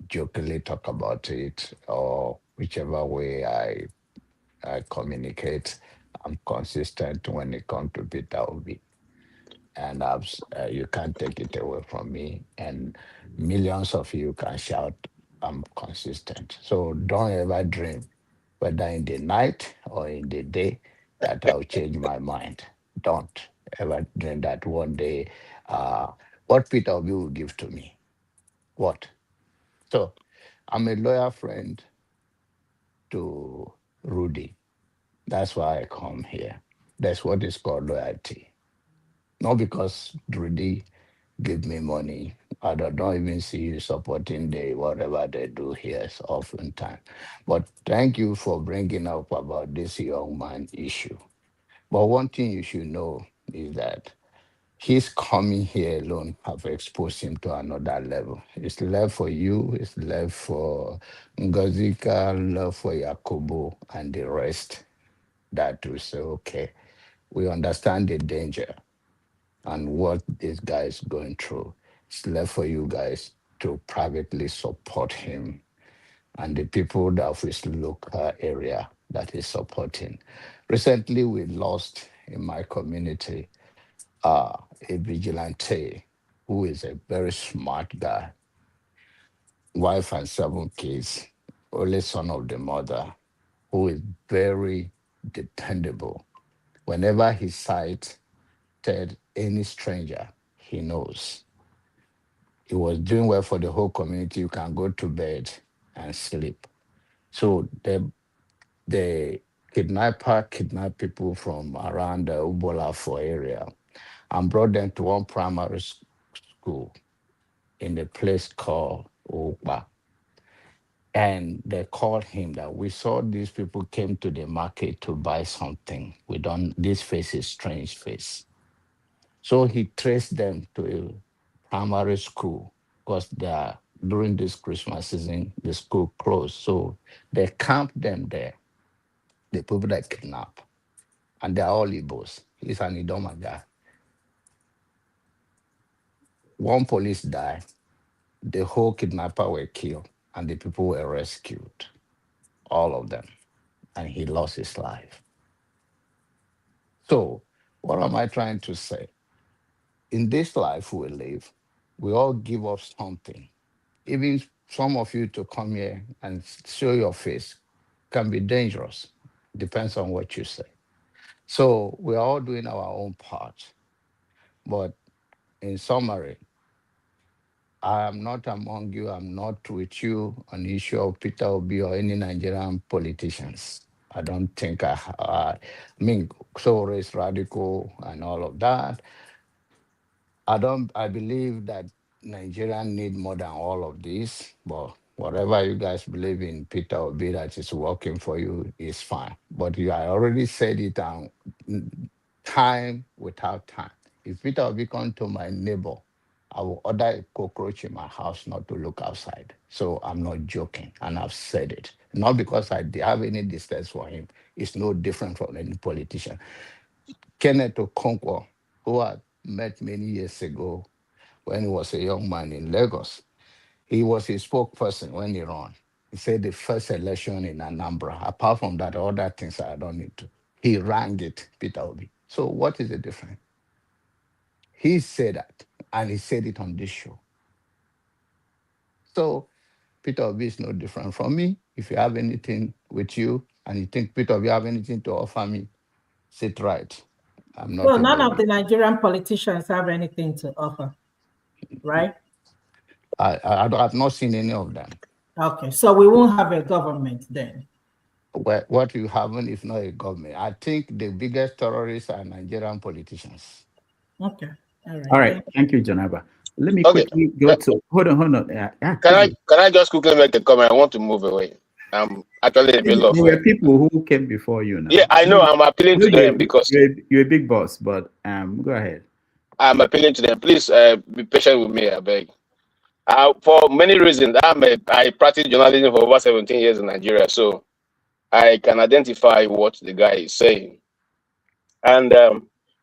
Speaker 9: jokingly talk about it or whichever way I communicate, I'm consistent when it comes to Peter Obi. And you can't take it away from me. And millions of you can shout, I'm consistent. So don't ever dream, whether in the night or in the day, that I'll change my mind. Don't ever dream that one day, what Peter Obi will give to me. What? So I'm a loyal friend to Rudy. That's why I come here. That's what is called loyalty. Not because Rudy give me money. I don't even see you supporting the whatever they do here oftentimes. But thank you for bringing up about this young man issue. But one thing you should know is that his coming here alone have exposed him to another level. It's left for you, it's left for Ngazika, left for Yakobo and the rest. that we say, okay, we understand the danger and what this guy is going through. It's left for you guys to privately support him and the people that of his local area that is supporting. Recently, we lost in my community a vigilante who is a very smart guy, wife and 7 kids, only son of the mother, who is very dependable. Whenever he sighted any stranger, he knows. He was doing well for the whole community. You can go to bed and sleep. So the kidnapper kidnapped people from around the Ubolafo area and brought them to one primary school in a place called Ogah. And they called him that we saw these people came to the market to buy something. This face is strange face. So he traced them to a primary school because during this Christmas season, the school closed. So they camped them there, the people that kidnapped. And they're all Igbos. He's an Idoma guy. One police died, the whole kidnapper were killed, and the people were rescued, all of them, and he lost his life. So what am I trying to say? In this life we live, we all give up something. Even some of you to come here and show your face can be dangerous. Depends on what you say. So we're all doing our own part. But in summary, I am not among you. I'm not with you on the issue of Peter Obi or any Nigerian politicians. I don't think I mean, so race radical and all of that. I believe that Nigerians need more than all of this, but whatever you guys believe in Peter Obi that is working for you is fine. But I already said it time without time. If Peter Obi come to my neighbor, I will order a cockroach in my house not to look outside. So I'm not joking, and I've said it. Not because I have any distance for him. It's no different from any politician. Kenneth Okonkwo, who I met many years ago when he was a young man in Lagos, he was his spokesperson when he ran. He said the first election in Anambra, apart from that, other things I don't need to. He rang it, Peter Obi. So what is the difference? He said that, and he said it on this show. So Peter Obi is no different from me. If you have anything with you, and you think Peter Obi have anything to offer me, sit right. I'm not.
Speaker 5: Well, none of the Nigerian politicians have anything to offer, right?
Speaker 9: I've not seen any of them.
Speaker 5: Okay, so we won't have a government then.
Speaker 9: What you haven't, if not a government. I think the biggest terrorists are Nigerian politicians.
Speaker 5: Okay.
Speaker 1: All right. Thank you, Janaba. Let me quickly go to hold on.
Speaker 13: Can I just quickly make a comment? I want to move away. Actually a bit
Speaker 1: there were people who came before you now.
Speaker 13: Yeah, I know. I'm appealing to them because
Speaker 1: you're a big boss, but go ahead.
Speaker 13: I'm appealing to them. Please be patient with me, I beg. For many reasons, I practiced journalism for over 17 years in Nigeria, so I can identify what the guy is saying. And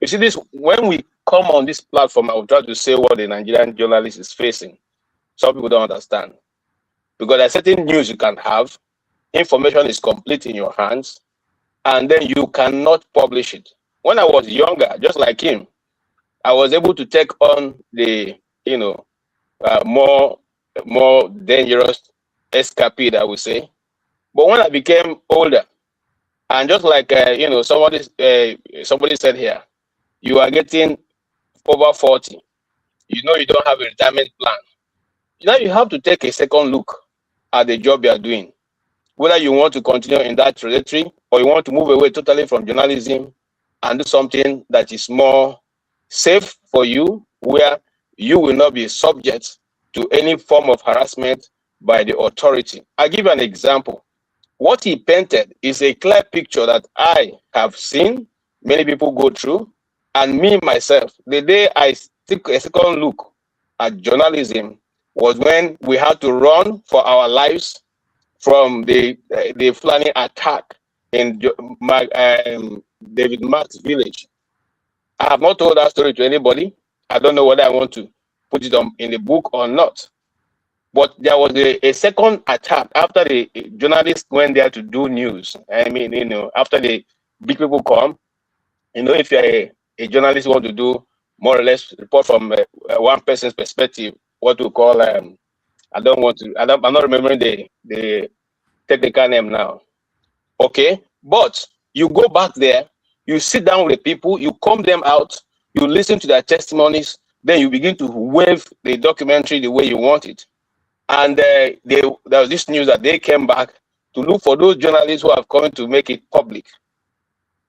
Speaker 13: you see, this when we come on this platform, I will try to say what the Nigerian journalist is facing. Some people don't understand. Because there's certain news you can have, information is complete in your hands, and then you cannot publish it. When I was younger, just like him, I was able to take on the, more dangerous escapade, I would say. But when I became older, and just like somebody said here, you are getting over 40. You don't have a retirement plan. Now you have to take a second look at the job you are doing, whether you want to continue in that trajectory or you want to move away totally from journalism and do something that is more safe for you, where you will not be subject to any form of harassment by the authority. I'll give you an example. What he painted is a clear picture that I have seen many people go through, and me myself, the day I took a second look at journalism was when we had to run for our lives from the Fulani attack in David Mark's village. I have not told that story to anybody. I don't know whether I want to put it in the book or not. But there was a second attack after the journalists went there to do news. I mean, after the big people come, if you're a journalist, you want to do more or less report from one person's perspective, what we call, I'm not remembering the technical name now. Okay, but you go back there, you sit down with the people, you comb them out, you listen to their testimonies, then you begin to wave the documentary the way you want it. And there was this news that they came back to look for those journalists who have come to make it public.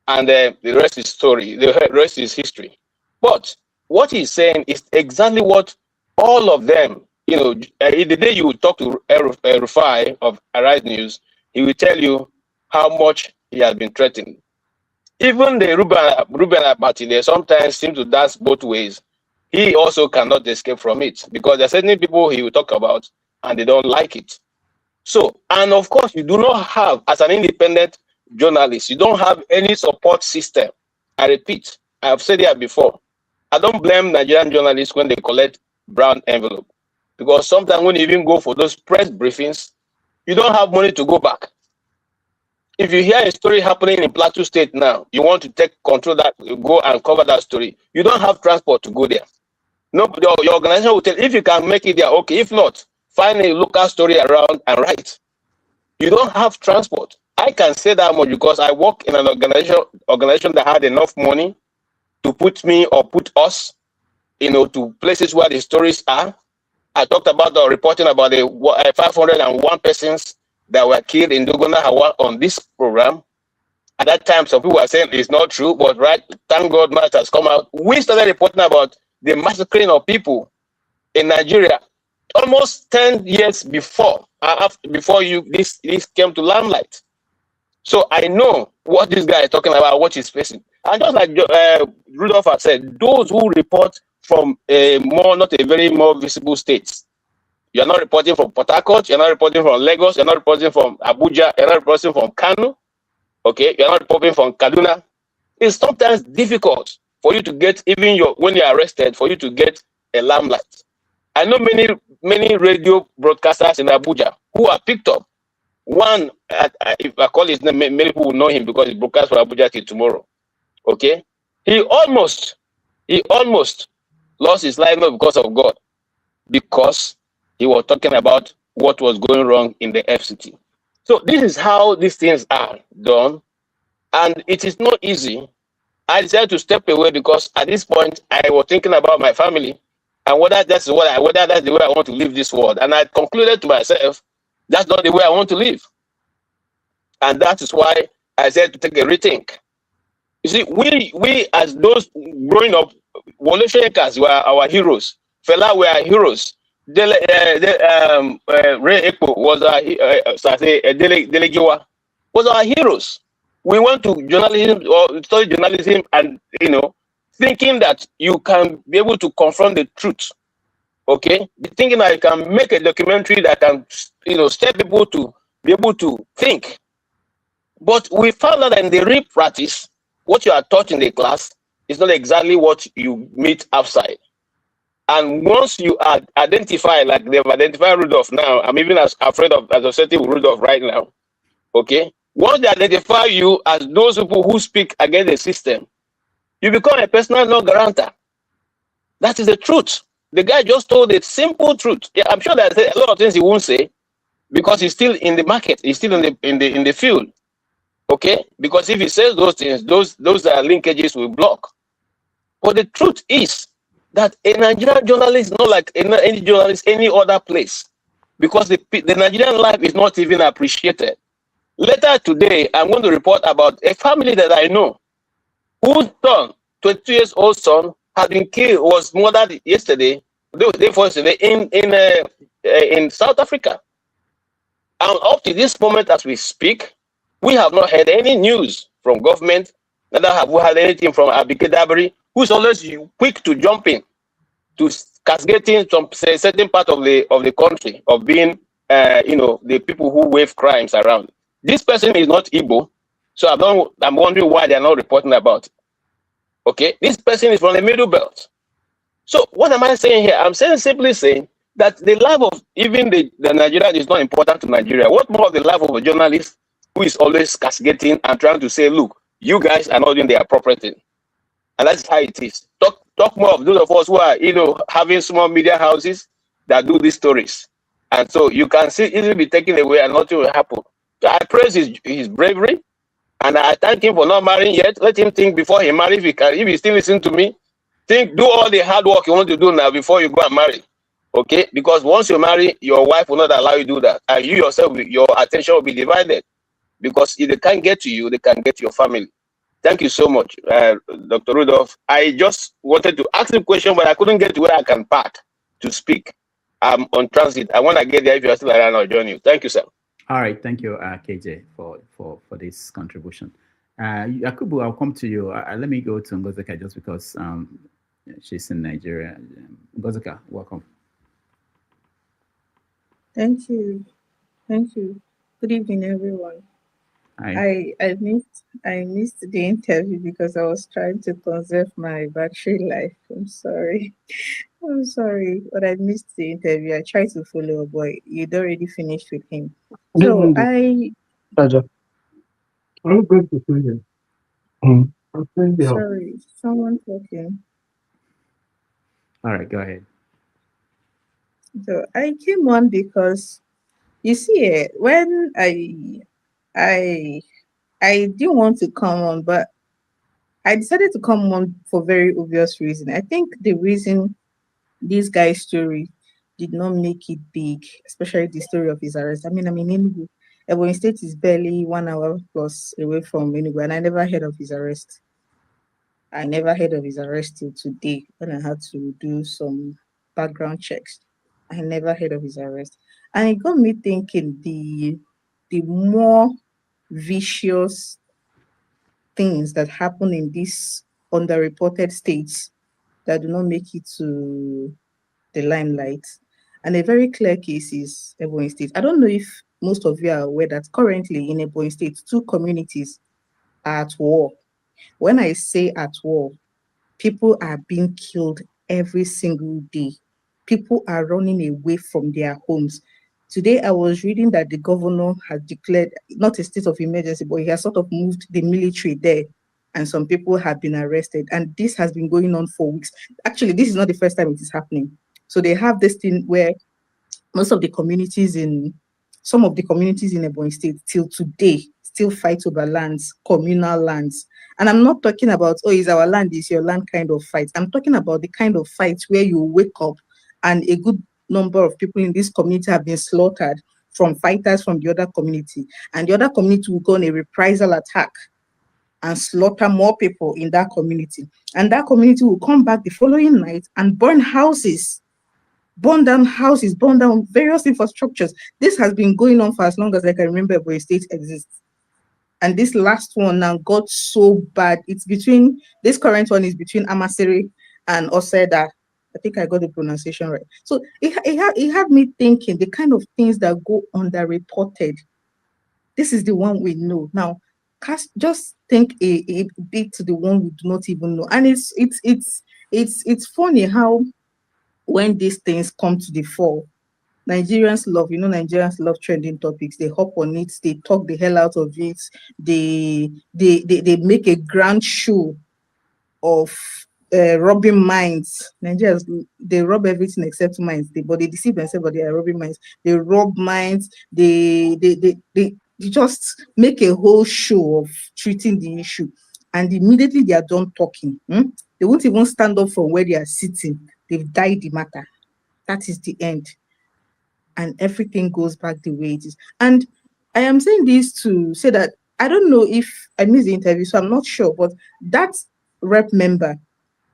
Speaker 13: And the rest is story, the rest is history. But what he's saying is exactly what all of them, the day you talk to Rufai of Arise News, he will tell you how much he has been threatened. Even the Ruben Abati, they sometimes seem to dance both ways. He also cannot escape from it because there are certain people he will talk about and they don't like it. So, and of course, you do not have, as an independent journalist, you don't have any support system. I repeat, I have said it before. I don't blame Nigerian journalists when they collect brown envelope because sometimes when you even go for those press briefings, you don't have money to go back. If you hear a story happening in Plateau State now, you want to take control that, go and cover that story. You don't have transport to go there. No, your organization will tell if you can make it there, okay. If not, find a local story around and write. You don't have transport. I can say that much because I work in an organization that had enough money to put me or put us, to places where the stories are. I talked about the reporting about the 501 persons that were killed in Dogona Hawa on this program. At that time, some people were saying it's not true, but thank God much has come out. We started reporting about the massacring of people in Nigeria almost 10 years before this came to limelight. So I know what this guy is talking about, what he's facing. And just like Rudolph has said, those who report from not a very more visible states, you're not reporting from Port Harcourt, you're not reporting from Lagos, you're not reporting from Abuja, you're not reporting from Kano, okay? You're not reporting from Kaduna. It's sometimes difficult for you to get, even when you're arrested, for you to get a limelight. I know many radio broadcasters in Abuja who are picked up. One, if I call his name, many people will know him because he broadcasts for Abuja till tomorrow, okay? He almost lost his life not because of God, because he was talking about what was going wrong in the FCT. So this is how these things are done. And it is not easy. I decided to step away because at this point, I was thinking about my family and whether that's the way I want to live this world. And I concluded to myself, that's not the way I want to live. And that is why I said to take a rethink. You see, we as those growing up, Wole Soyinkas were our heroes. Fela were our heroes. Ray Ekpo was Delegiwa was our heroes. We went to journalism or study journalism and thinking that you can be able to confront the truth. Okay, thinking that you can make a documentary that can step people to be able to think. But we found out that in the real practice, what you are taught in the class is not exactly what you meet outside. And once you identify, like they've identified Rudolph now, I'm even as afraid of associating with Rudolph right now. Okay? Once they identify you as those people who speak against the system, you become a personal non guarantor. That is the truth. The guy just told the simple truth. Yeah, I'm sure there's a lot of things he won't say because he's still in the market, he's still in the field. Okay? Because if he says those things, those linkages will block. But the truth is that a Nigerian journalist is not like any journalist any other place, because the Nigerian life is not even appreciated. Later today, I'm going to report about a family that I know whose son, 22 years old son, had been killed, was murdered yesterday, in South Africa. And up to this moment as we speak, we have not heard any news from government, neither have we had anything from Abike Dabiri, who's always quick to jump in, to castigating some certain part of the country, of being, the people who wave crimes around. This person is not Igbo. So I'm wondering why they're not reporting about it. Okay, this person is from the middle belt. So what am I saying here? I'm simply saying that the life of even the Nigerian is not important to Nigeria. What more of the life of a journalist who is always castigating and trying to say, look, you guys are not doing the appropriate thing. And that's how it is. Talk more of those of us who are, having small media houses that do these stories. And so you can see easily be taken away and nothing will happen. So I praise his bravery, and I thank him for not marrying yet. Let him think before he marries. If he still listens to me, do all the hard work you want to do now before you go and marry. Okay? Because once you marry, your wife will not allow you to do that. And you yourself, your attention will be divided. Because if they can't get to you, they can get to your family. Thank you so much, Dr. Rudolph. I just wanted to ask him a question, but I couldn't get to where I can park to speak. I'm on transit. I want to get there. If you're still around, I'll join you. Thank you, sir.
Speaker 1: All right. Thank you, KJ, for this contribution. Yakubu, I'll come to you. Let me go to Ngozeka just because she's in Nigeria. Ngozeka, welcome.
Speaker 14: Thank you. Good evening, everyone.
Speaker 1: Hi.
Speaker 14: I missed the interview because I was trying to conserve my battery life. I'm sorry, but I missed the interview. I tried to follow, but you'd already finished with him. So sorry, someone talking.
Speaker 1: All right, go ahead.
Speaker 14: So I came on because you see, when I didn't want to come on, but I decided to come on for very obvious reason. I think the reason this guy's story did not make it big, especially the story of his arrest. I mean, Enugu. Ebonyi State is barely 1 hour plus away from Enugu, and I never heard of his arrest. Till today when I had to do some background checks. I never heard of his arrest. And it got me thinking the more vicious things that happen in these underreported states that do not make it to the limelight. And a very clear case is Ebonyi State. I don't know if most of you are aware that currently in Ebonyi State, 2 communities are at war. When I say at war, people are being killed every single day. People are running away from their homes. Today, I was reading that the governor has declared not a state of emergency, but he has sort of moved the military there, and some people have been arrested. And this has been going on for weeks. Actually, this is not the first time it is happening. So they have this thing where some of the communities in Ebonyi State till today still fight over lands, communal lands. And I'm not talking about, is our land, is your land kind of fight. I'm talking about the kind of fight where you wake up and a good number of people in this community have been slaughtered from fighters from the other community. And the other community will go on a reprisal attack and slaughter more people in that community. And that community will come back the following night and burn houses, burn down various infrastructures. This has been going on for as long as I can remember Ebonyi State exists. And this last one now got so bad. This current one is between Amasiri and Oseda. I think I got the pronunciation right. So it had me thinking the kind of things that go underreported. This is the one we know. Now, just think a bit to the one we do not even know. And it's funny how when these things come to the fore, Nigerians love trending topics. They hop on it, they talk the hell out of it, they make a grand show of robbing minds. Nigerians, they rob everything except minds, but they deceive themselves, but they are robbing minds. They rob minds, they just make a whole show of treating the issue. And immediately they are done talking. They won't even stand up from where they are sitting. They've died the matter. That is the end. And everything goes back the way it is. And I am saying this to say that I don't know if I missed the interview, so I'm not sure, but that rep member,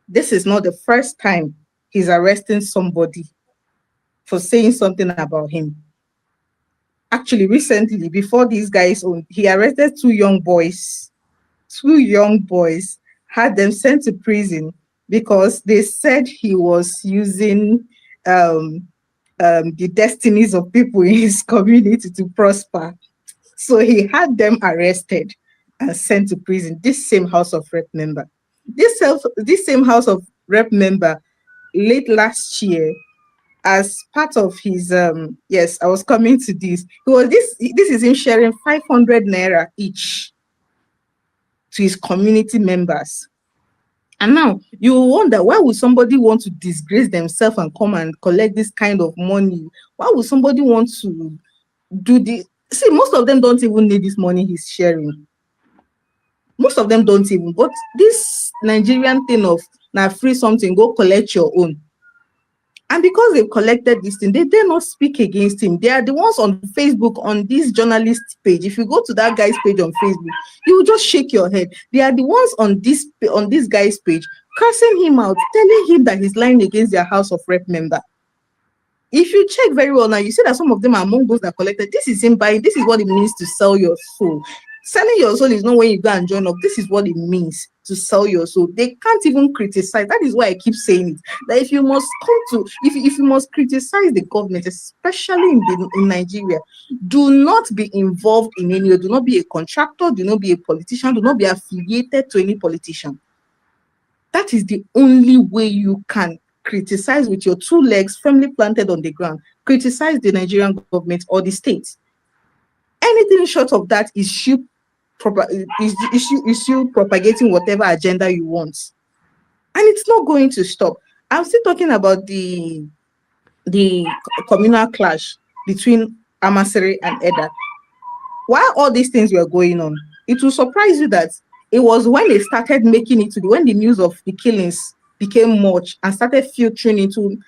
Speaker 14: this is not the first time he's arresting somebody for saying something about him. Actually, recently, before these guys, he arrested 2 young boys. 2 young boys, had them sent to prison because they said he was using the destinies of people in his community to prosper. So he had them arrested and sent to prison. This same House of Rep member. This same House of Rep member late last year, as part of his yes, I was coming to this. This is him sharing 500 naira each to his community members. And now you wonder, why would somebody want to disgrace themselves and come and collect this kind of money? Why would somebody want to do this? See, most of them don't even need this money he's sharing. Most of them don't even. But this Nigerian thing of now free something, go collect your own. And because they've collected this thing, they dare not speak against him. They are the ones on Facebook, on this journalist page. If you go to that guy's page on Facebook, you will just shake your head. They are the ones on this guy's page, cursing him out, telling him that he's lying against their House of Rep member. If you check very well now, you see that some of them are among those that collected. This is him buying. This is what it means to sell your soul. Selling your soul is not when you go and join up. This is what it means to sell your soul. They can't even criticize. That is why I keep saying it. That if you must if you must criticize the government, especially in Nigeria, do not be involved in any. Do not be a contractor. Do not be a politician. Do not be affiliated to any politician. That is the only way you can criticize with your two legs firmly planted on the ground. Criticize the Nigerian government or the state. Anything short of that is you propagating whatever agenda you want, and it's not going to stop. I'm still talking about the communal clash between Amasere and Eda. While all these things were going on, it will surprise you that it was when they started making it when the news of the killings became much and started filtering into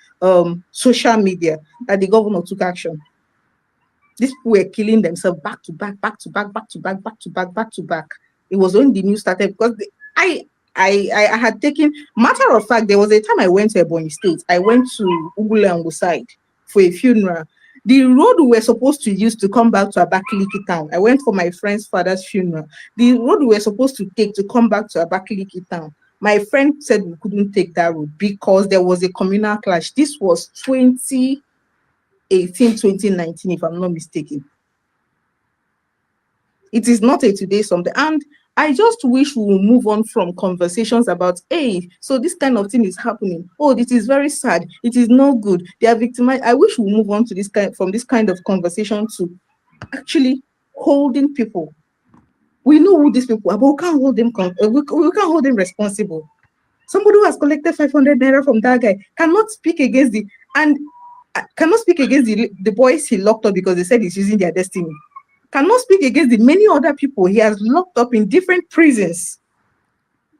Speaker 14: social media, that the governor took action. These people were killing themselves back to back, back to back, back to back, back to back, back to back. It was when the news started, because I had taken, matter of fact, there was a time I went to Ebonyi State. I went to Ugulangu side for a funeral. The road we were supposed to use to come back to Abakaliki town, I went for my friend's father's funeral. The road we were supposed to take to come back to Abakaliki town, my friend said we couldn't take that road because there was a communal clash. This was 2018, 2019, if I'm not mistaken. It is not a today something. And I just wish we will move on from conversations about, hey, so this kind of thing is happening. Oh, this is very sad. It is no good. They are victimized. I wish we move on to this kind of conversation to actually holding people. We know who these people are, but we can't hold them. We can't hold them responsible. Somebody who has collected 500 naira from that guy cannot speak against the boys he locked up because they said he's using their destiny. Cannot speak against the many other people he has locked up in different prisons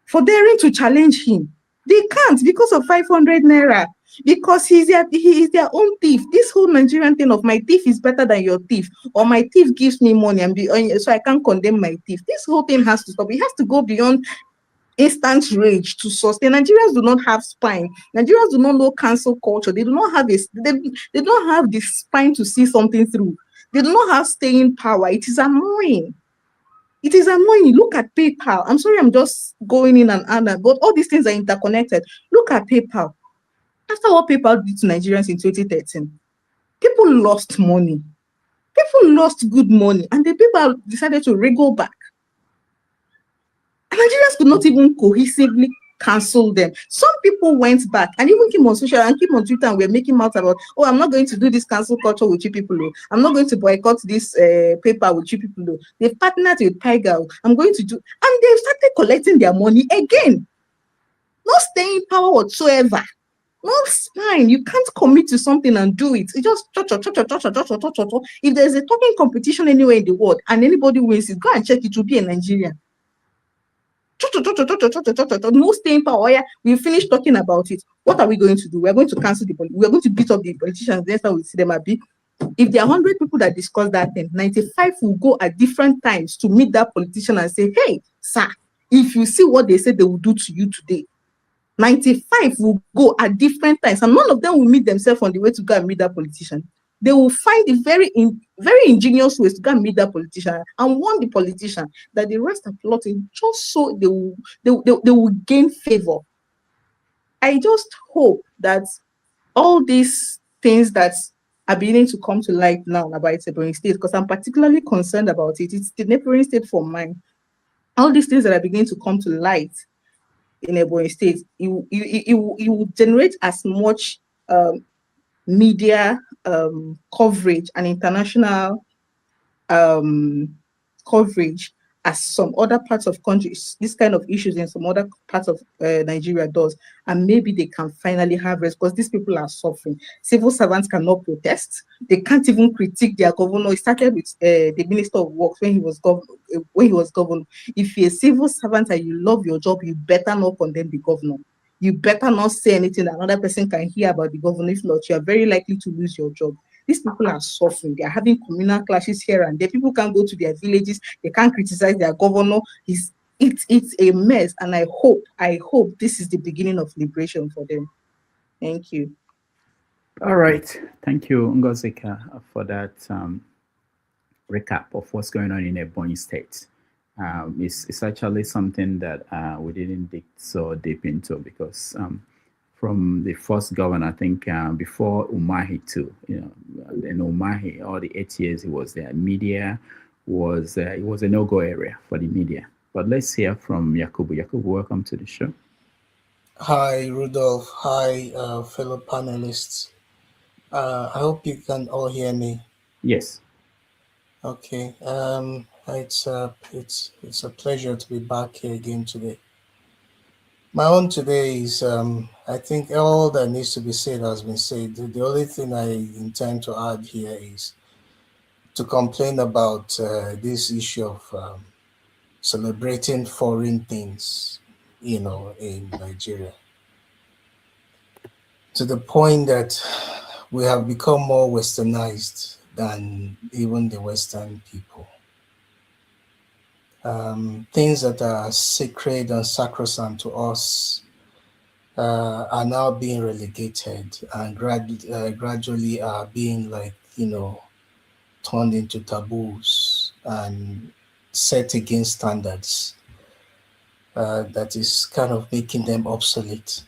Speaker 14: for daring to challenge him. They can't because of 500 naira, because he is their own thief. This whole Nigerian thing of my thief is better than your thief, or my thief gives me money so I can't condemn my thief. This whole thing has to stop. It has to go beyond instant rage to sustain. Nigerians do not have spine. Nigerians do not know cancel culture. They do not have they don't have the spine to see something through. They do not have staying power. It is annoying. It is annoying. Look at PayPal. I'm sorry, I'm just going in and out, but all these things are interconnected. Look at PayPal. After what PayPal did to Nigerians in 2013, people lost money. People lost good money, and the people decided to wriggle back. And Nigerians could not even cohesively cancel them. Some people went back and even came on social and came on Twitter and were making mouths about, oh, I'm not going to do this cancel culture with you people. I'm not going to boycott this paper with you people. They've partnered with Tiger. I'm going to do, and they've started collecting their money again. No staying power whatsoever. No spine. You can't commit to something and do it. It's just if there's a talking competition anywhere in the world and anybody wins it, go and check. It will be a Nigerian. No staying power. Yeah, we finished talking about it. What are we going to do? We're going to cancel the politicians. We're going to beat up the politicians. That's how we see them be. If there are 100 people that discuss that thing, 95 will go at different times to meet that politician and say, hey, sir, if you see what they said they will do to you today, 95 will go at different times, and none of them will meet themselves on the way to go and meet that politician. They will find a very ingenious ways to go and meet that politician and warn the politician that the rest are plotting just so they will gain favor. I just hope that all these things that are beginning to come to light now about Ebonyi State, because I'm particularly concerned about it. It's the neighboring state for mine. All these things that are beginning to come to light in Ebonyi State, it will generate as much media coverage and international coverage as some other parts of countries, this kind of issues in some other parts of Nigeria does, and maybe they can finally have rest, because these people are suffering. Civil servants cannot protest. They can't even critique their governor. It started with the Minister of Works when he was governor. If you're a civil servant and you love your job, you better not condemn the governor. You better not say anything that another person can hear about the governor. If not, you are very likely to lose your job. These people are suffering. They are having communal clashes here and there. People can't go to their villages. They can't criticize their governor. It's a mess. And I hope this is the beginning of liberation for them. Thank you.
Speaker 1: All right. Thank you, Ngozika, for that recap of what's going on in Ebonyi State. It's actually something that we didn't dig so deep into, because from the first governor, I think before Umahi too, in Umahi, all the 8 years he was there, media was it was a no-go area for the media. But let's hear from Yakubu. Yakubu, welcome to the show.
Speaker 15: Hi, Rudolph. Hi, fellow panelists. I hope you can all hear me.
Speaker 1: Yes.
Speaker 15: Okay. It's a pleasure to be back here again today. My own today is, I think all that needs to be said has been said. The only thing I intend to add here is to complain about this issue of celebrating foreign things, in Nigeria, to the point that we have become more westernized than even the Western people. Things that are sacred and sacrosanct to us are now being relegated and gradually are being turned into taboos and set against standards that is kind of making them obsolete.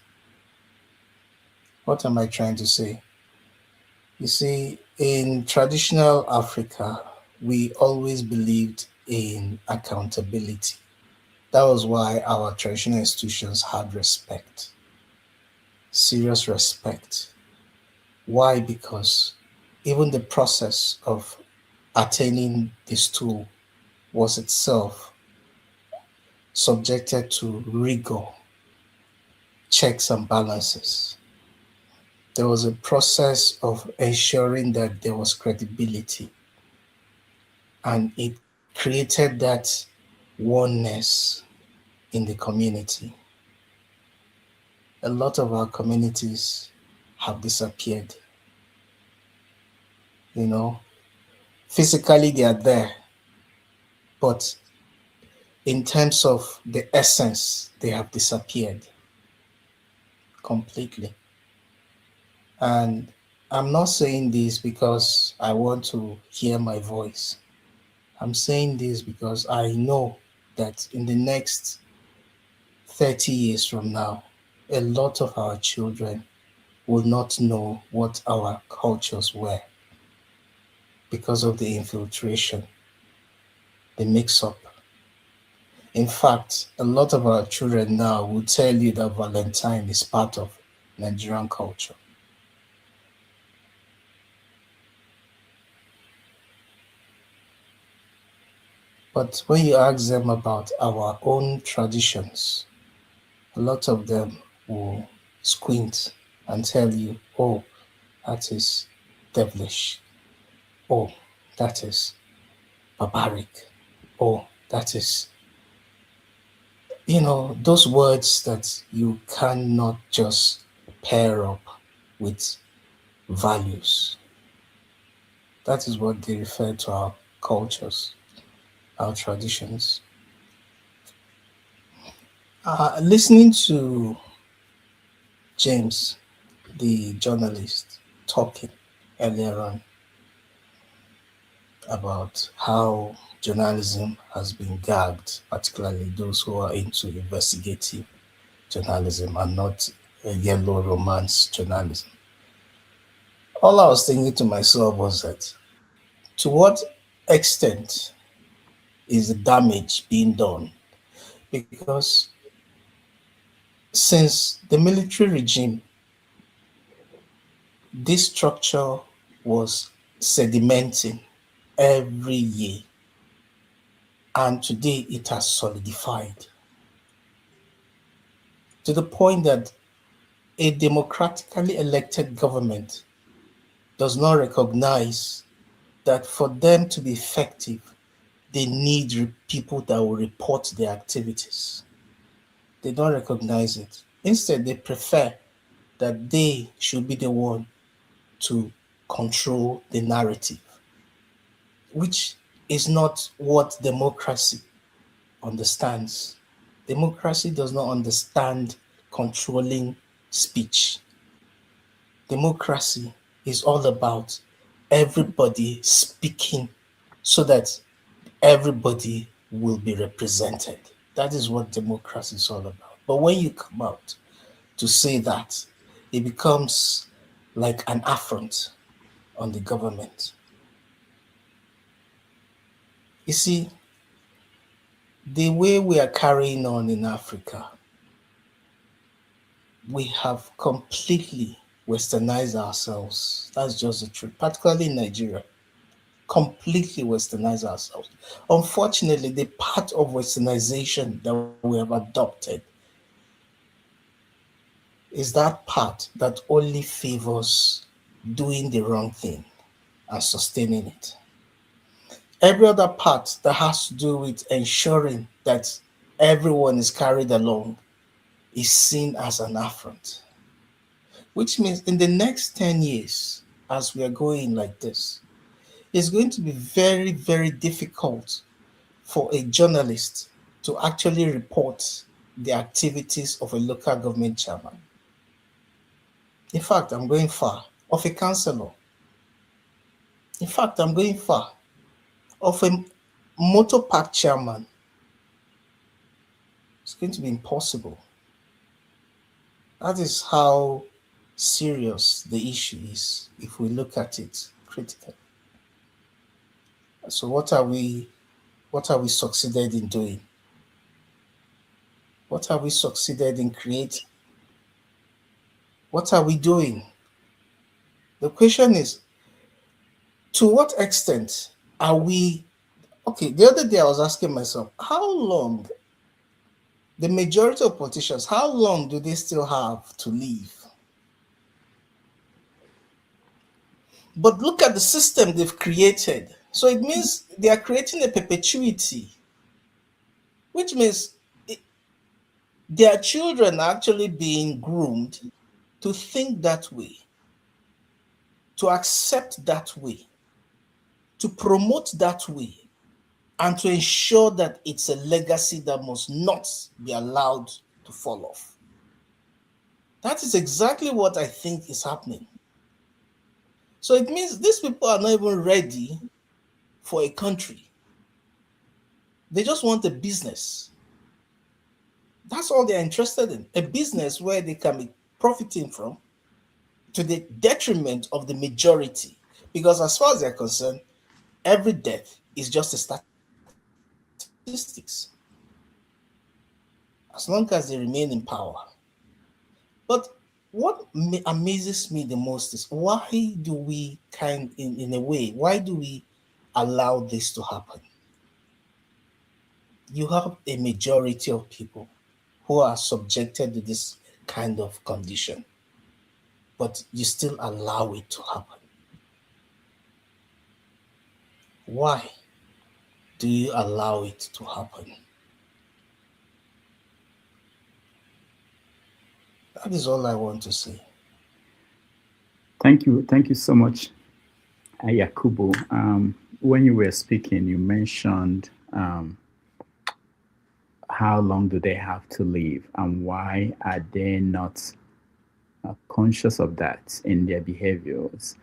Speaker 15: What am I trying to say? You see, in traditional Africa, we always believed in accountability. That was why our traditional institutions had respect, serious respect. Why? Because even the process of attaining this tool was itself subjected to rigor, checks and balances. There was a process of ensuring that there was credibility, and it created that oneness in the community. A lot of our communities have disappeared. Physically they are there, but in terms of the essence, they have disappeared completely. And I'm not saying this because I want to hear my voice. I'm saying this because I know that in the next 30 years from now, a lot of our children will not know what our cultures were because of the infiltration, the mix-up. In fact, a lot of our children now will tell you that Valentine is part of Nigerian culture. But when you ask them about our own traditions, a lot of them will squint and tell you, oh, that is devilish. Oh, that is barbaric. Oh, that is, those words that you cannot just pair up with values. That is what they refer to our cultures, our traditions. Listening to James, the journalist, talking earlier on about how journalism has been gagged, particularly those who are into investigative journalism and not yellow romance journalism. All I was thinking to myself was that, to what extent is the damage being done because since the military regime, this structure was sedimenting every year, and today it has solidified to the point that a democratically elected government does not recognize that for them to be effective, they need people that will report their activities. They don't recognize it. Instead, they prefer that they should be the one to control the narrative, which is not what democracy understands. Democracy does not understand controlling speech. Democracy is all about everybody speaking so that everybody will be represented. That is what democracy is all about. But when you come out to say that, it becomes like an affront on the government. You see, the way we are carrying on in Africa, we have completely westernized ourselves. That's just the truth, particularly in Nigeria. Completely westernized ourselves. Unfortunately, the part of westernization that we have adopted is that part that only favors doing the wrong thing and sustaining it. Every other part that has to do with ensuring that everyone is carried along is seen as an affront. Which means in the next 10 years, as we are going like this, it's going to be very, very difficult for a journalist to actually report the activities of a local government chairman. In fact, I'm going far, of a councillor. In fact, I'm going far, of a motor park chairman. It's going to be impossible. That is how serious the issue is if we look at it critically. So what are we succeeded in doing? What have we succeeded in creating? What are we doing? The question is, to what extent are we? Okay, the other day I was asking myself, how long, the majority of politicians, how long do they still have to live? But look at the system they've created. So it means they are creating a perpetuity, which means their children are actually being groomed to think that way, to accept that way, to promote that way, and to ensure that it's a legacy that must not be allowed to fall off. That is exactly what I think is happening. So it means these people are not even ready for a country. They just want a business. That's all they're interested in, a business where they can be profiting from to the detriment of the majority. Because as far as they're concerned, every death is just a statistics, as long as they remain in power. But what amazes me the most is why do we in a way, why do we allow this to happen? You have a majority of people who are subjected to this kind of condition, but you still allow it to happen. Why do you allow it to happen? That is all I want to say.
Speaker 1: Thank you so much, Yakubu. When you were speaking, you mentioned how long do they have to live, and why are they not conscious of that in their behaviors?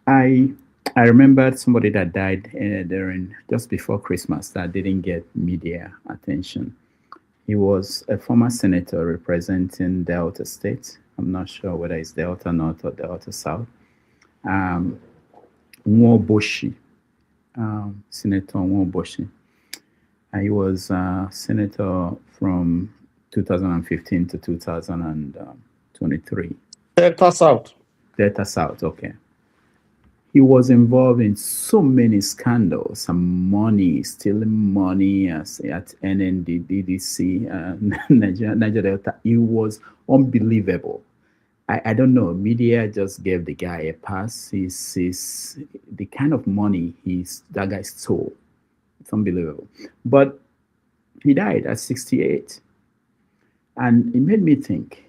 Speaker 1: I remembered somebody that died during just before Christmas that didn't get media attention. He was a former senator representing Delta State. I'm not sure whether it's Delta North or Delta South. Nwoboshi, Senator Nwoboshi. He was senator from 2015 to 2023.
Speaker 16: Delta South.
Speaker 1: Delta South, okay. He was involved in so many scandals, some money, stealing money at NNDDC, Niger Delta. It was unbelievable. I don't know. Media just gave the guy a pass. He's the kind of money that guy stole. It's unbelievable. But he died at 68. And it made me think,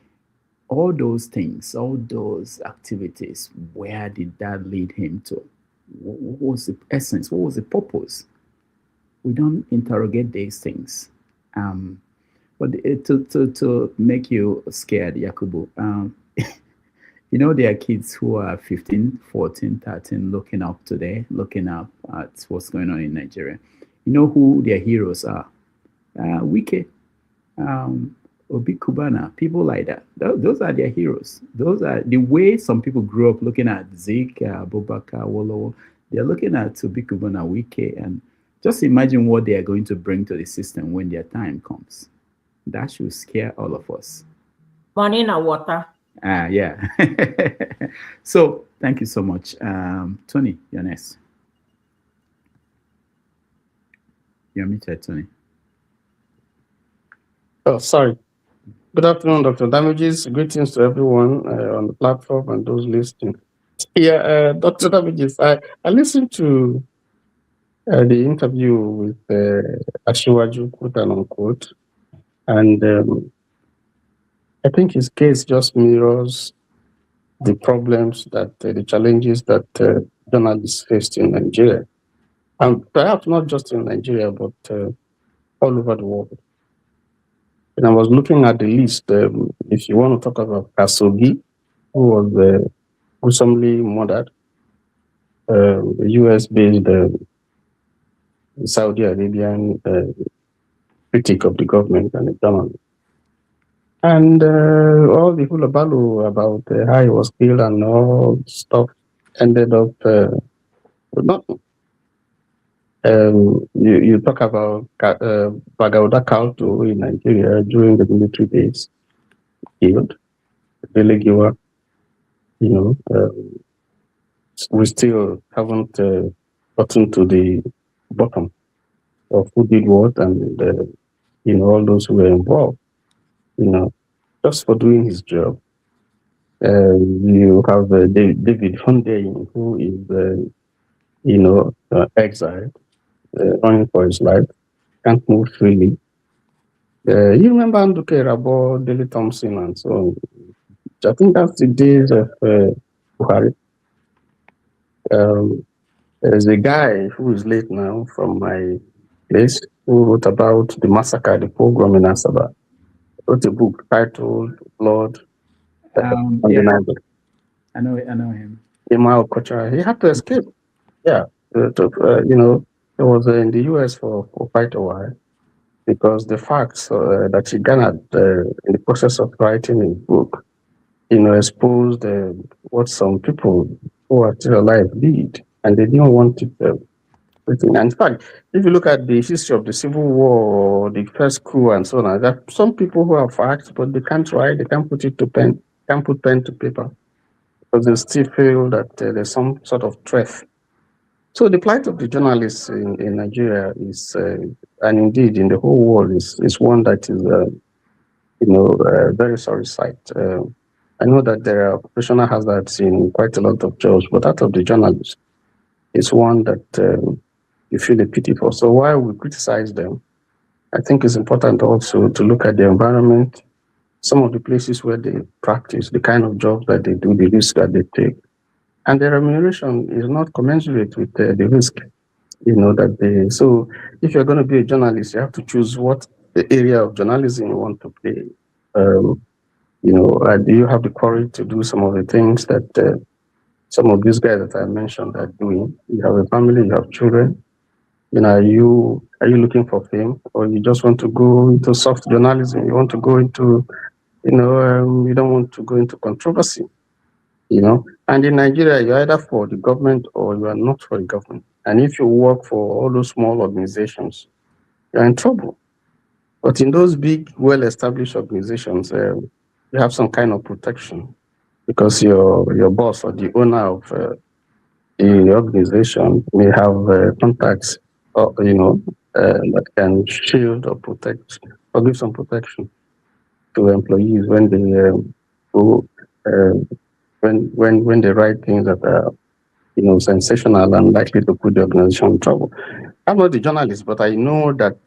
Speaker 1: all those things, all those activities, where did that lead him to? What was the essence? What was the purpose? We don't interrogate these things. But to make you scared, Yakubu, you know, there are kids who are 15, 14, 13, looking up at what's going on in Nigeria. You know who their heroes are? Wike, Obi Kubana, people like that. Those are their heroes. Those are the way some people grew up looking at Zik, Abubakar, Wolowo. They're looking at Obi Kubana, Wike, and just imagine what they are going to bring to the system when their time comes. That should scare all of us.
Speaker 5: Money in water.
Speaker 1: Yeah. So thank you so much. Tony, you're next. You're muted, Tony.
Speaker 16: Oh, sorry. Good afternoon, Dr. Damages. Greetings to everyone on the platform and those listening. Yeah, Dr. Damages, I listened to the interview with Ashiwaju, quote and unquote, and I think his case just mirrors the problems that the challenges that journalists faced in Nigeria, and perhaps not just in Nigeria, but all over the world. And I was looking at the list. If you want to talk about Khashoggi, who was gruesomely murdered, the US-based Saudi Arabian critic of the government and the journalist. And all the hullabaloo about how he was killed and all stuff ended up with nothing. You talk about Bagauda Kalto in Nigeria during the military days, killed, Delegiwa, we still haven't gotten to the bottom of who did what and, all those who were involved, just for doing his job. You have David Hundeyin, who is, exiled, running for his life, can't move freely. You remember Nduke Rabo, Dele Thompson, and so on. I think that's the days of Buhari. There's a guy who is late now from my place who wrote about the massacre, the pogrom in Asaba. Wrote a book titled Blood on the Niger.
Speaker 1: I know him.
Speaker 16: Imal Kocha. He had to escape. Yeah. He was in the US for quite a while because the facts that he garnered in the process of writing his book, exposed what some people who are still alive did, and they didn't want it. And in fact, if you look at the history of the Civil War, or the first coup, and so on, there are some people who have facts, but they can't write, they can't put it to pen, can't put pen to paper, because they still feel that there's some sort of threat. So the plight of the journalists in Nigeria is, and indeed in the whole world, is one that is, a very sorry sight. I know that there are occupational hazards in quite a lot of jobs, but that of the journalists is one that you feel a pity for. So while we criticize them, I think it's important also to look at the environment, some of the places where they practice, the kind of jobs that they do, the risk that they take. And the remuneration is not commensurate with the risk, that they. So if you're going to be a journalist, you have to choose what the area of journalism you want to play. Do you have the courage to do some of the things that some of these guys that I mentioned are doing? You have a family, you have children. Are you looking for fame, or you just want to go into soft journalism? You want to go into, you don't want to go into controversy, And in Nigeria, you're either for the government or you are not for the government. And if you work for all those small organizations, you're in trouble. But in those big, well-established organizations, you have some kind of protection because your boss or the owner of the organization may have contacts, that can shield or protect or give some protection to employees when they go when they write things that are sensational and likely to put the organization in trouble. I'm not a journalist, but I know that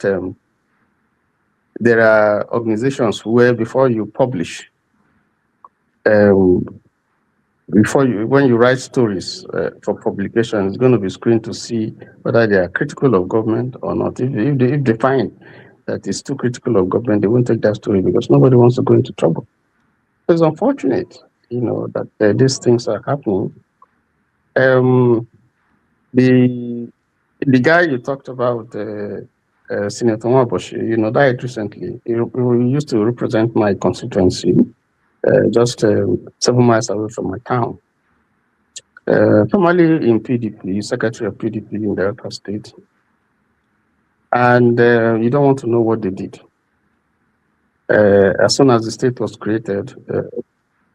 Speaker 16: there are organizations where before you publish, when you write stories for publication, it's going to be screened to see whether they are critical of government or not. If they find that it's too critical of government, they won't take that story because nobody wants to go into trouble. It's unfortunate, that these things are happening. The guy you talked about, Senator Mwaboshi, died recently. He used to represent my constituency, just 7 miles away from my town. Formerly in PDP, secretary of PDP in Delta State. And you don't want to know what they did. As soon as the state was created,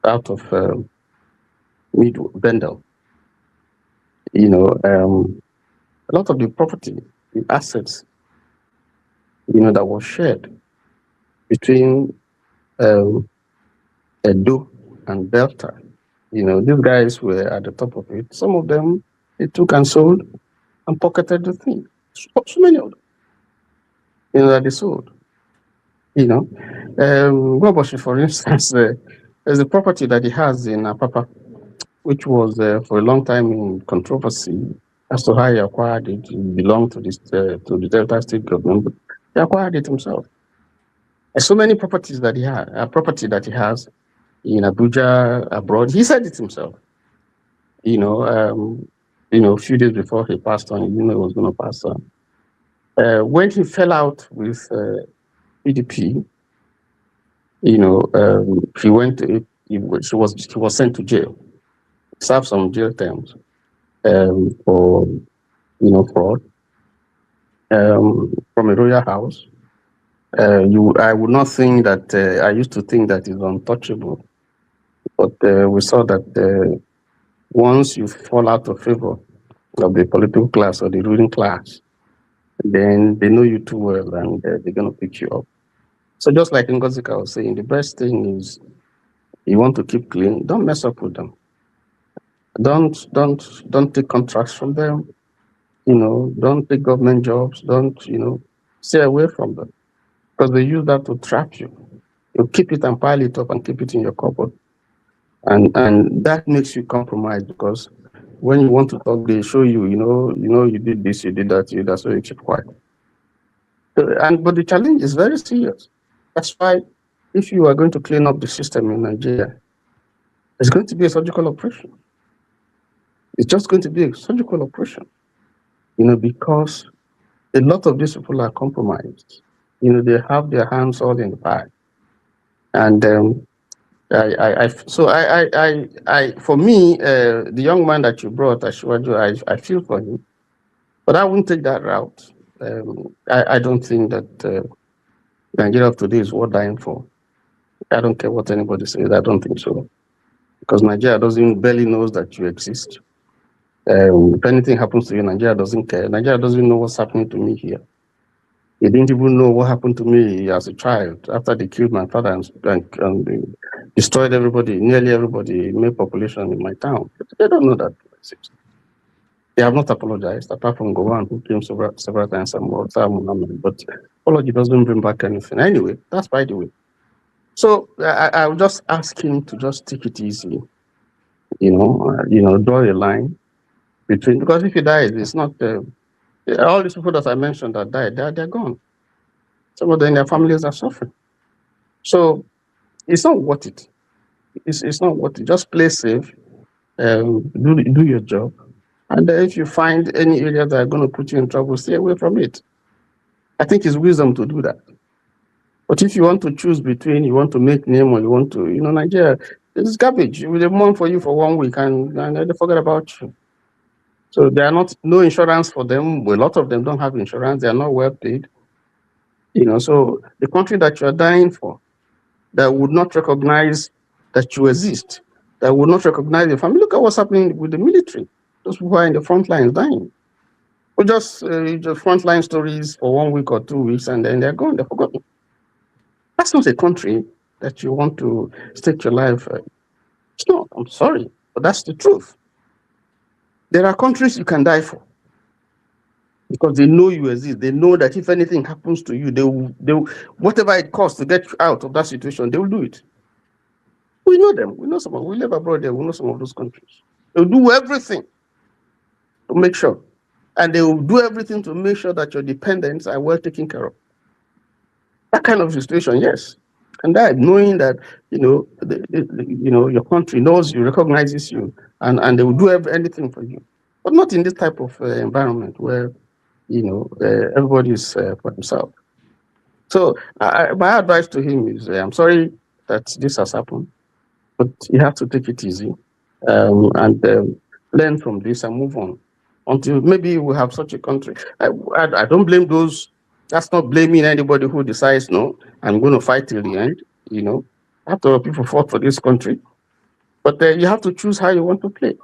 Speaker 16: out of Mid-Bendel, a lot of the property, the assets, that was shared between Edo and Delta. These guys were at the top of it. Some of them, they took and sold and pocketed the thing. So many of them, that they sold. Mwaboshi, for instance, there's a property that he has in Apapa, which was for a long time in controversy as to how he acquired it. It belonged to the Delta State government, but he acquired it himself. There's so many properties that he had, property that he has in Abuja, abroad. He said it himself. A few days before he passed on, he was going to pass on. When he fell out with PDP, he went. He was sent to jail, served some jail terms for fraud from a royal house. I would not think that I used to think that it's untouchable, but we saw that once you fall out of favor of the political class or the ruling class, then they know you too well and they're going to pick you up. So just like Ngozika was saying, the best thing is you want to keep clean, don't mess up with them. Don't take contracts from them. Don't take government jobs. Don't, stay away from them because they use that to trap you. You keep it and pile it up and keep it in your cupboard. And that makes you compromise because when you want to talk, they show you, you did this, you did that, that's why you keep quiet. But the challenge is very serious. That's why if you are going to clean up the system in Nigeria, it's going to be a surgical operation. It's just going to be a surgical operation, because a lot of these people are compromised. They have their hands all in the pie. And for me, the young man that you brought, Ashwaju, I feel for him, but I wouldn't take that route. I don't think that Nigeria of today is worth dying for. I don't care what anybody says. I don't think so, because Nigeria barely knows that you exist. If anything happens to you, Nigeria doesn't care. Nigeria doesn't know what's happening to me here. They didn't even know what happened to me as a child after they killed my father and destroyed everybody, nearly everybody, male population in my town. They don't know that. They have not apologized, apart from Gowan, who came several times, but apology doesn't bring back anything. Anyway, that's by the way. So I will just ask him to just take it easy, draw a line between, because if he dies, it's not, all these people that I mentioned that died, they're gone. Some of them, their families are suffering. So it's not worth it. It's not worth it. Just play safe, do your job. And if you find any area that are going to put you in trouble, stay away from it. I think it's wisdom to do that. But if you want to choose between, you want to make name or you want to, Nigeria, it's garbage. They will mourn for you for 1 week and they forget about you. So there are no insurance for them. A lot of them don't have insurance. They are not well paid. So the country that you are dying for, that would not recognize that you exist, that would not recognize your family. Look at what's happening with the military. Those people are in the front lines dying. Or just frontline stories for 1 week or 2 weeks, and then they're gone, they're forgotten. That's not a country that you want to stake your life. It's not, I'm sorry, but that's the truth. There are countries you can die for because they know you exist. They know that if anything happens to you, they will, whatever it costs to get you out of that situation, they will do it. We know them. We know some of them. We live abroad there. We know some of those countries. They'll do everything to make sure. And they will do everything to make sure that your dependents are well taken care of. That kind of situation, yes. And that knowing that, your country knows you, recognizes you, and they will do anything for you. But not in this type of environment where, everybody is for himself. So my advice to him is, I'm sorry that this has happened, but you have to take it easy and learn from this and move on until maybe we have such a country. I don't blame those. That's not blaming anybody who decides, no, I'm going to fight till the end. After all, people fought for this country. But you have to choose how you want to play,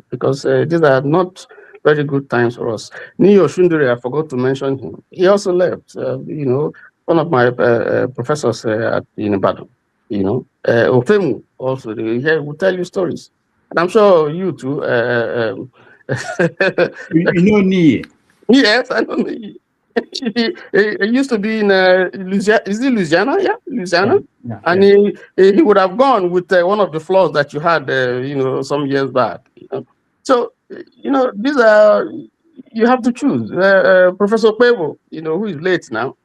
Speaker 16: because these are not very good times for us. Neo Shunduri, I forgot to mention him. He also left, one of my professors at Ibadan. Ofemu also, he will tell you stories. And I'm sure you too.
Speaker 1: you know Ni?
Speaker 16: Yes, I know Ni. He used to be in Louisiana. Is it Louisiana? Yeah, Louisiana.
Speaker 1: Yeah,
Speaker 16: and he would have gone with one of the flaws that you had, some years back. So, these are, you have to choose. Professor Pebo, who is late now.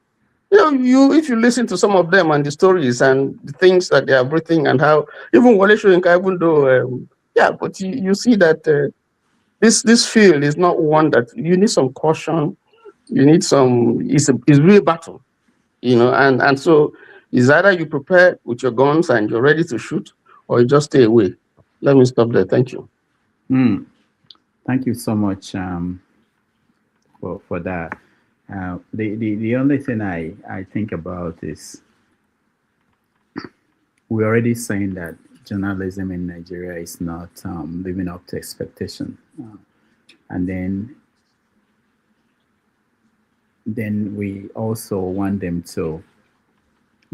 Speaker 16: If you listen to some of them and the stories and the things that they are breathing and how even Wale Soyinka, even though, but you see that this field is not one that you need some caution. You need some. It's real battle, and so it's either you prepare with your guns and you're ready to shoot, or you just stay away. Let me stop there. Thank you.
Speaker 1: Thank you so much for that. The only thing I think about is we're already saying that journalism in Nigeria is not living up to expectation, and then we also want them to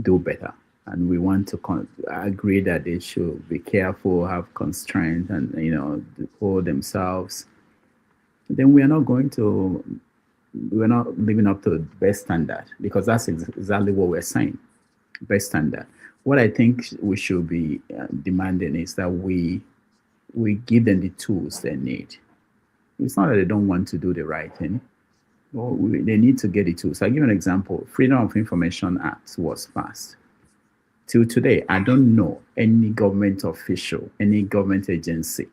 Speaker 1: do better, and we want to agree that they should be careful, have constraint, and hold themselves. Then we're not living up to the best standard, because that's exactly what we're saying, best standard. What I think we should be demanding is that we give them the tools they need. It's not that they don't want to do the right thing. They need to get the tools. I'll give you an example. Freedom of Information Act was passed. Till today, I don't know any government official, any government agency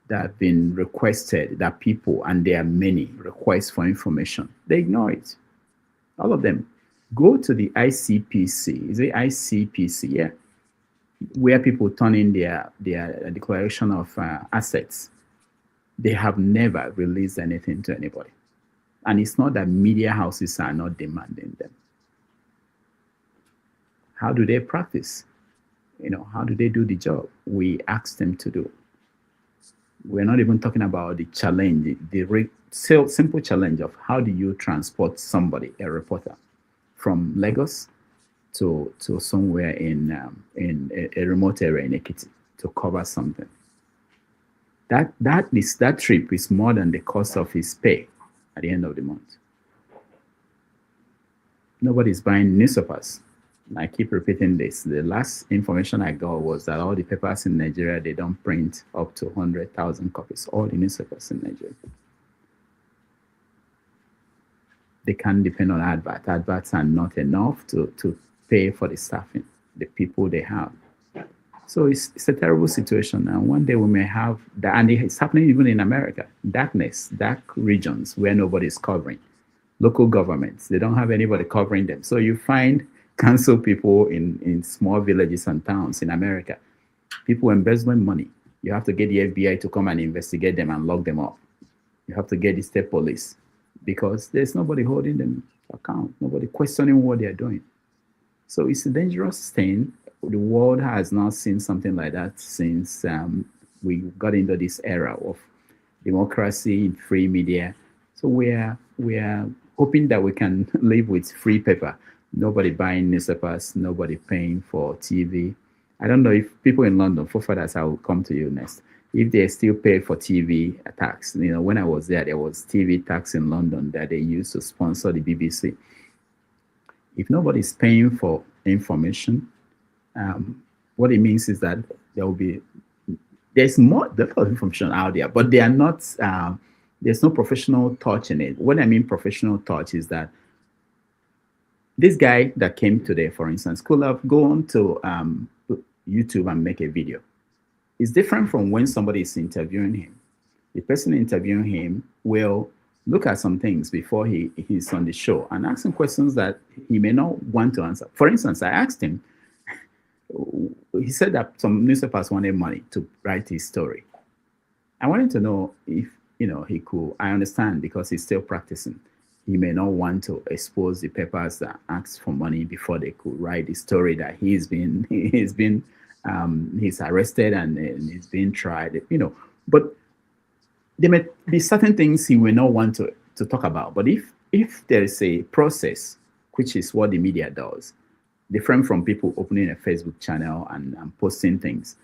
Speaker 1: that have been requested, that people, and there are many, requests for information. They ignore it. All of them. Go to the ICPC. Is it ICPC? Yeah. Where people turn in their declaration of assets. They have never released anything to anybody. And it's not that media houses are not demanding them. How do they practice? How do they do the job we ask them to do? We're not even talking about the challenge, the simple challenge of how do you transport somebody, a reporter, from Lagos to somewhere in a remote area in Ekiti to cover something. That trip is more than the cost of his pay at the end of the month. Nobody's buying newspapers. I keep repeating this. The last information I got was that all the papers in Nigeria, they don't print up to 100,000 copies. All the newspapers in Nigeria. They can't depend on adverts. Adverts are not enough to pay for the staffing, the people they have. So it's a terrible situation. And one day we may have that, and it's happening even in America. Dark regions where nobody's covering. Local governments, they don't have anybody covering them. So you find council people in small villages and towns in America. People embezzling money. You have to get the FBI to come and investigate them and lock them up. You have to get the state police because there's nobody holding them account. Nobody questioning what they're doing. So it's a dangerous thing. The world has not seen something like that since we got into this era of democracy and free media. So we are hoping that we can live with free paper. Nobody buying newspapers, nobody paying for TV. I don't know if people in London, forefathers, I will come to you next, if they still pay for TV tax. You know, when I was there was TV tax in London that they used to sponsor the BBC. If nobody's paying for information, what it means is that there's information out there, but they are not. There's no professional touch in it. What I mean professional touch is that this guy that came today, for instance, could have gone to YouTube and make a video. It's different from when somebody is interviewing him. The person interviewing him will look at some things before he's on the show and ask him questions that he may not want to answer. For instance, I asked him, he said that some newspapers wanted money to write his story. I wanted to know if, he could. I understand because he's still practicing. He may not want to expose the papers that asked for money before they could write the story that he's arrested and he's being tried, but there may be certain things he will not want to talk about. But if there is a process, which is what the media does, different from people opening a Facebook channel and posting things,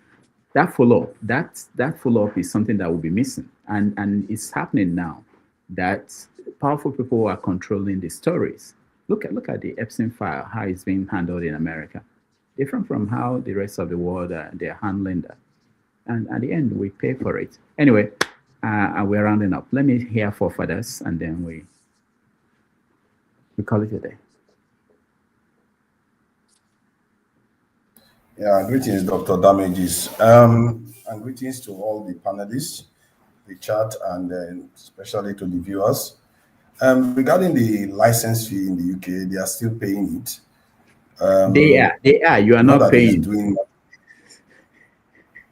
Speaker 1: that follow-up is something that will be missing. And it's happening now that powerful people are controlling the stories. Look at the Epstein file, how it's being handled in America. Different from how the rest of the world they're handling that. And at the end, we pay for it. Anyway, we're rounding up. Let me hear forefathers, and then we call it a day.
Speaker 17: Yeah, greetings, Dr. Damages. And greetings to all the panelists, the chat, and especially to the viewers. Regarding the license fee in the UK, they are still paying it.
Speaker 1: They are. You are not paying.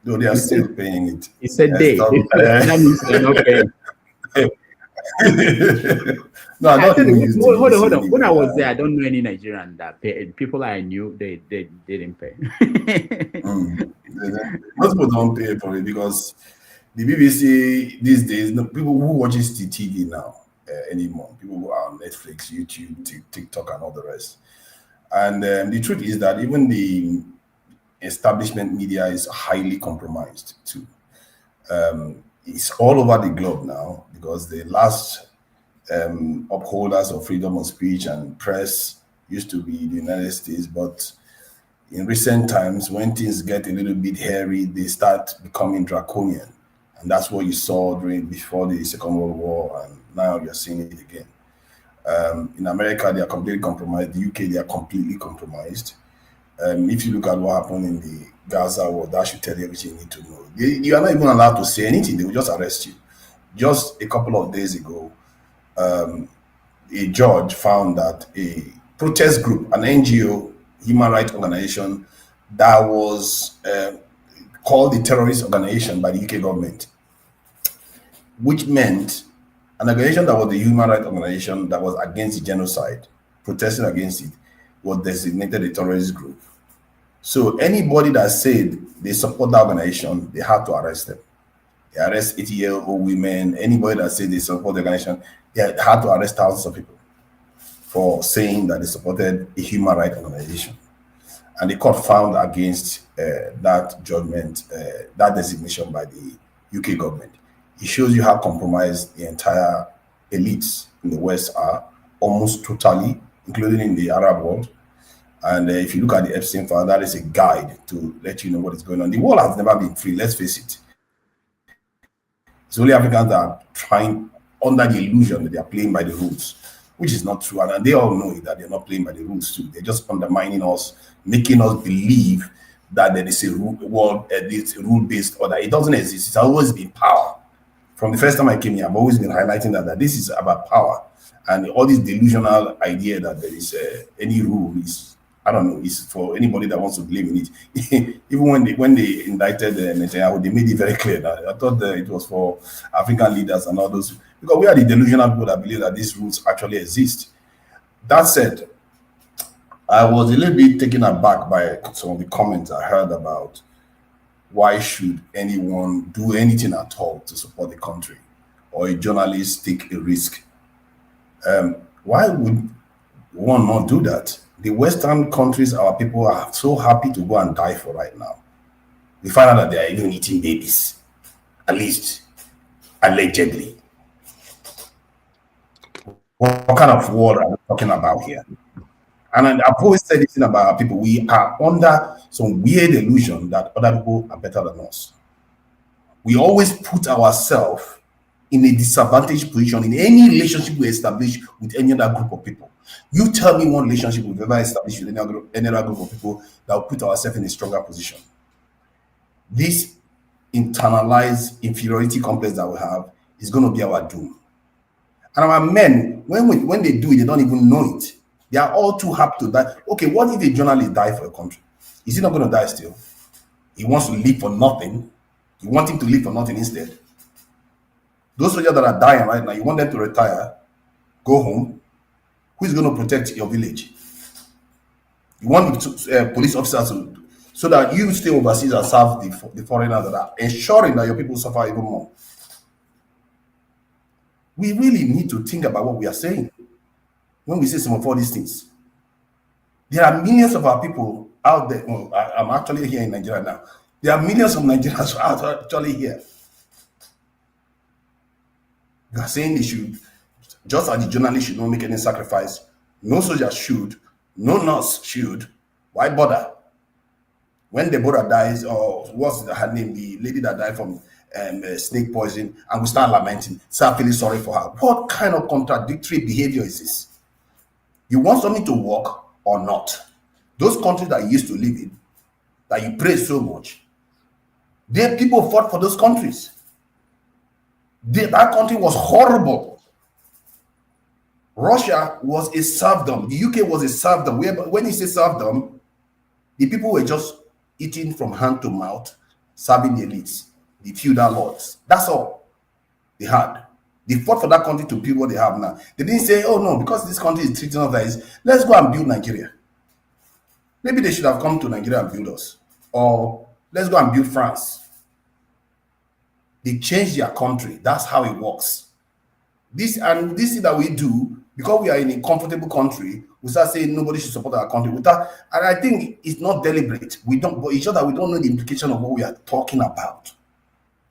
Speaker 17: No, they are still paying it.
Speaker 1: He said they. That means they're not paying.
Speaker 17: No, I don't
Speaker 1: hold on. When I was there, I don't know any Nigerian that paid. People I knew, they didn't pay.
Speaker 17: Most people don't pay for it because the BBC these days, people who watches the TV now anymore, people who are on Netflix, YouTube, TikTok, and all the rest. And the truth is that even the establishment media is highly compromised too. It's all over the globe now because the last upholders of freedom of speech and press used to be the United States, but in recent times, when things get a little bit hairy, they start becoming draconian, and that's what you saw before the Second World War, and now you're seeing it again. In America, they are completely compromised. The UK, they are completely compromised. If you look at what happened in the Gaza war, that should tell you everything you need to know. You are not even allowed to say anything. They will just arrest you. Just a couple of days ago, a judge found that a protest group, an NGO, human rights organization, that was called the terrorist organization by the UK government, which meant an organization that was the human rights organization that was against the genocide, protesting against it, was designated a terrorist group. So anybody that said they support that organization, they had to arrest them. They arrest 80-year-old women. Anybody that said they support the organization, they had to arrest thousands of people for saying that they supported a human rights organization. And the court found against that judgment, that designation by the UK government. It shows you how compromised the entire elites in the West are, almost totally, including in the Arab world. And if you look at the Epstein file, that is a guide to let you know what is going on. The world has never been free, let's face it. It's only Africans that are trying under the illusion that they are playing by the rules, which is not true. And they all know it, that they're not playing by the rules too. They're just undermining us, making us believe that there is a rule-based order. It doesn't exist. It's always been power. From the first time I came here, I've always been highlighting that this is about power. And all this delusional idea that there is any rule is, I don't know, is for anybody that wants to believe in it. Even when they indicted Netanyahu, they made it very clear that I thought that it was for African leaders and all those, because we are the delusional people that believe that these rules actually exist. That said, I was a little bit taken aback by some of the comments I heard about why should anyone do anything at all to support the country, or a journalist take a risk. Why would one not do that? The Western countries, our people are so happy to go and die for right now. We find out that they are even eating babies, at least allegedly. What kind of war are we talking about here? And I've always said this thing about our people. We are under some weird illusion that other people are better than us. We always put ourselves in a disadvantaged position in any relationship we establish with any other group of people. You tell me one relationship we've ever established with any other group of people that will put ourselves in a stronger position. This internalized inferiority complex that we have is going to be our doom. And our men, when they do it, they don't even know it. They are all too happy to die. Okay, what if a journalist die for a country? Is he not going to die still? He wants to live for nothing. You want him to live for nothing instead. Those soldiers that are dying right now, you want them to retire, go home. Who is going to protect your village? You want police officers so that you stay overseas and serve the foreigners that are ensuring that your people suffer even more. We really need to think about what we are saying when we say some of all these things. There are millions of our people out there. Well, I'm actually here in Nigeria now. There are millions of Nigerians actually here. You are saying they should, just as the journalist should not make any sacrifice, no soldier should, no nurse should. Why bother? When Deborah dies, or what's her name, the lady that died from snake poison, and we start lamenting, start feeling sorry for her. What kind of contradictory behavior is this? You want something to work or not? Those countries that you used to live in, that you praise so much, people fought for those countries. That country was horrible. Russia was a serfdom. The UK was a serfdom. When you say serfdom, the people were just eating from hand to mouth, serving the elites, the feudal lords. That's all they had. They fought for that country to build what they have now. They didn't say, oh no, because this country is treating us like this, let's go and build Nigeria. Maybe they should have come to Nigeria and build us. Or let's go and build France. They changed their country. That's how it works. This thing that we do, because we are in a comfortable country, we start saying nobody should support our country. And I think it's not deliberate. We don't, but it's just that we don't know the implication of what we are talking about,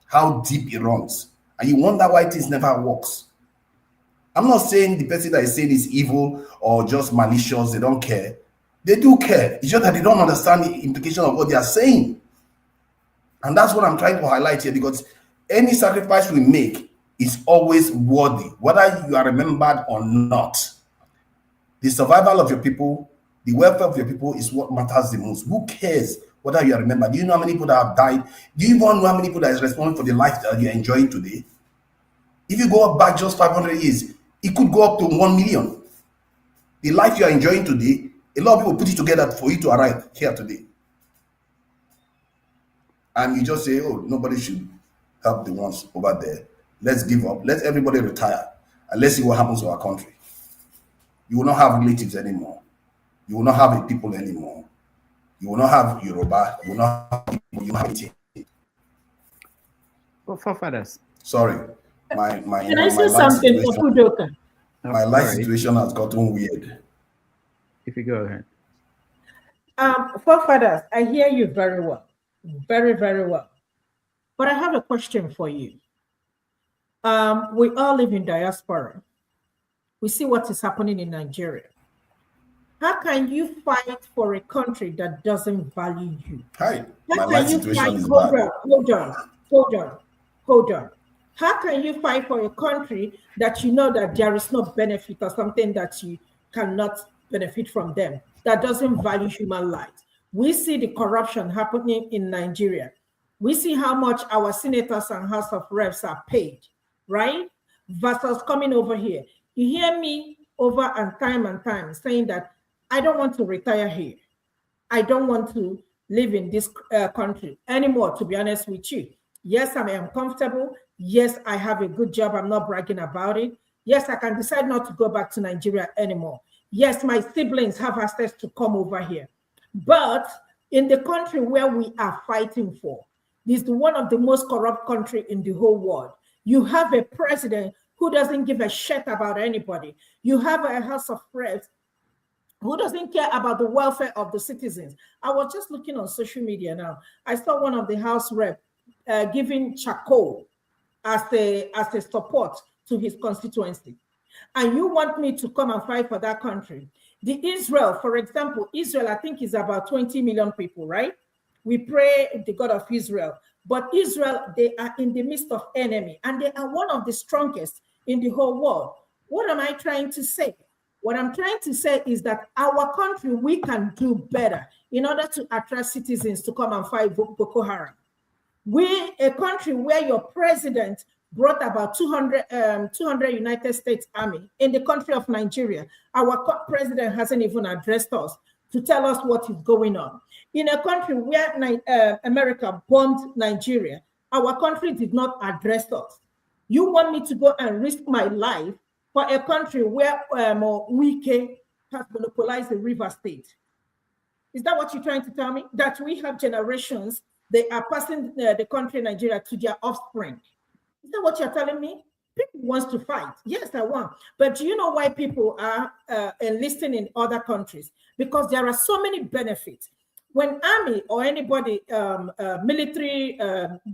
Speaker 17: how deep it runs. And you wonder why things never works. I'm not saying the person that is saying is evil or just malicious, they don't care. They do care. It's just that they don't understand the implication of what they are saying. And that's what I'm trying to highlight here, because any sacrifice we make is always worthy, whether you are remembered or not. The survival of your people, the welfare of your people is what matters the most. Who cares whether you are remembered? Do you know how many people that have died? Do you even know how many people that is responsible for the life that you're enjoying today? If you go back just 500 years, it could go up to 1 million. The life you are enjoying today, a lot of people put it together for you to arrive here today. And you just say, oh, nobody should help the ones over there. Let's give up. Let everybody retire. And let's see what happens to our country. You will not have relatives anymore. You will not have a people anymore. You will not have Yoruba. You will not have people. You will not have anything.
Speaker 1: Well, forefathers.
Speaker 17: Sorry. My
Speaker 5: Can I say something for Kudoka?
Speaker 17: My life situation has gotten weird.
Speaker 1: If you go ahead.
Speaker 5: Forefathers, I hear you very well. Very, very well. But I have a question for you. We all live in diaspora. We see what is happening in Nigeria. How can you fight for a country that doesn't value you?
Speaker 17: Hi,
Speaker 5: my life situation is bad. Hold on. How can you fight for a country that you know that there is no benefit or something that you cannot benefit from them, that doesn't value human life? We see the corruption happening in Nigeria. We see how much our senators and House of Reps are paid, right? Versus coming over here. You hear me over and time saying that I don't want to retire here. I don't want to live in this country anymore, to be honest with you. Yes, I am comfortable. Yes, I have a good job. I'm not bragging about it. Yes, I can decide not to go back to Nigeria anymore. Yes, my siblings have access to come over here. But in the country where we are fighting for, this is one of the most corrupt country in the whole world. You have a president who doesn't give a shit about anybody. You have a House of Reps who doesn't care about the welfare of the citizens. I was just looking on social media now. I saw one of the House Rep giving charcoal as a support to his constituency. And you want me to come and fight for that country? The Israel, for example, Israel, I think is about 20 million people, right? We pray the God of Israel. But Israel, they are in the midst of enemy, and they are one of the strongest in the whole world. What am I trying to say? What I'm trying to say is that our country, we can do better in order to attract citizens to come and fight Boko Haram. We, a country where your president brought about 200 United States Army in the country of Nigeria, our president hasn't even addressed us to tell us what is going on. In a country where America bombed Nigeria, our country did not address us. You want me to go and risk my life for a country where Wike has monopolized the River State? Is that what you're trying to tell me? That we have generations, they are passing the country Nigeria to their offspring? Is that what you're telling me? People want to fight. Yes, I want. But do you know why people are enlisting in other countries? Because there are so many benefits. When army or anybody, military,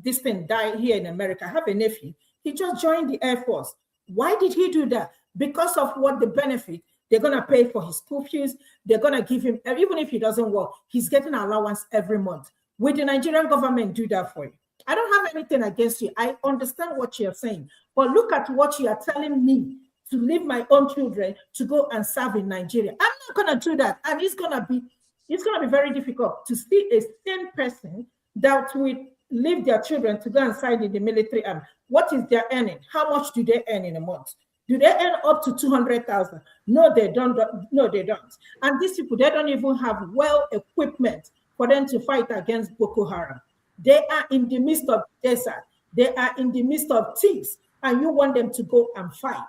Speaker 5: this thing die here in America, I have a nephew, he just joined the Air Force. Why did he do that? Because of what the benefit. They're going to pay for his school fees. They're going to give him, even if he doesn't work, he's getting an allowance every month. Will the Nigerian government do that for you? I don't have anything against you. I understand what you're saying. But look at what you are telling me, to leave my own children to go and serve in Nigeria. I'm not going to do that. And it's going to be very difficult to see a sane person that will leave their children to go and serve in the military army. What is their earning? How much do they earn in a month? Do they earn up to 200,000? No, they don't. No, they don't. And these people, they don't even have well equipment for them to fight against Boko Haram. They are in the midst of desert. They are in the midst of thieves, and you want them to go and fight.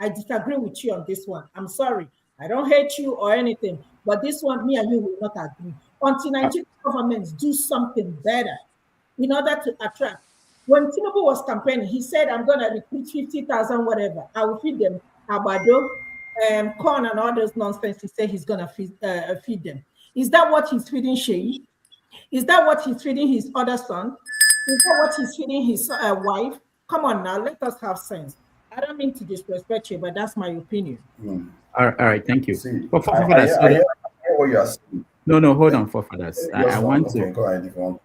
Speaker 5: I disagree with you on this one. I'm sorry. I don't hate you or anything, but this one, me and you will not agree. Until Nigerian governments do something better in order to attract. When Tinubu was campaigning, he said, I'm going to recruit 50,000, whatever. I will feed them abado, corn, and all those nonsense. He said he's going to feed them. Is that what he's feeding Sheyi? Is that what he's feeding his other son? Is that what he's feeding his wife? Come on now, let us have sense. I don't mean to disrespect you, but that's my opinion.
Speaker 1: All right, thank you.
Speaker 17: See,
Speaker 1: For
Speaker 17: I hear what you are saying.
Speaker 1: No, hold on, for fathers. I want to.
Speaker 17: Okay, go ahead if you want.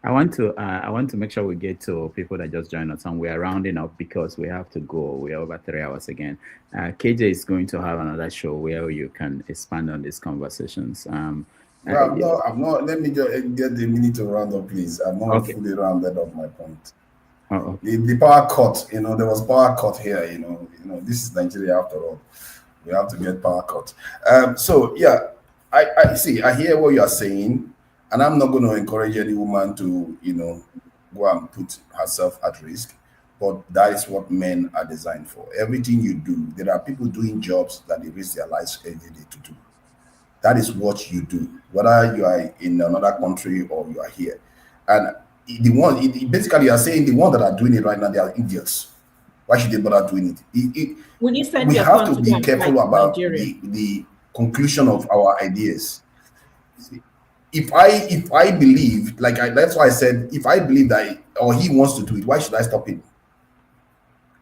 Speaker 1: I want to make sure we get to people that just joined us, and we are rounding up because we have to go. We are over 3 hours again. KJ is going to have another show where you can expand on these conversations.
Speaker 17: I'm not. Let me just get the minute to round up, please. I'm not fully rounded up my point. The power cut. There was power cut here. This is Nigeria after all. We have to get power cut. So yeah, I see. I hear what you are saying. And I'm not going to encourage any woman to, go and put herself at risk. But that is what men are designed for. Everything you do, there are people doing jobs that they risk their lives every day to do. That is what you do, whether you are in another country or you are here. And basically, you are saying the ones that are doing it right now, they are idiots. Why should they bother doing it?
Speaker 5: We
Speaker 17: have to be careful about the conclusion of our ideas. If I believe, that's why I said, if I believe that or he wants to do it, why should I stop him?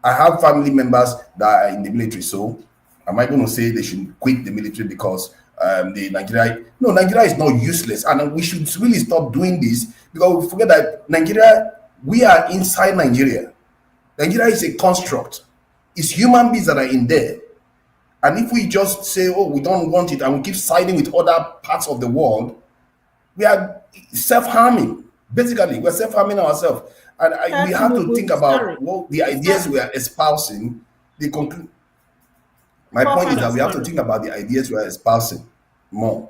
Speaker 17: I have family members that are in the military, so am I going to say they should quit the military because Nigeria is not useless, and we should really stop doing this because we forget that Nigeria, we are inside Nigeria. Nigeria is a construct. It's human beings that are in there. And if we just say, oh, we don't want it, and we keep siding with other parts of the world, we are self-harming. Basically, we're self-harming ourselves. And we have to think about the ideas we are espousing. My point is that we have to think about the ideas we are espousing more.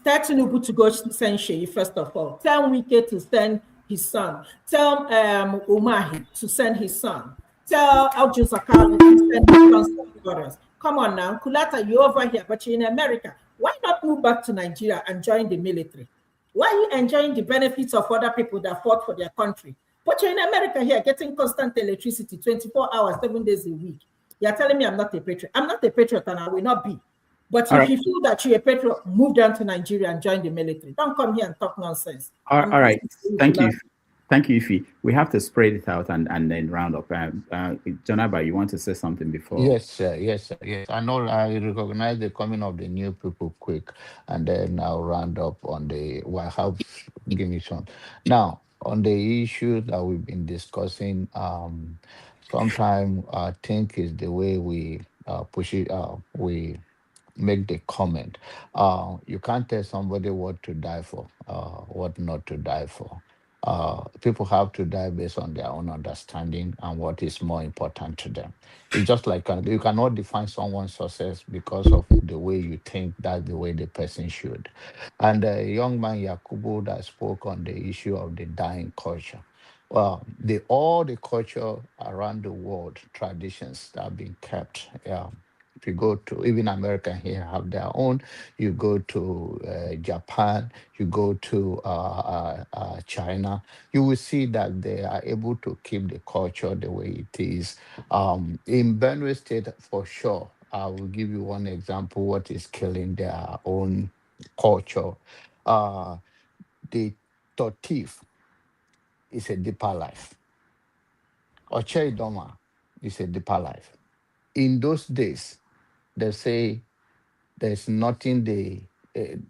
Speaker 5: Tell Tinubu to go send Sheyi, first of all. Tell Wike to send his son. Tell Umahi to send his son. Tell Aljo Zakalo to send his sons and daughters. Come on now, Kulata, you're over here, but you're in America. Why not move back to Nigeria and join the military? Why are you enjoying the benefits of other people that fought for their country? But you're in America here getting constant electricity 24 hours, 7 days a week. You're telling me I'm not a patriot. I'm not a patriot and I will not be. But if you feel that you're a patriot, move down to Nigeria and join the military. Don't come here and talk nonsense.
Speaker 1: All right. Thank you. Thank you, Ify. We have to spread it out and then round up. Jonaba, you want to say something before?
Speaker 9: Yes, sir. Yes, sir. Yes. I know I recognize the coming of the new people quick, and then I'll round up on the what helps give me some. Now, on the issue that we've been discussing, sometimes I think is the way we push it, we make the comment. You can't tell somebody what to die for, what not to die for. People have to die based on their own understanding and what is more important to them. It's just like you cannot define someone's success because of the way you think that's the way the person should. And the young man Yakubu that spoke on the issue of the dying culture. Well, all the culture around the world, traditions that have been kept. Yeah. If you go to even America here have their own. You go to Japan, you go to China, you will see that they are able to keep the culture the way it is. In Benue State, for sure, I will give you one example. What is killing their own culture? The Totif is a deeper life. Oche Idoma is a deeper life. In those days, they say there's nothing they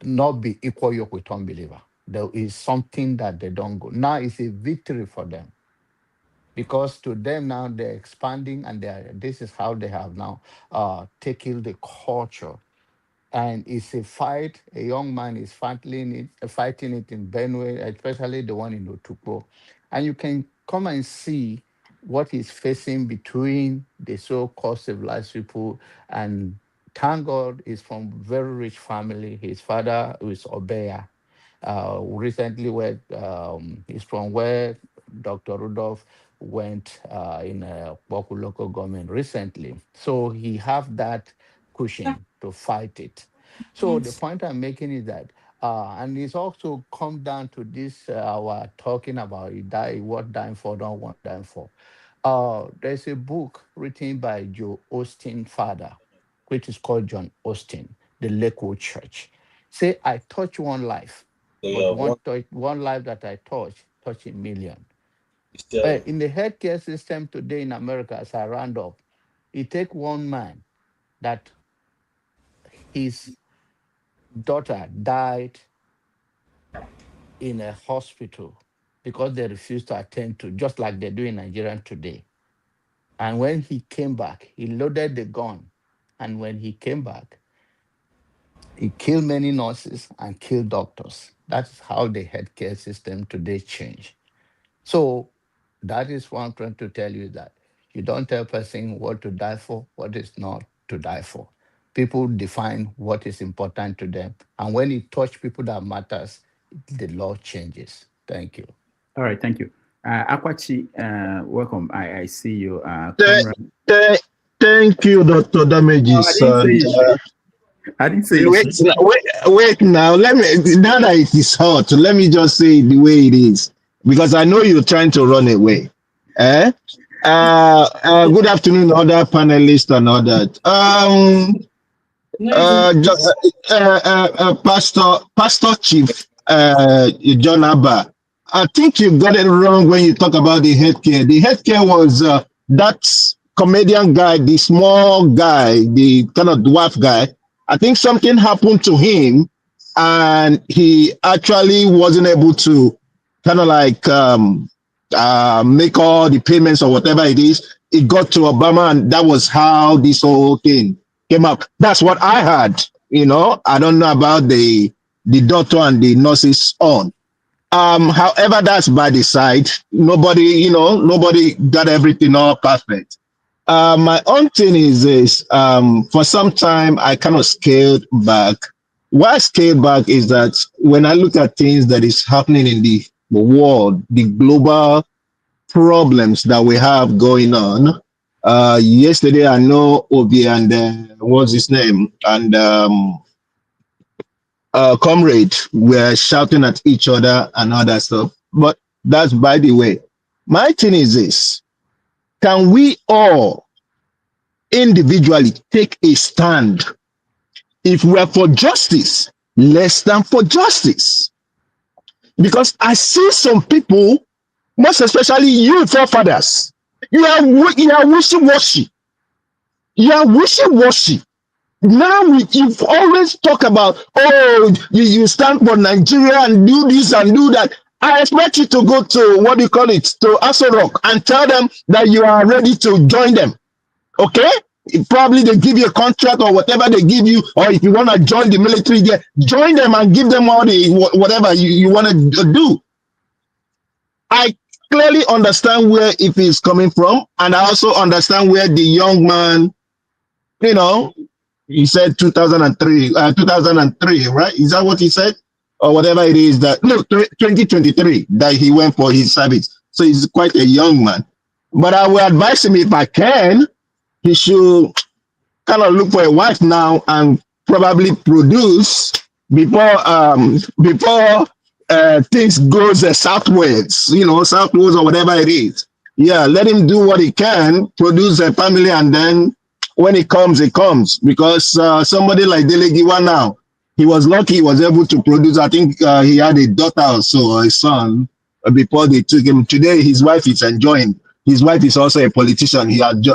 Speaker 9: not be equal yoke with unbeliever. There is something that they don't go. Now it's a victory for them because to them now they're expanding and this is how they have now taken the culture. And it's a fight. A young man is fighting it in Benue, especially the one in Otukpo. And you can come and see what he's facing between the so-called civilized people. And thank God he's from very rich family. His father is Obeya. Recently, he's from where Dr. Rudolph went in a local government recently. So he have that cushion to fight it. So the point I'm making is that, and it's also come down to this, our talking about what dying for, don't want dying for. There's a book written by Joe Austin father, which is called John Austin, The Lakewood Church. Say, I touch one life, but one life that I touch a million. In the healthcare system today in America, as I round up, it takes one man that his daughter died in a hospital because they refused to attend to, just like they do in Nigeria today. And when he came back, he loaded the gun. And when he came back, he killed many nurses and killed doctors. That's how the healthcare system today changed. So that is what I'm trying to tell you, that you don't tell a person what to die for, what is not to die for. People define what is important to them. And when it touches people that matters, the law changes. Thank you.
Speaker 1: All right, thank you. Akwachi, welcome. I see you.
Speaker 18: Thank you, Dr. Damages.
Speaker 1: I didn't say
Speaker 18: wait now. Let me, now that it is hot, let me just say it the way it is, because I know you're trying to run away. Good afternoon, other panelists and all that. Pastor Chief John Abba, I think you got it wrong when you talk about the healthcare. The healthcare was that comedian guy, the small guy, the kind of dwarf guy. I think something happened to him and he actually wasn't able to kind of like make all the payments or whatever it is. It got to Obama and that was how this whole thing came up. That's what I had, you know. I don't know about the doctor and the nurses on. However, that's by the side. Nobody got everything all perfect. My own thing is this, for some time I kind of scaled back. Why I scaled back is that when I look at things that is happening in the world, the global problems that we have going on, Yesterday, I know Obi and what's his name and comrade were shouting at each other and all that stuff. But that's by the way. My thing is this: can we all individually take a stand? If we're for justice, let's stand for justice. Because I see some people, most especially you forefathers, you are wishy-washy. You are wishy-washy. Now you've always talk about, oh, you stand for Nigeria and do this and do that. I expect you to go to, what do you call it, to Aso Rock and tell them that you are ready to join them. Okay? Probably they give you a contract or whatever they give you, or if you want to join the military, join them and give them all the whatever you want to do. I clearly understand where it is coming from, and I also understand where the young man, you know, he said 2003, right? Is that what he said? Or whatever it is that, no, 2023, that he went for his service. So he's quite a young man. But I will advise him, if I can, he should kind of look for a wife now and probably produce before things goes southwards, you know, southwards or whatever it is. Yeah, let him do what he can, produce a family, and then when it comes, it comes. Because somebody like Dele Giwa now, he was lucky he was able to produce, I think he had a daughter or so, or a son, before they took him. Today, his wife is enjoying. His wife is also a politician.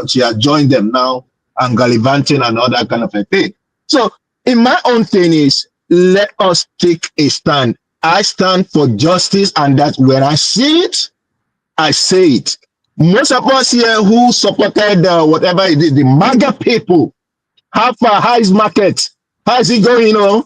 Speaker 18: She had joined them now and gallivanting and all that kind of a thing. So, in my own thing is, let us take a stand. I stand for justice, and that when I see it, I say it. Most of us here who supported whatever it is, the MAGA people, how is market? How is it going on?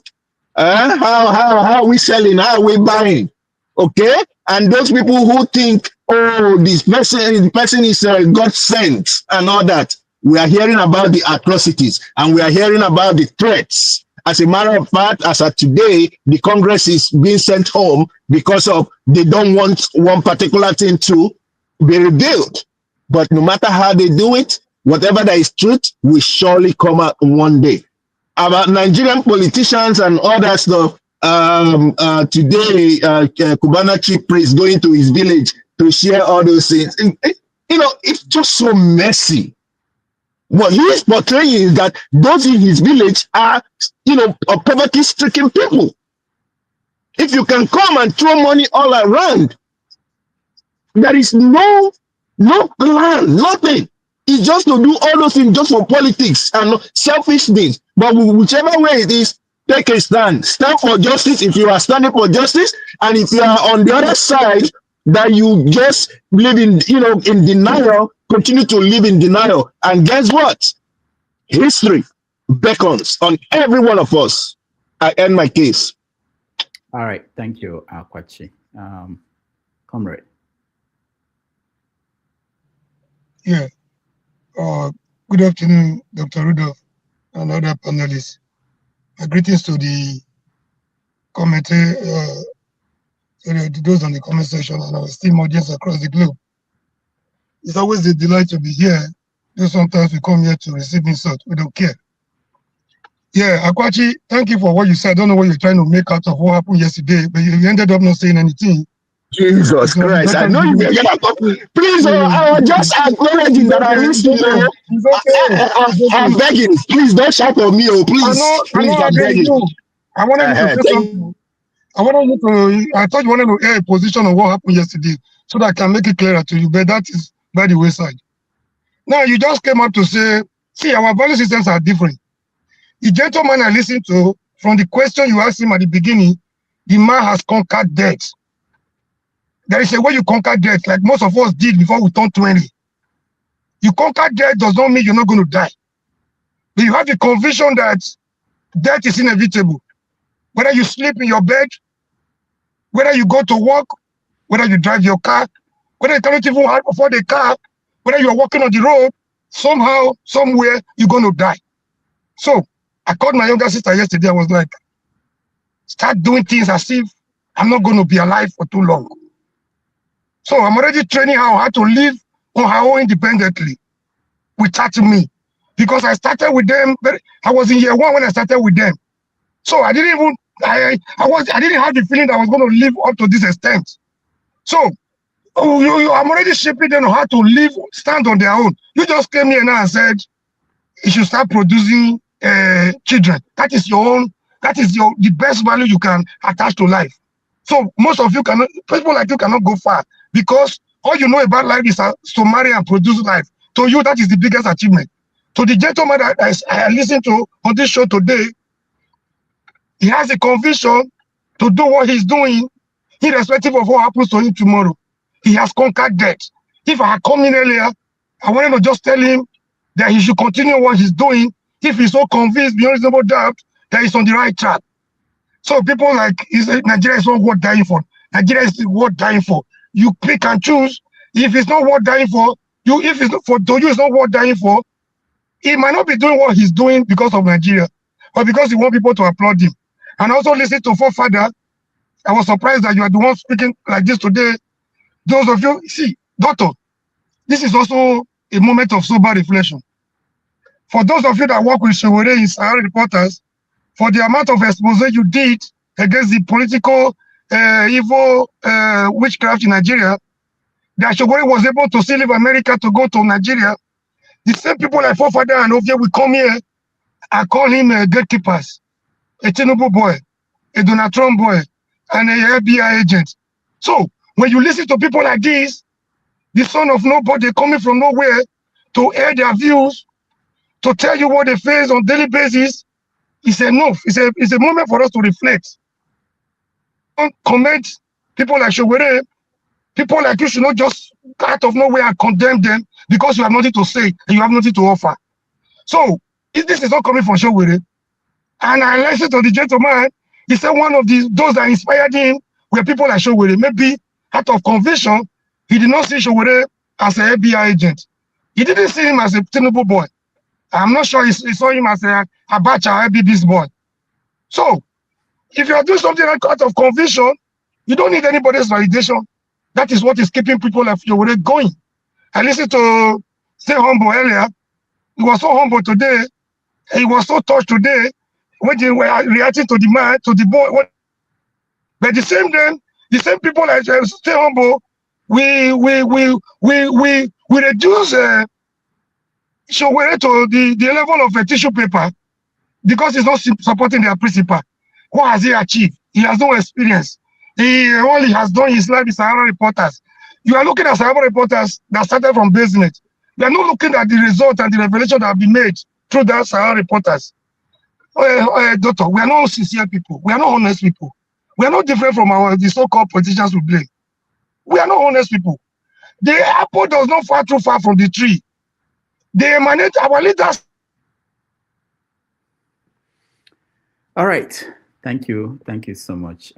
Speaker 18: How are we selling? How are we buying? Okay? And those people who think, oh, this person is God sent and all that, we are hearing about the atrocities and we are hearing about the threats. As a matter of fact, as of today, the Congress is being sent home because of they don't want one particular thing to be revealed. But no matter how they do it, whatever that is truth will surely come out one day. About Nigerian politicians and all that stuff, today, Cubana chief priest going to his village to share all those things. You know, it's just so messy. What he is portraying is that those in his village are, you know, poverty-stricken people. If you can come and throw money all around, there is no plan, nothing. It's just to do all those things just for politics and selfish things. But whichever way it is, take a stand. Stand for justice if you are standing for justice, and if you are on the other side that you just live in, you know, in denial, continue to live in denial. And guess what? History beckons on every one of us. I end my case.
Speaker 1: All right, thank you, Akwachi. Comrade.
Speaker 19: Yeah. Good afternoon, Dr. Rudolph and other panelists. Greetings to the committee, those on the comment section and our esteemed audience across the globe. It's always a delight to be here, though sometimes we come here to receive insult. We don't care. Yeah, Akwachi, thank you for what you said. I don't know what you're trying to make out of what happened yesterday, but you ended up not saying anything.
Speaker 18: Jesus Christ, I know you're gonna talk. Please, I was just acknowledging that I listened to you. I'm begging, please don't shout on me, oh, please. I'm begging.
Speaker 19: I wanted you to say something. I thought you wanted to air a position on what happened yesterday so that I can make it clearer to you, but that is by the wayside. Now, you just came up to say, see, our value systems are different. The gentleman I listened to, from the question you asked him at the beginning, the man has conquered death. There is a way you conquer death, like most of us did before we turned 20. You conquer death does not mean you're not going to die. But you have the conviction that death is inevitable. Whether you sleep in your bed, whether you go to work, whether you drive your car, whether you cannot even afford a car, whether you're walking on the road, somehow, somewhere, you're going to die. So, I called my younger sister yesterday. I was like, start doing things as if I'm not going to be alive for too long. So I'm already training her how to live on her own independently. without me, because I started with them. I was in year 1 when I started with them, so I didn't even I didn't have the feeling that I was going to live up to this extent. So I'm already shaping them on how to live, stand on their own. You just came here now and said you should start producing children. That is your own. That is the best value you can attach to life. So most of you cannot, people like you cannot go far, because all you know about life is to marry and produce life. To you, that is the biggest achievement. To the gentleman that I listened to on this show today, he has a conviction to do what he's doing, irrespective of what happens to him tomorrow. He has conquered death. If I had come in earlier, I wanted to just tell him that he should continue what he's doing if he's so convinced beyond reasonable doubt that he's on the right track. So people like, Nigeria is not worth dying for. Nigeria is worth dying for. You pick and choose. If it's not worth dying for, if it's not for to you, it's not worth dying for. He might not be doing what he's doing because of Nigeria, but because he wants people to applaud him. And also listen to forefather. I was surprised that you are the one speaking like this today. Those of you, see, doctor, this is also a moment of sober reflection. For those of you that work with Shewere in Sahara Reporters, for the amount of expose you did against the political evil witchcraft in Nigeria, that Shewere was able to still leave America to go to Nigeria. The same people like forefather and Ovia will come here and call him gatekeepers, a Chinedu boy, a Donald Trump boy, and a FBI agent. So when you listen to people like this, the son of nobody coming from nowhere to air their views, to tell you what they face on daily basis, it's enough. It's a moment for us to reflect. Don't comment people like Shewere. People like you should not just out of nowhere and condemn them because you have nothing to say and you have nothing to offer. So if this is not coming from Shewere, and I listened to the gentleman, he said one of those that inspired him were people like Shewere. Maybe out of conviction, he did not see Shewere as an FBI agent. He didn't see him as a Chinedu boy. I'm not sure he saw him as a Abacha IBB's boy. So if you are doing something like out of conviction, you don't need anybody's validation. That is what is keeping people like Shewere going. I listened to Stay Humble earlier. He was so humble today. He was so touched today when they were reacting to the man, to the boy. But the same people like Stay Humble, we reduce Shewere to the level of a tissue paper because he's not supporting their principle. What has he achieved? He has no experience. All he has done in his life is Sahara Reporters. You are looking at Sahara Reporters that started from basement. You are not looking at the result and the revelation that have been made through that Sahara Reporters. Doctor, we are not sincere people. We are not honest people. We are not different from the so-called politicians we blame. We are not honest people. The apple does not fall too far from the tree. They emanate our leaders.
Speaker 1: All right. Thank you. Thank you so much.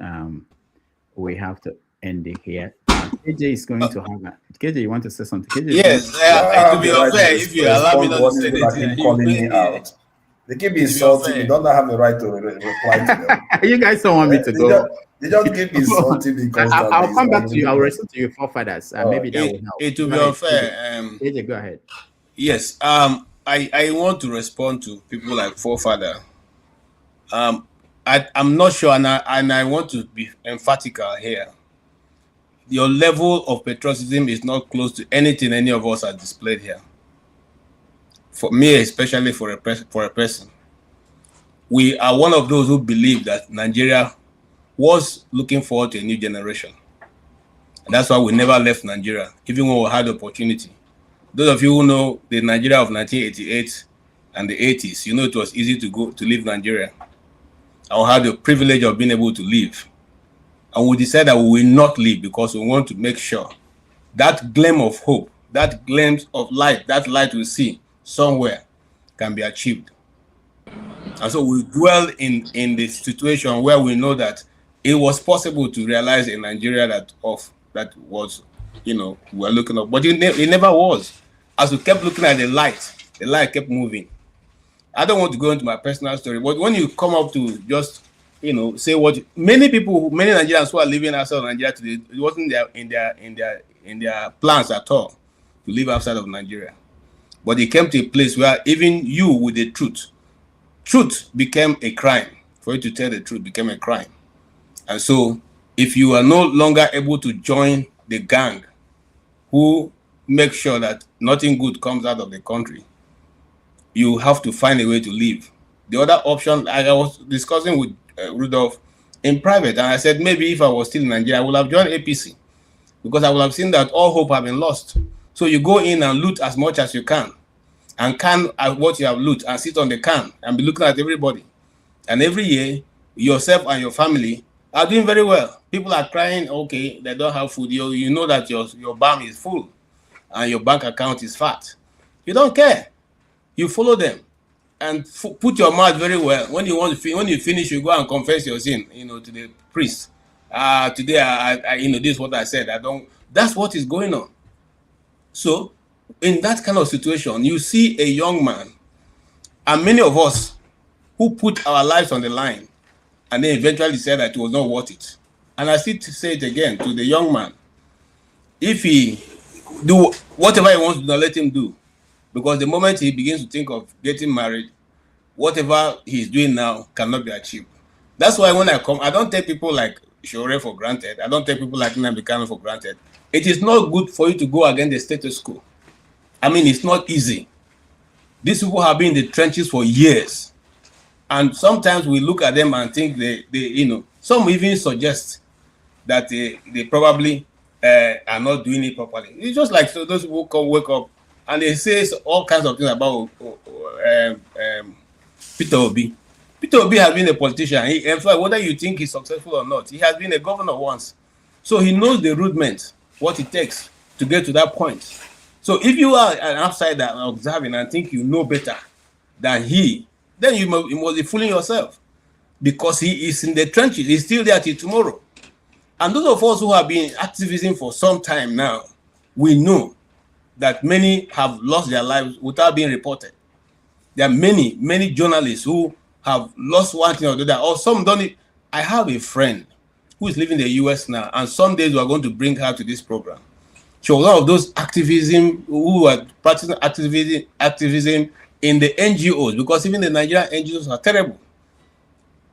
Speaker 1: We have to end it here. KJ is going to have KJ, you want to say something? KJ,
Speaker 11: yes, it will be unfair if you allow me not to say anything.
Speaker 17: Calling me out. They keep insulting me. Don't have the right to reply to them.
Speaker 1: You guys don't want me to go.
Speaker 17: They just keep insulting me constantly.
Speaker 1: I'll come back to you. I'll listen to your forefathers. Maybe that will help.
Speaker 11: It will be unfair.
Speaker 1: KJ, go ahead.
Speaker 11: Yes. I want to respond to people like forefather. I'm not sure, and I want to be emphatical here. Your level of patriotism is not close to anything any of us have displayed here. For me, especially for a person, we are one of those who believe that Nigeria was looking forward to a new generation, and that's why we never left Nigeria, even when we had the opportunity. Those of you who know the Nigeria of 1988 and the 80s, you know it was easy to leave Nigeria. I had the privilege of being able to leave. And we decided that we will not leave because we want to make sure that gleam of hope, that glimpse of light, that light we see somewhere can be achieved. And so we dwell in the situation where we know that it was possible to realize a Nigeria that was, we're looking up. But it never was. As we kept looking at the light kept moving. I don't want to go into my personal story, but when you come up to just, say what many Nigerians who are living outside of Nigeria today, it wasn't in their plans at all to live outside of Nigeria. But it came to a place where even you with the truth became a crime. For you to tell the truth became a crime. And so if you are no longer able to join the gang who make sure that nothing good comes out of the country, you have to find a way to leave. The other option, I was discussing with Rudolph in private, and I said maybe if I was still in Nigeria, I would have joined APC, because I would have seen that all hope have been lost. So you go in and loot as much as you can what you have loot and sit on the can and be looking at everybody. And every year, yourself and your family are doing very well. People are crying, okay, they don't have food. You know that your barm is full and your bank account is fat. You don't care. You follow them and put your mouth very well. When you finish, you go and confess your sin, to the priest. Today, I this is what I said. That's what is going on. So, in that kind of situation, you see a young man, and many of us who put our lives on the line, and then eventually said that it was not worth it. And I still say it again to the young man: if he do whatever he wants to do, let him do, because the moment he begins to think of getting married, whatever he's doing now cannot be achieved. That's why when I come, I don't take people like Shore for granted. I don't take people like Nnamdi Kanu for granted. It is not good for you to go against the status quo. I mean, it's not easy. These people have been in the trenches for years. And sometimes we look at them and think some even suggest that they probably are not doing it properly. It's just like those people wake up and they say all kinds of things about Peter Obi. Peter Obi has been a politician. In fact, whether you think he's successful or not, he has been a governor once. So he knows the rudiments, what it takes to get to that point. So if you are an outsider observing and think you know better than he, then you must be fooling yourself, because he is in the trenches. He's still there till tomorrow. And those of us who have been activism for some time now, we know that many have lost their lives without being reported. There are many, many journalists who have lost one thing or the other, or some don't. I have a friend who is living in the US now, and some days we are going to bring her to this program. She was one of those activism who are practicing activism in the NGOs, because even the Nigerian NGOs are terrible.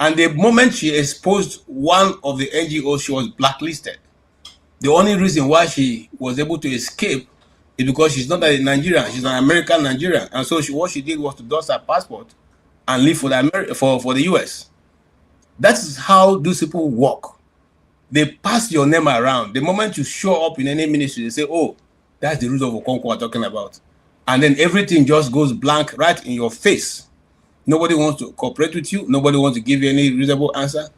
Speaker 11: And the moment she exposed one of the NGOs, she was blacklisted. The only reason why she was able to escape is because she's not a Nigerian, she's an American Nigerian. And so what she did was to dust her passport and leave for the US. That's how those people work. They pass your name around. The moment you show up in any ministry, they say, oh, that's the root of Okonkwo we're talking about. And then everything just goes blank right in your face. Nobody wants to cooperate with you. Nobody wants to give you any reasonable answer.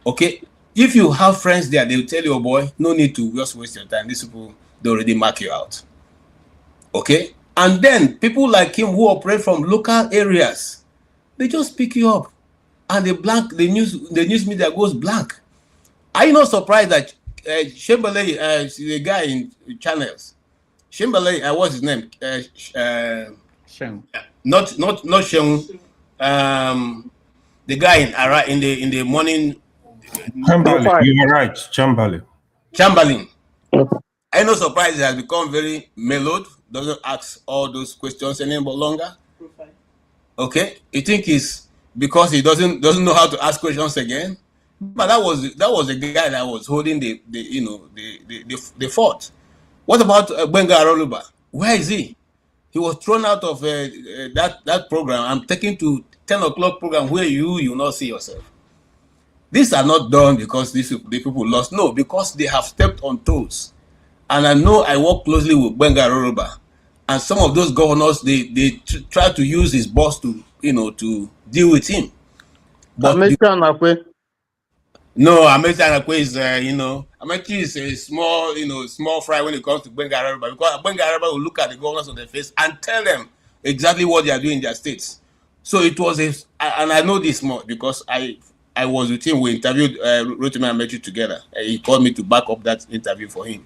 Speaker 11: Okay? If you have friends there, they'll tell you, oh boy, no need to just waste your time. These people, they already mark you out. Okay? And then people like him who operate from local areas, they just pick you up. And the news media goes blank. Are you not surprised that Shembele, the guy in channels, Shembele, what's his name?
Speaker 1: Sheng.
Speaker 11: Not Sheng. The guy in the morning.
Speaker 20: Chamberlain, you are right, Chamberlain.
Speaker 11: Are you not surprised he has become very mellowed? Doesn't ask all those questions anymore longer. Okay, you think it's because he doesn't know how to ask questions again? But that was the guy that was holding the fort. What about Gbenga Aroluba? Where is he? He was thrown out of that program. I'm taken to 10 o'clock program where you will not see yourself. These are not done because the people lost. No, because they have stepped on toes. And I know I work closely with Gbenga Aroluba, and some of those governors they try to use his boss to deal with him. But no, Amechi is Amechi is a small fry when it comes to Gbenga Aroluba, because Gbenga Aroluba will look at the governors on their face and tell them exactly what they are doing in their states. So it was and I know this more because I was with him. We interviewed Rotimi and Amechi together. He called me to back up that interview for him.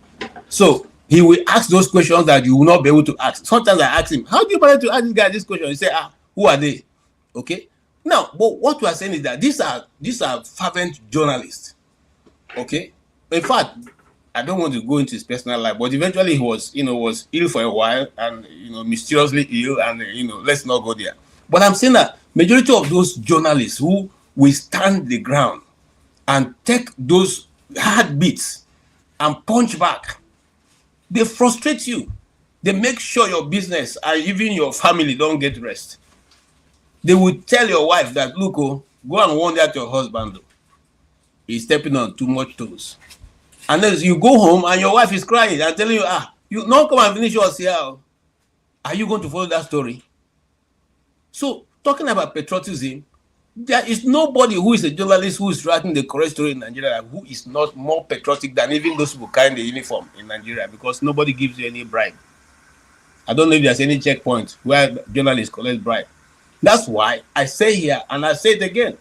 Speaker 11: So he will ask those questions that you will not be able to ask. Sometimes I ask him, how do you manage to ask this guy this question? He say, who are they? Okay. Now, but what we are saying is that these are fervent journalists. Okay. In fact, I don't want to go into his personal life, but eventually he was, was ill for a while and, mysteriously ill, and, let's not go there. But I'm saying that majority of those journalists who will stand the ground and take those hard beats and punch back, they frustrate you. They make sure your business and even your family don't get rest. They will tell your wife that, look, go and warn that your husband, he's stepping on too much toes. And then you go home and your wife is crying and telling you, you not come and finish yours here. Are you going to follow that story? So, talking about patriotism, there is nobody who is a journalist who is writing the correct story in Nigeria who is not more patriotic than even those who carry the uniform in Nigeria, because nobody gives you any bribe. I don't know if there's any checkpoint where journalists collect bribe. That's why I say here, and I say it again,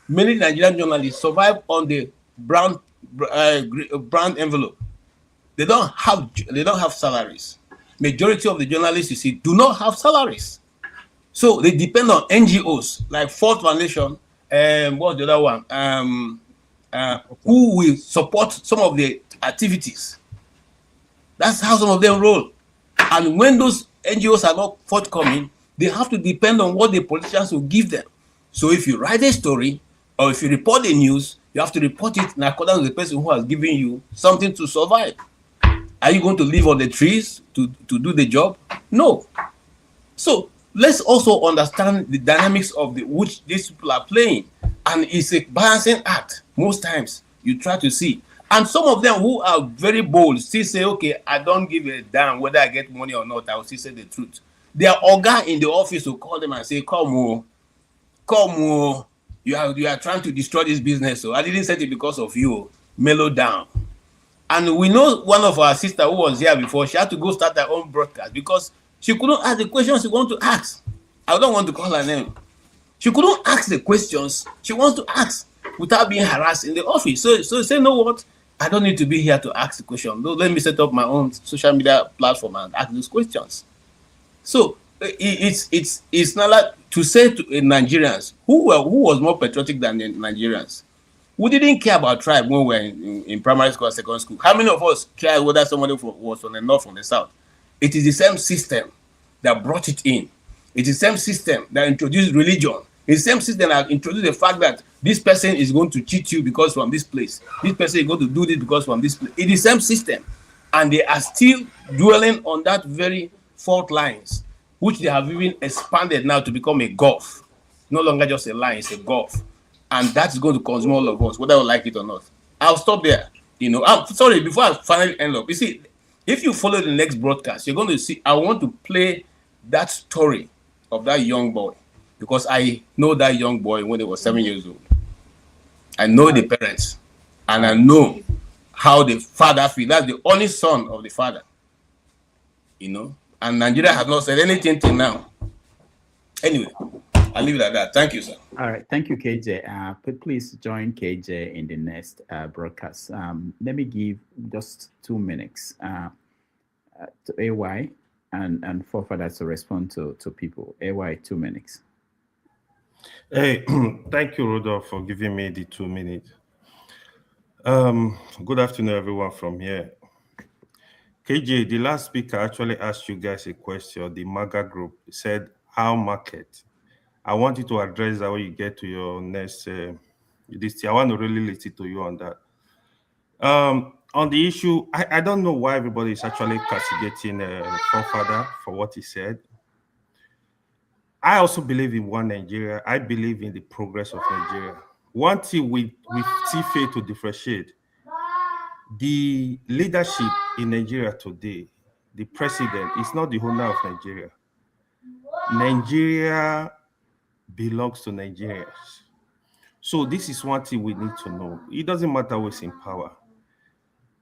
Speaker 11: many Nigerian journalists survive on the brown envelope. They don't have salaries. Majority of the journalists you see do not have salaries. So they depend on NGOs like Ford Foundation, what's the other one? Who will support some of the activities. That's how some of them roll. And when those NGOs are not forthcoming, they have to depend on what the politicians will give them. So if you write a story or if you report the news, you have to report it in accordance with the person who has given you something to survive. Are you going to live on the trees to do the job? No. So let's also understand the dynamics of which these people are playing. And it's a balancing act. Most times you try to see. And some of them who are very bold still say, okay, I don't give a damn whether I get money or not. I will still say the truth. Their Ogah in the office will call them and say, come on, you are trying to destroy this business. So I didn't say it because of you. Mellow down. And we know one of our sisters who was here before, she had to go start her own broadcast because she couldn't ask the questions she wanted to ask. I don't want to call her name. She couldn't ask the questions she wants to ask without being harassed in the office. So say, know what? I don't need to be here to ask the question. Let me set up my own social media platform and ask those questions. So it's not like to say to Nigerians who was more patriotic than the Nigerians. We didn't care about tribe when we were in primary school or secondary school. How many of us cared whether somebody was from the north or from the south? It is the same system that brought it in. It's the same system that introduced religion. It's the same system that introduced the fact that this person is going to cheat you because from this place. This person is going to do this because from this place. It's the same system. And they are still dwelling on that very fault lines, which they have even expanded now to become a gulf. No longer just a line, it's a gulf. And that's going to consume all of us, whether we like it or not. I'll stop there. I'm sorry, before I finally end up, you see, if you follow the next broadcast, you're going to see, I want to play that story of that young boy, because I know that young boy when he was 7 years old. I know the parents, and I know how the father feels. That's the only son of the father, and Nigeria has not said anything till now. Anyway, I'll leave it at that. Thank you, sir.
Speaker 1: All right. Thank you, KJ. Please join KJ in the next broadcast. Let me give just 2 minutes to AY and forefathers to respond to people. AY, 2 minutes.
Speaker 20: Hey, thank you, Rudolph, for giving me the 2 minutes. Good afternoon, everyone from here. KJ, the last speaker actually asked you guys a question. The MAGA group said, how market? I want you to address that when you get to your next this. I want to really listen to you on that. On the issue, I don't know why everybody is actually castigating forefather for what he said. I also believe in one Nigeria. I believe in the progress of Nigeria. One thing we see fail to differentiate, the leadership in Nigeria today, the president is not the owner of Nigeria. Nigeria belongs to Nigerians. So this is one thing we need to know. It doesn't matter who's in power.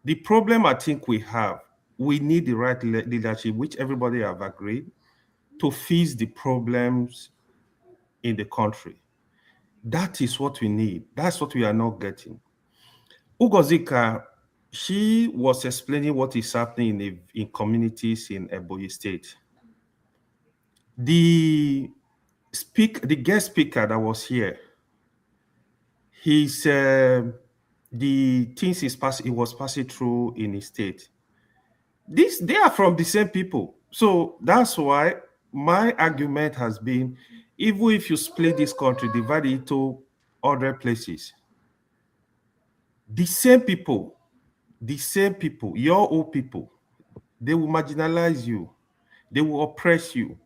Speaker 20: The problem I think we have, we need the right leadership, which everybody have agreed, to fix the problems in the country. That is what we need. That's what we are not getting. Ugozika, she was explaining what is happening in communities in Ebonyi State. The guest speaker that was here, he the things he was passing through in his state. They are from the same people. So that's why my argument has been, even if you split this country, divide it into other places, the same people, your own people, they will marginalize you, they will oppress you.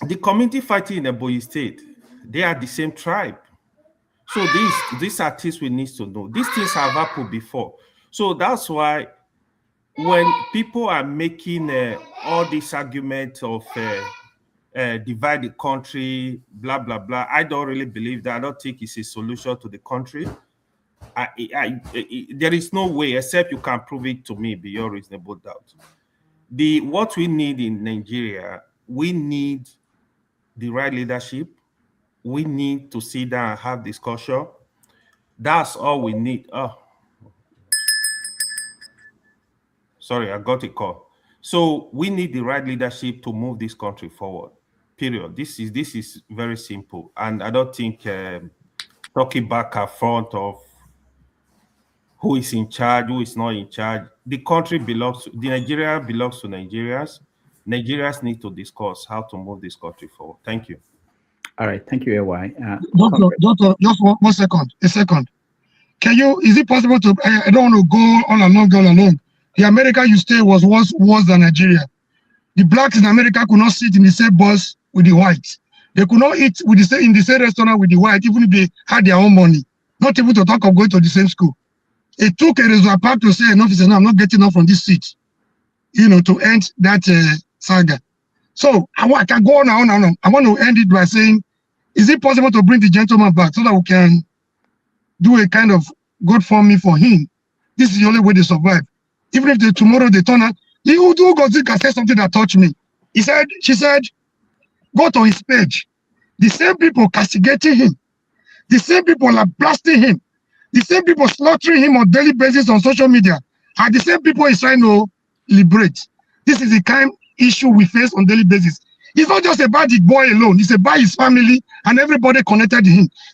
Speaker 20: The community fighting in Ebonyi State, they are the same tribe. So these are things we need to know. These things have happened before. So that's why when people are making all this argument of divide the country, blah, blah, blah, I don't really believe that. I don't think it's a solution to the country. There is no way, except you can prove it to me beyond reasonable doubt. What we need in Nigeria, we need the right leadership. We need to sit down and have discussion. That's all we need. Oh, sorry, I got a call. So we need the right leadership to move this country forward. Period. This is very simple, and I don't think talking back and front of who is in charge, who is not in charge. The country Nigeria belongs to Nigerians. Nigerians need to discuss how to move this country forward. Thank you.
Speaker 1: All right, thank you, AY.
Speaker 19: Doctor, just one second. A second. Is it possible to, I don't want to go all along. The America you stay was worse than Nigeria. The blacks in America could not sit in the same bus with the whites. They could not eat in the same restaurant with the white, even if they had their own money. Not able to talk of going to the same school. It took a reservoir part to say enough is enough. I'm not getting enough from this seat, to end that saga. So I can go on and on. I want to end it by saying, is it possible to bring the gentleman back so that we can do a kind of GoFundMe for him? This is the only way they survive. Even if tomorrow they turn out, Ugozi said something that touched me. She said, go to his page. The same people castigating him, the same people are blasting him, the same people slaughtering him on daily basis on social media are the same people he's trying to liberate. This is the kind of issue we face on daily basis. It's not just about the boy alone, it's about his family and everybody connected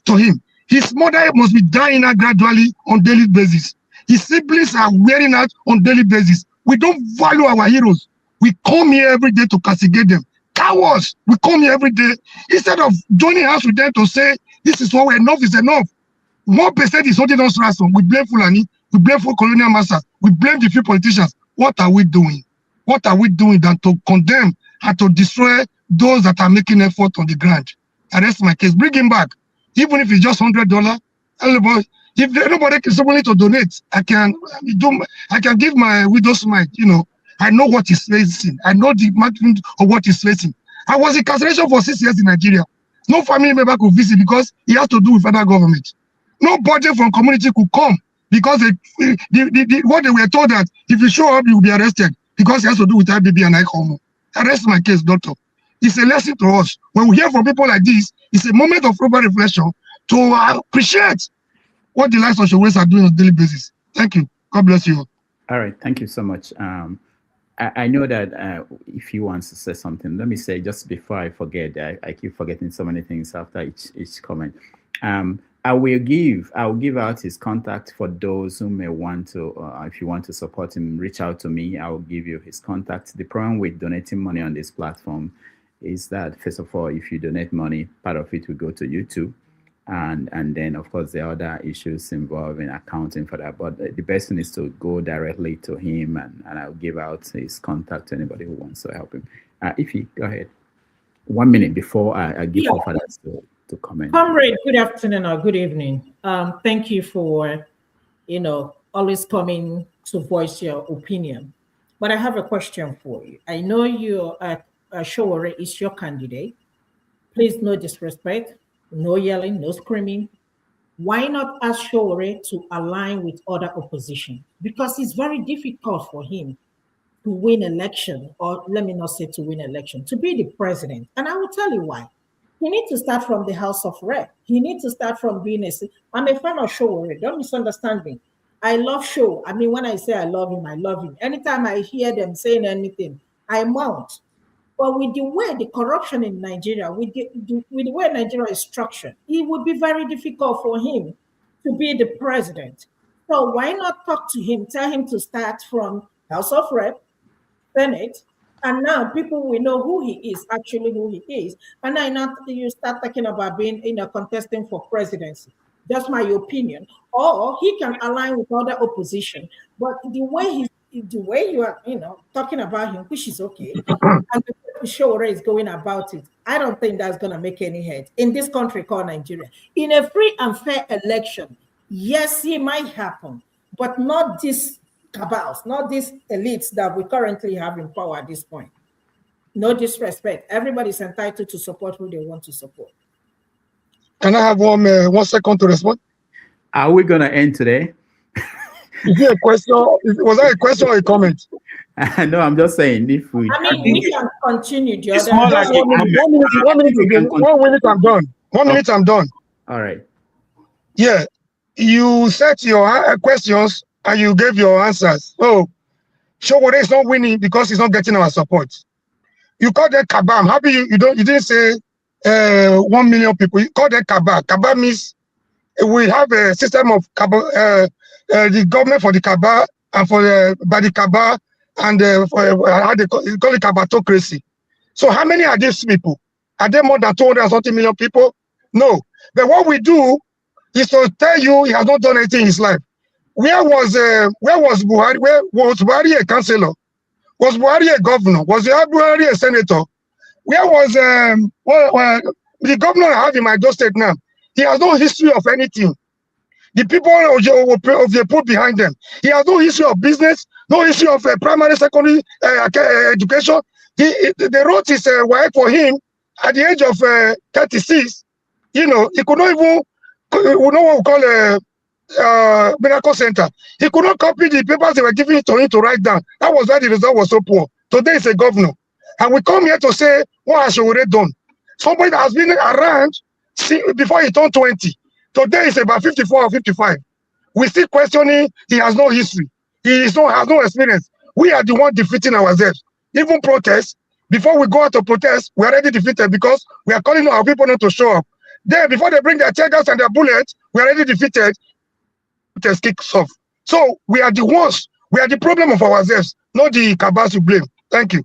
Speaker 19: to him. His mother must be dying out gradually on daily basis. His siblings are wearing out on daily basis. We don't value our heroes. We come here every day to castigate them. Cowards, we come here every day. Instead of joining us with them to say, this is what enough is enough. 1% is holding us ransom. We blame Fulani, we blame for colonial masters, we blame the few politicians. What are we doing? What are we doing than to condemn and to destroy those that are making effort on the ground? And that's my case. Bring him back. Even if it's just $100, if nobody is willing to donate, I can give my widow's mite. I know what he's facing. I know the magnitude of what he's facing. I was incarceration for 6 years in Nigeria. No family member could visit because he has to do with federal government. No budget from community could come because what they were told that if you show up, you will be arrested because it has to do with IBB and ICOMO. Arrest my case, doctor. It's a lesson to us. When we hear from people like this, it's a moment of proper reflection to appreciate what the lives of Showways are doing on a daily basis. Thank you. God bless you.
Speaker 1: All right. Thank you so much. I know that if you want to say something, let me say just before I forget, I keep forgetting so many things after each comment. I'll give out his contact for those who may want to, if you want to support him, reach out to me. I'll give you his contact. The problem with donating money on this platform is that, first of all, if you donate money, part of it will go to YouTube. And then, of course, there are other issues involving accounting for that. But the best thing is to go directly to him, and I'll give out his contact to anybody who wants to help him. Ify, go ahead. 1 minute before I give for others to comment.
Speaker 5: Comrade, good afternoon or good evening. Thank you for, always coming to voice your opinion. But I have a question for you. I know Showore is your candidate. Please, no disrespect. No yelling, no screaming. Why not ask Showore to align with other opposition? Because it's very difficult for him to win election, or let me not say to win election, to be the president. And I will tell you why. He needs to start from the House of Rep. He needs to start from being I'm a fan of Showore. Don't misunderstand me. I love Show. I mean, when I say I love him, I love him. Anytime I hear them saying anything, I mount. But with the way the corruption in Nigeria, with the way Nigeria is structured, it would be very difficult for him to be the president. So why not talk to him, tell him to start from House of Rep, Senate, and now people will know who he is, actually who he is. And now you start talking about being, contesting for presidency. That's my opinion. Or he can align with other opposition. But the way you are, talking about him, which is okay, and the show where he's going about it, I don't think that's going to make any head in this country called Nigeria. In a free and fair election, yes, it might happen, but not this cabals, not these elites that we currently have in power at this point. No disrespect. Everybody's entitled to support who they want to support.
Speaker 19: Can I have 1 second to respond?
Speaker 1: Are we going to end today?
Speaker 19: Is it a question? Was that a question or a comment?
Speaker 1: No, I'm just saying if we.
Speaker 5: I mean, we can continue. The
Speaker 19: It's
Speaker 5: other
Speaker 19: more like 1 minute again. 1 minute, I'm done. 1 minute, I'm done.
Speaker 1: All right.
Speaker 19: Yeah, you set your questions and you gave your answers. Oh, Showore is not winning because he's not getting our support. You call that kabam. Happy you didn't say 1 million people. You call that kabam. Kabam means we have a system of the government for the kabam and for by the kabam and for how they call it kabatocracy. So how many are these people? Are there more than 200 something million people? No. But what we do is to tell you he has not done anything in his life. Where was Buhari? Where was Buhari a councillor? Was Buhari a governor? Was Buhari a senator? Where was the governor I have in my state now? He has no history of anything. The people of the put behind them. He has no history of business, no history of primary, secondary education. They wrote his wife for him at the age of 36. You know, he could not even, we know what we call medical center. He could not copy the papers they were giving to him to write down. That was why the result was so poor. Today is a governor. And we come here to say, what has Showore done? Somebody that has been around before he turned 20. Today is about 54 or 55. We still questioning, he has no history. Has no experience. We are the one defeating ourselves. Even protests, before we go out to protest, we are already defeated because we are calling our people not to show up. Then, before they bring their tear gas and their bullets, we are already defeated. Protest kicks off. So we are the ones. We are the problem of ourselves, not the cabals to blame. Thank you.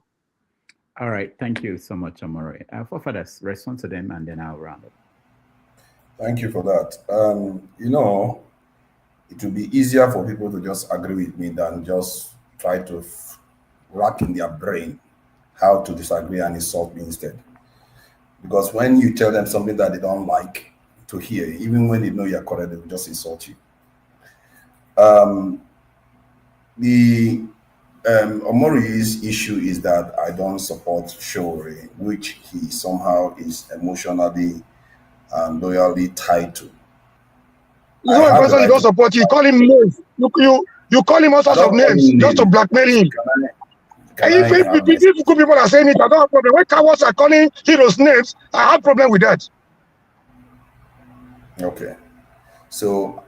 Speaker 1: All right. Thank you so much, Amore. For furthers, respond to them and then I'll round up.
Speaker 17: Thank you for that. You know, it will be easier for people to just agree with me than just try to rack in their brain how to disagree and insult me instead. Because when you tell them something that they don't like to hear, even when they know you're correct, they will just insult you. Omori's issue is that I don't support Showore, which he somehow is emotionally and loyally tied to.
Speaker 19: You know, a person you don't support, you call him names. You call him all sorts of names just to blackmail him. If good people are saying it, I don't have problem. When cowards are calling heroes names, I have problem with that.
Speaker 17: Okay. So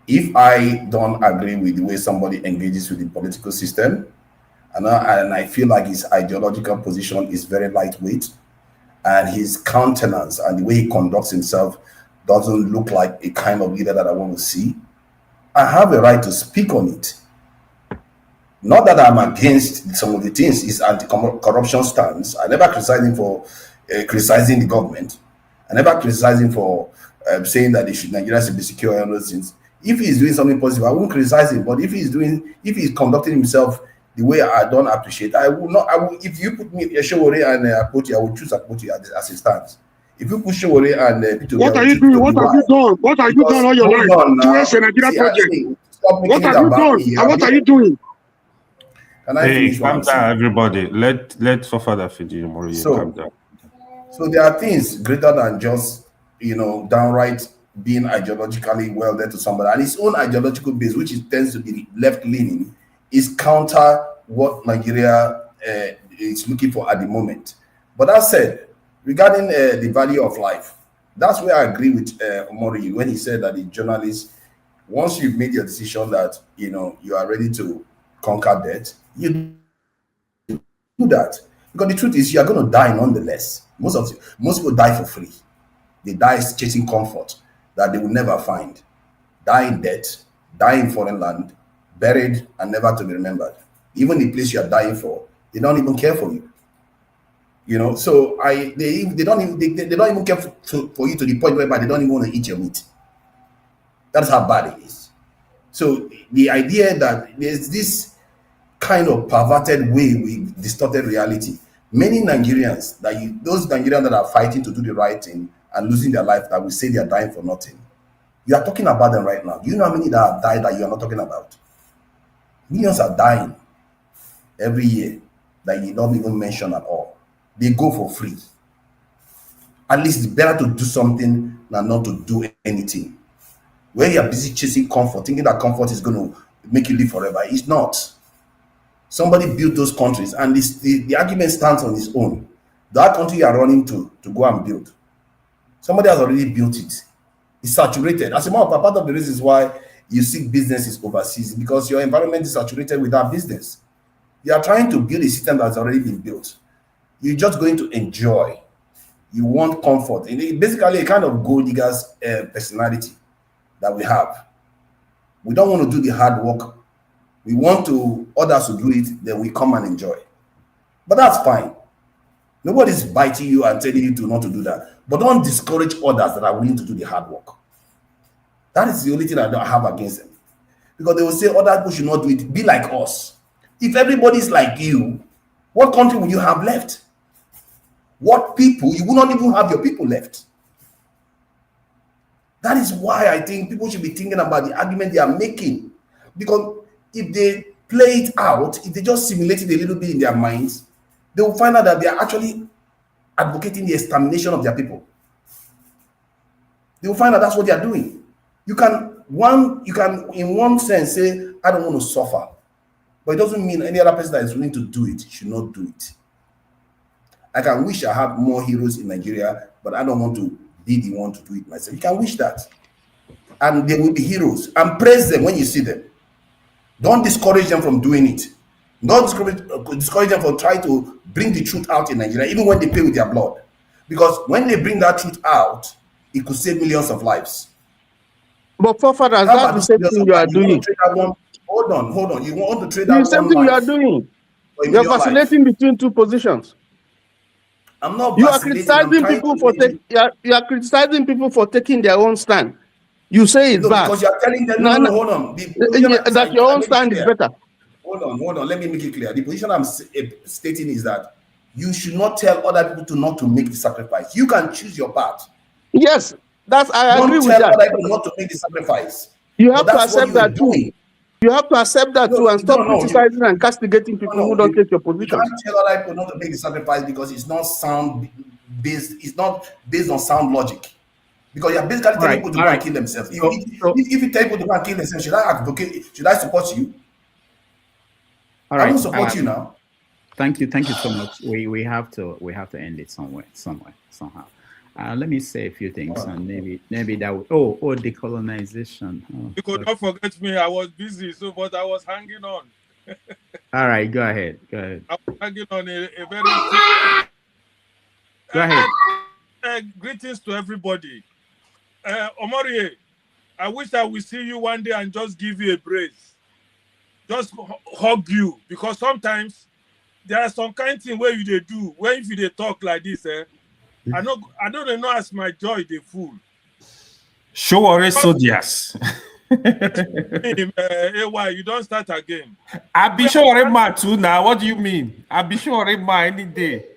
Speaker 17: if I don't agree with the way somebody engages with the political system, and I feel like his ideological position is very lightweight, and his countenance and the way he conducts himself doesn't look like a kind of leader that I want to see, I have a right to speak on it. Not that I'm against some of the things his anti-corruption stance. I never criticize him for criticizing the government. I never criticize him for saying that Nigeria should be secure and those things. If he's doing something positive, I won't criticize him. But if he's conducting himself the way I don't appreciate, I will not. If you put me Showore and Akpoti, I will choose Akpoti as a stance. If you put Showore and Peter,
Speaker 19: what are you doing? What have you done? What have you done all your life towards a Nigeria project? What have you done? And what are you doing?
Speaker 20: Hey, calm down, everybody. Let Fafada finish. Calm down.
Speaker 17: So there are things greater than just downright being ideologically welded to somebody, and his own ideological base, which tends to be left-leaning, is counter what Nigeria is looking for at the moment. But that said, regarding the value of life, that's where I agree with Omori when he said that the journalists, once you've made your decision that you are ready to conquer death, you do that. Because the truth is, you are going to die nonetheless. Most people die for free. They die chasing comfort that they will never find. die in debt, die in foreign land, buried and never to be remembered. Even the place you are dying for, they don't even care for you. You know, so they don't even care for you to the point whereby they don't even want to eat your meat. That's how bad it is. So the idea that there's this kind of perverted way we distorted reality. Many Nigerians, those Nigerians that are fighting to do the right thing and losing their life, that will say they are dying for nothing. You are talking about them right now. Do you know how many that have died that you are not talking about? Millions are dying every year that you don't even mention at all. They go for free. At least it's better to do something than not to do anything. Where you're busy chasing comfort, thinking that comfort is going to make you live forever. It's not. Somebody built those countries, and the argument stands on its own. That country you are running to go and build, somebody has already built it. It's saturated. As a matter of fact, part of the reasons why you see businesses overseas, because your environment is saturated with that business. You are trying to build a system that's already been built. You're just going to enjoy. You want comfort. And basically a kind of gold digger's personality that we have. We don't want to do the hard work. We want others to do it, then we come and enjoy. But that's fine. Nobody's biting you and telling you not to do that. But don't discourage others that are willing to do the hard work. That is the only thing I don't have against them. Because they will say other people should not do it. Be like us. If everybody's like you, what country will you have left? What people? You will not even have your people left. That is why I think people should be thinking about the argument they are making. Because if they play it out, if they just simulate it a little bit in their minds, they will find out that they are actually advocating the extermination of their people. They will find out that's what they are doing. You can in one sense say, I don't want to suffer. But it doesn't mean any other person that is willing to do it should not do it. I can wish I had more heroes in Nigeria, but I don't want to be the one to do it myself. You can wish that. And they will be heroes. And praise them when you see them. Don't discourage them from doing it. Don't discourage them from trying to bring the truth out in Nigeria, even when they pay with their blood. Because when they bring that truth out, it could save millions of lives.
Speaker 16: But forefathers, that's the same thing you are doing.
Speaker 17: Hold on. You want to trade that
Speaker 16: the same thing you are doing. You're vacillating between two positions.
Speaker 17: I'm not.
Speaker 16: You are criticizing people for you are criticizing people for taking their own stand. You say it's bad
Speaker 17: because you are telling them no, hold on.
Speaker 16: That your own stand is better.
Speaker 17: Hold on. Let me make it clear. The position I'm stating is that you should not tell other people not to make the sacrifice. You can choose your path.
Speaker 16: Yes, I agree with that.
Speaker 17: Don't tell other people not to make the sacrifice.
Speaker 16: You have to accept that too. You have to accept that too and stop criticizing and castigating people who don't take your position.
Speaker 17: You can't tell other people not to make the sacrifice because it's not sound based. It's not based on sound logic. Because you're basically telling people to go and kill themselves. If you tell people to go and kill themselves, should I advocate? Should I support you?
Speaker 1: All right.
Speaker 17: I don't support you now.
Speaker 1: Thank you so much. We have to end it somehow. Let me say a few things, and maybe that would. Oh, decolonization.
Speaker 11: You could not forget me. I was busy, but I was hanging on.
Speaker 1: All right, go ahead.
Speaker 11: I was hanging on a very.
Speaker 1: Go ahead.
Speaker 11: Greetings to everybody. Omorie, I wish I will see you one day and just give you a brace. Just hug you, because sometimes there are some kind of thing where you do when if you talk like this. I don't know as my joy they fool.
Speaker 20: Show or soldiers.
Speaker 11: Why you don't start again?
Speaker 20: I be sure ma too now. What do you mean? I be sure ma any day.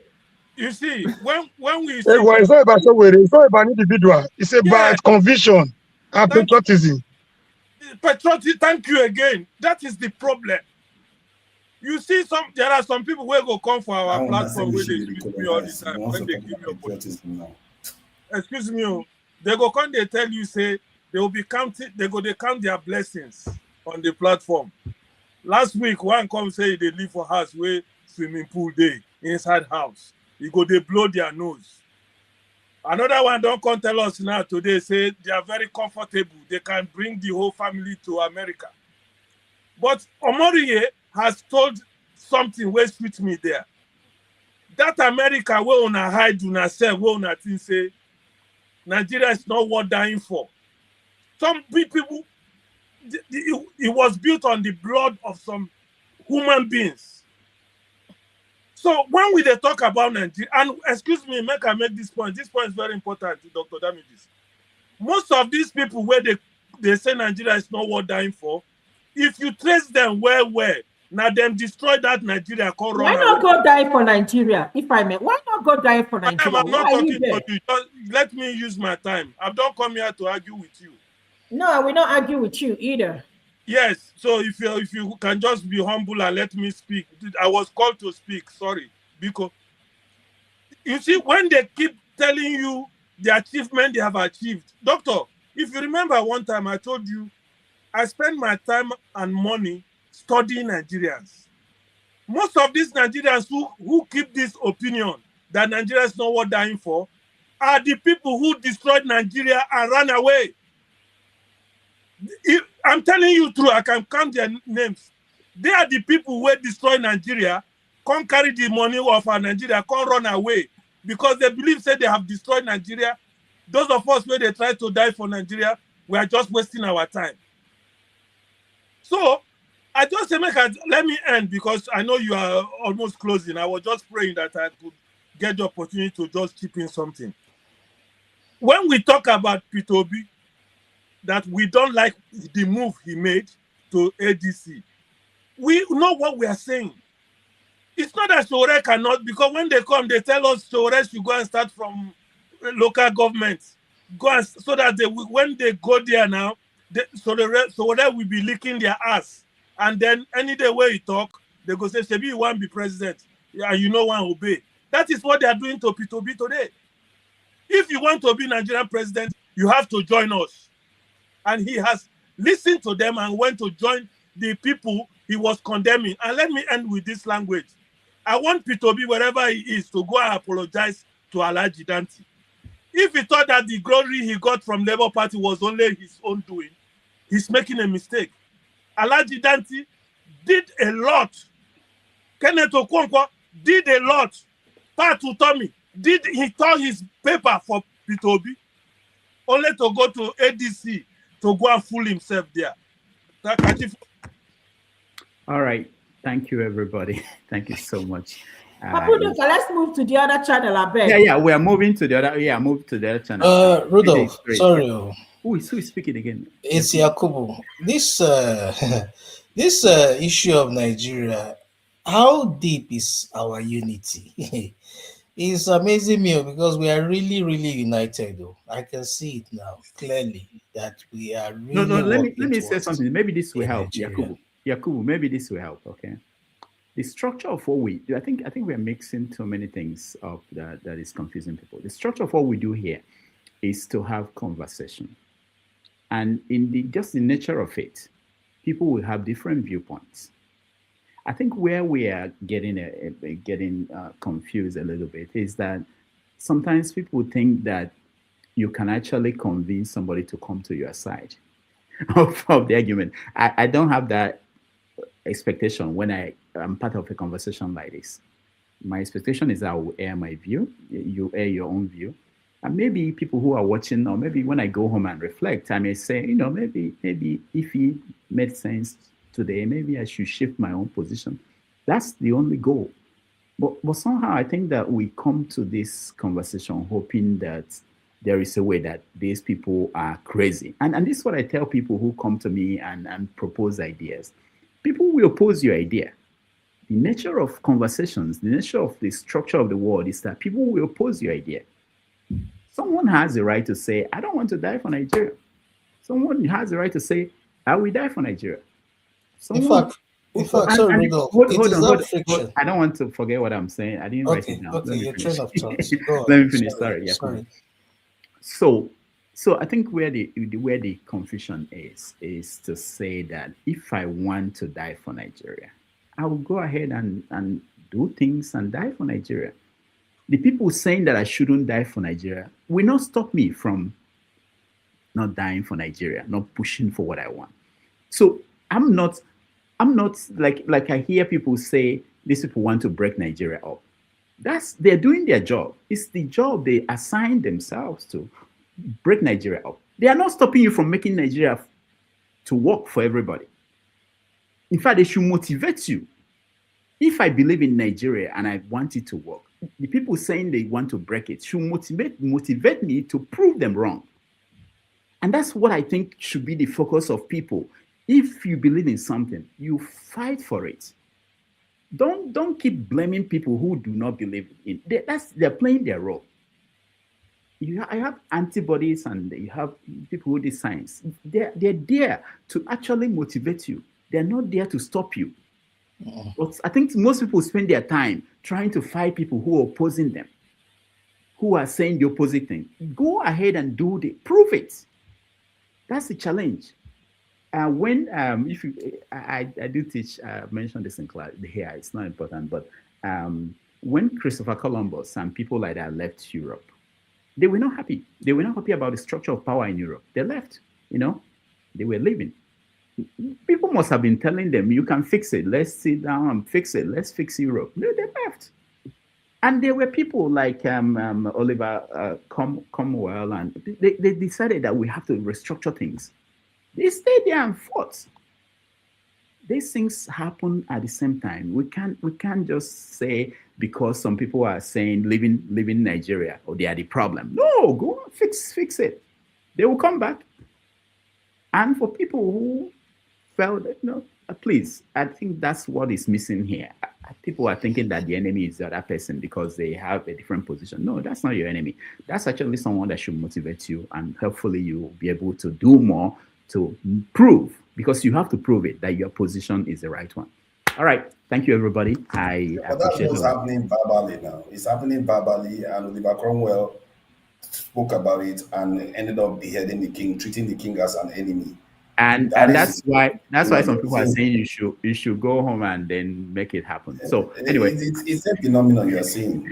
Speaker 11: You see, when we
Speaker 19: say it's not about it's not about individual. It's about conviction and patriotism.
Speaker 11: Patriotism. Thank you again. That is the problem. You see, there are some people who go come for our platform where they speak me all the time when they give me opportunity. Excuse me, they go come, they tell you say they will be counting. They count their blessings on the platform. Last week, one come say they live for house where swimming pool day inside house. You go they blow their nose. Another one don't come tell us now today say they are very comfortable. They can bring the whole family to America. But Omorie has told something where sweet me there. That America where una hide una self, where una think say Nigeria is not worth dying for. Some people
Speaker 2: it was built on the blood of some human beings. So when we they talk about Nigeria, and excuse me, I make this point. This point is very important, Dr. Damages. Most of these people where they say Nigeria is not worth dying for, if you trace them well, now them destroy that Nigeria.
Speaker 5: Why not go die for Nigeria, if I may? Why not go die for Nigeria?
Speaker 2: I'm not talking to you. Just let me use my time. I don't come here to argue with you.
Speaker 5: No, I will not argue with you either.
Speaker 2: Yes, so if you can just be humble and let me speak. I was called to speak, sorry. Because you see, when they keep telling you the achievement they have achieved, Doctor, if you remember one time I told you, I spend my time and money studying Nigerians. Most of these Nigerians who keep this opinion that Nigeria is not worth dying for are the people who destroyed Nigeria and ran away. I'm telling you true, I can count their names. They are the people who destroy Nigeria, can't carry the money of our Nigeria, can't run away because they believe say they have destroyed Nigeria. Those of us where they try to die for Nigeria, we are just wasting our time. So I just say, let me end because I know you are almost closing. I was just praying that I could get the opportunity to just chip in something. When we talk about P2B, that we don't like the move he made to ADC, we know what we are saying. It's not that Sowore cannot, because when they come, they tell us Sowore should go and start from local governments. So that when they go there now, Sowore will be licking their ass. And then any day where you talk, they go say, Shebi, you want to be president, and you know one obey. That is what they are doing to P2B today. If you want to be Nigerian president, you have to join us. And he has listened to them and went to join the people he was condemning. And let me end with this language. I want P2B, wherever he is, to go and apologize to Alhaji Danti. If he thought that the glory he got from Labour Party was only his own doing, he's making a mistake. Alhaji Danti did a lot. Kenneth Okonkwo did a lot. Pat Utomi he tore his paper for P2B, only to go to ADC to go and fool himself there.
Speaker 1: All right. Thank you, everybody. Thank you so much.
Speaker 5: Let's move to the other channel, I bet.
Speaker 1: Yeah, we are moving to the other. Yeah, move to the other channel.
Speaker 15: Rudolph, sorry.
Speaker 1: Who is speaking again?
Speaker 15: It's Yakubu. This this issue of Nigeria, how deep is our unity? It's amazing me because we are really, really united. Though I can see it now clearly that we are really.
Speaker 1: No. Let me say something. Maybe this will help, Yakubu. Maybe this will help. Okay. The structure of what we do, I think we are mixing too many things up that is confusing people. The structure of what we do here is to have conversation, and in just the nature of it, people will have different viewpoints. I think where we are getting confused a little bit is that sometimes people think that you can actually convince somebody to come to your side of the argument. I don't have that expectation when I'm part of a conversation like this. My expectation is I will air my view, you air your own view. And maybe people who are watching, or maybe when I go home and reflect, I may say, maybe if he made sense today, maybe I should shift my own position. That's the only goal. But somehow I think that we come to this conversation hoping that there is a way that these people are crazy. And this is what I tell people who come to me and propose ideas. People will oppose your idea. The nature of conversations, the nature of the structure of the world is that people will oppose your idea. Someone has the right to say, I don't want to die for Nigeria. Someone has the right to say, I will die for Nigeria.
Speaker 15: In fact, sorry, Rudolph,
Speaker 1: hold. I don't want to forget what I'm saying. I didn't write it down.
Speaker 15: Okay, your train of thought.
Speaker 1: Let me finish. Sorry. So I think where the confusion is to say that if I want to die for Nigeria, I will go ahead and do things and die for Nigeria. The people saying that I shouldn't die for Nigeria will not stop me from not dying for Nigeria, not pushing for what I want. So I'm not like I hear people say these people want to break Nigeria up. They're doing their job. It's the job they assign themselves to, break Nigeria up. They are not stopping you from making Nigeria to work for everybody. In fact, they should motivate you. If I believe in Nigeria and I want it to work, the people saying they want to break it should motivate me to prove them wrong. And that's what I think should be the focus of people. If you believe in something, you fight for it. Don't keep blaming people who do not believe in it. They're playing their role. I have antibodies and you have people who do science. They're there to actually motivate you. They're not there to stop you. But I think most people spend their time trying to fight people who are opposing them, who are saying the opposite thing. Go ahead and prove it. That's the challenge. I do teach, mention this in class here, it's not important, but when Christopher Columbus and people like that left Europe, they were not happy. They were not happy about the structure of power in Europe. They left, they were leaving. People must have been telling them, you can fix it. Let's sit down and fix it. Let's fix Europe. No, they left. And there were people like Oliver Cromwell, and they decided that we have to restructure things. They stayed there and fought. These things happen at the same time. We can't just say because some people are saying leaving Nigeria or they are the problem. No, go fix it. They will come back. And for people who felt that, please, I think that's what is missing here. People are thinking that the enemy is the other person because they have a different position. No, that's not your enemy. That's actually someone that should motivate you, and hopefully you will be able to do more to prove, because you have to prove it, that your position is the right one. All right. Thank you, everybody. I appreciate it.
Speaker 17: That's what's happening verbally now. It's happening verbally, and Oliver Cromwell spoke about it and ended up beheading the king, treating the king as an enemy.
Speaker 1: And that's why some people are saying you should go home and then make it happen. So anyway,
Speaker 17: it's a phenomenon you are seeing.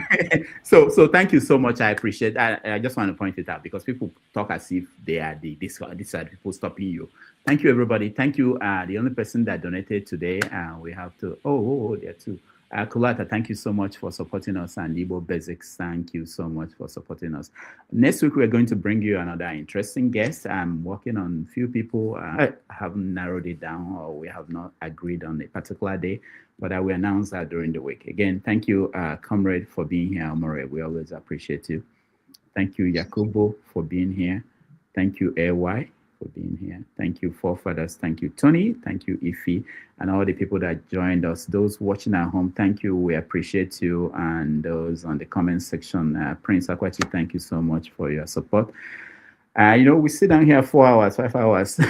Speaker 1: so thank you so much. I appreciate that. I just want to point it out because people talk as if they are these are people stopping you. Thank you, everybody. Thank you. The only person that donated today, we have to. There are two. Kulata, thank you so much for supporting us, and Igbo Basics, thank you so much for supporting us. Next week, we're going to bring you another interesting guest. I'm working on a few people. I haven't narrowed it down, or we have not agreed on a particular day, but I will announce that during the week. Again, thank you, Comrade, for being here, Amore. We always appreciate you. Thank you, Yakubo, for being here. Thank you, AY, for being here. Thank you, Forefathers. Thank you, Tony. Thank you, Ife, and all the people that joined us. Those watching at home, thank you. We appreciate you. And those on the comment section, Prince Akwachi, thank you so much for your support. We sit down here 4 hours, 5 hours.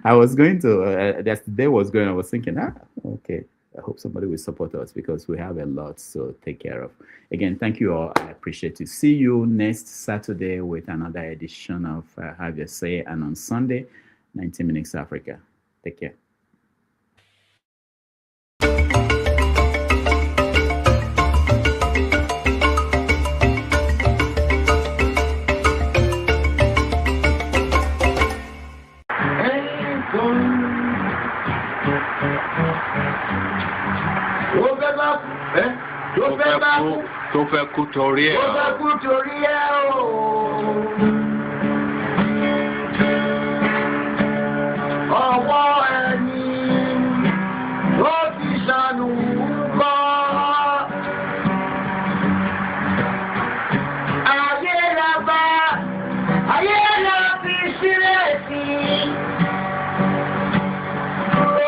Speaker 1: I was going to, as the day was going, I was thinking, okay, I hope somebody will support us because we have a lot to take care of. Again, thank you all. I appreciate you. See you next Saturday with another edition of Have Your Say, and on Sunday, 90 Minutes Africa. Take care.
Speaker 21: Tó fẹ́ kú torí ẹ̀. Ọwọ́ ẹni ló ti ṣàánú kọ́. Ayé la bá, ayé la fi sílẹ̀ sí.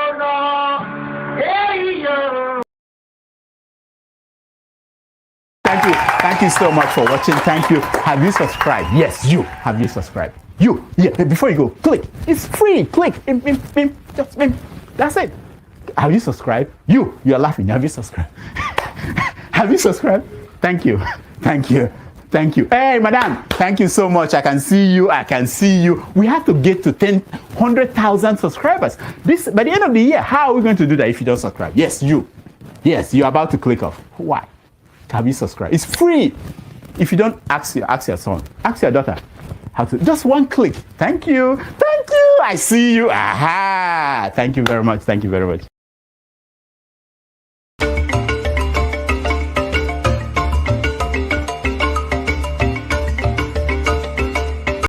Speaker 21: Ọ̀nà èyí yóò.
Speaker 1: Thank you so much for watching. Thank you. Have you subscribed? Yes, you. Have you subscribed? You. Yeah, before you go, click. It's free. Click. Just that's it. Have you subscribed? You're laughing. Have you subscribed? Have you subscribed? Thank you. Thank you. Thank you. Hey, madam. Thank you so much. I can see you. We have to get to 100,000 subscribers. By the end of the year, how are we going to do that if you don't subscribe? Yes, you. Yes, you're about to click off. Why? Have you subscribed? It's free. If you don't, ask your son, ask your daughter how to. Just one click. Thank you. I see you. Aha. Thank you very much.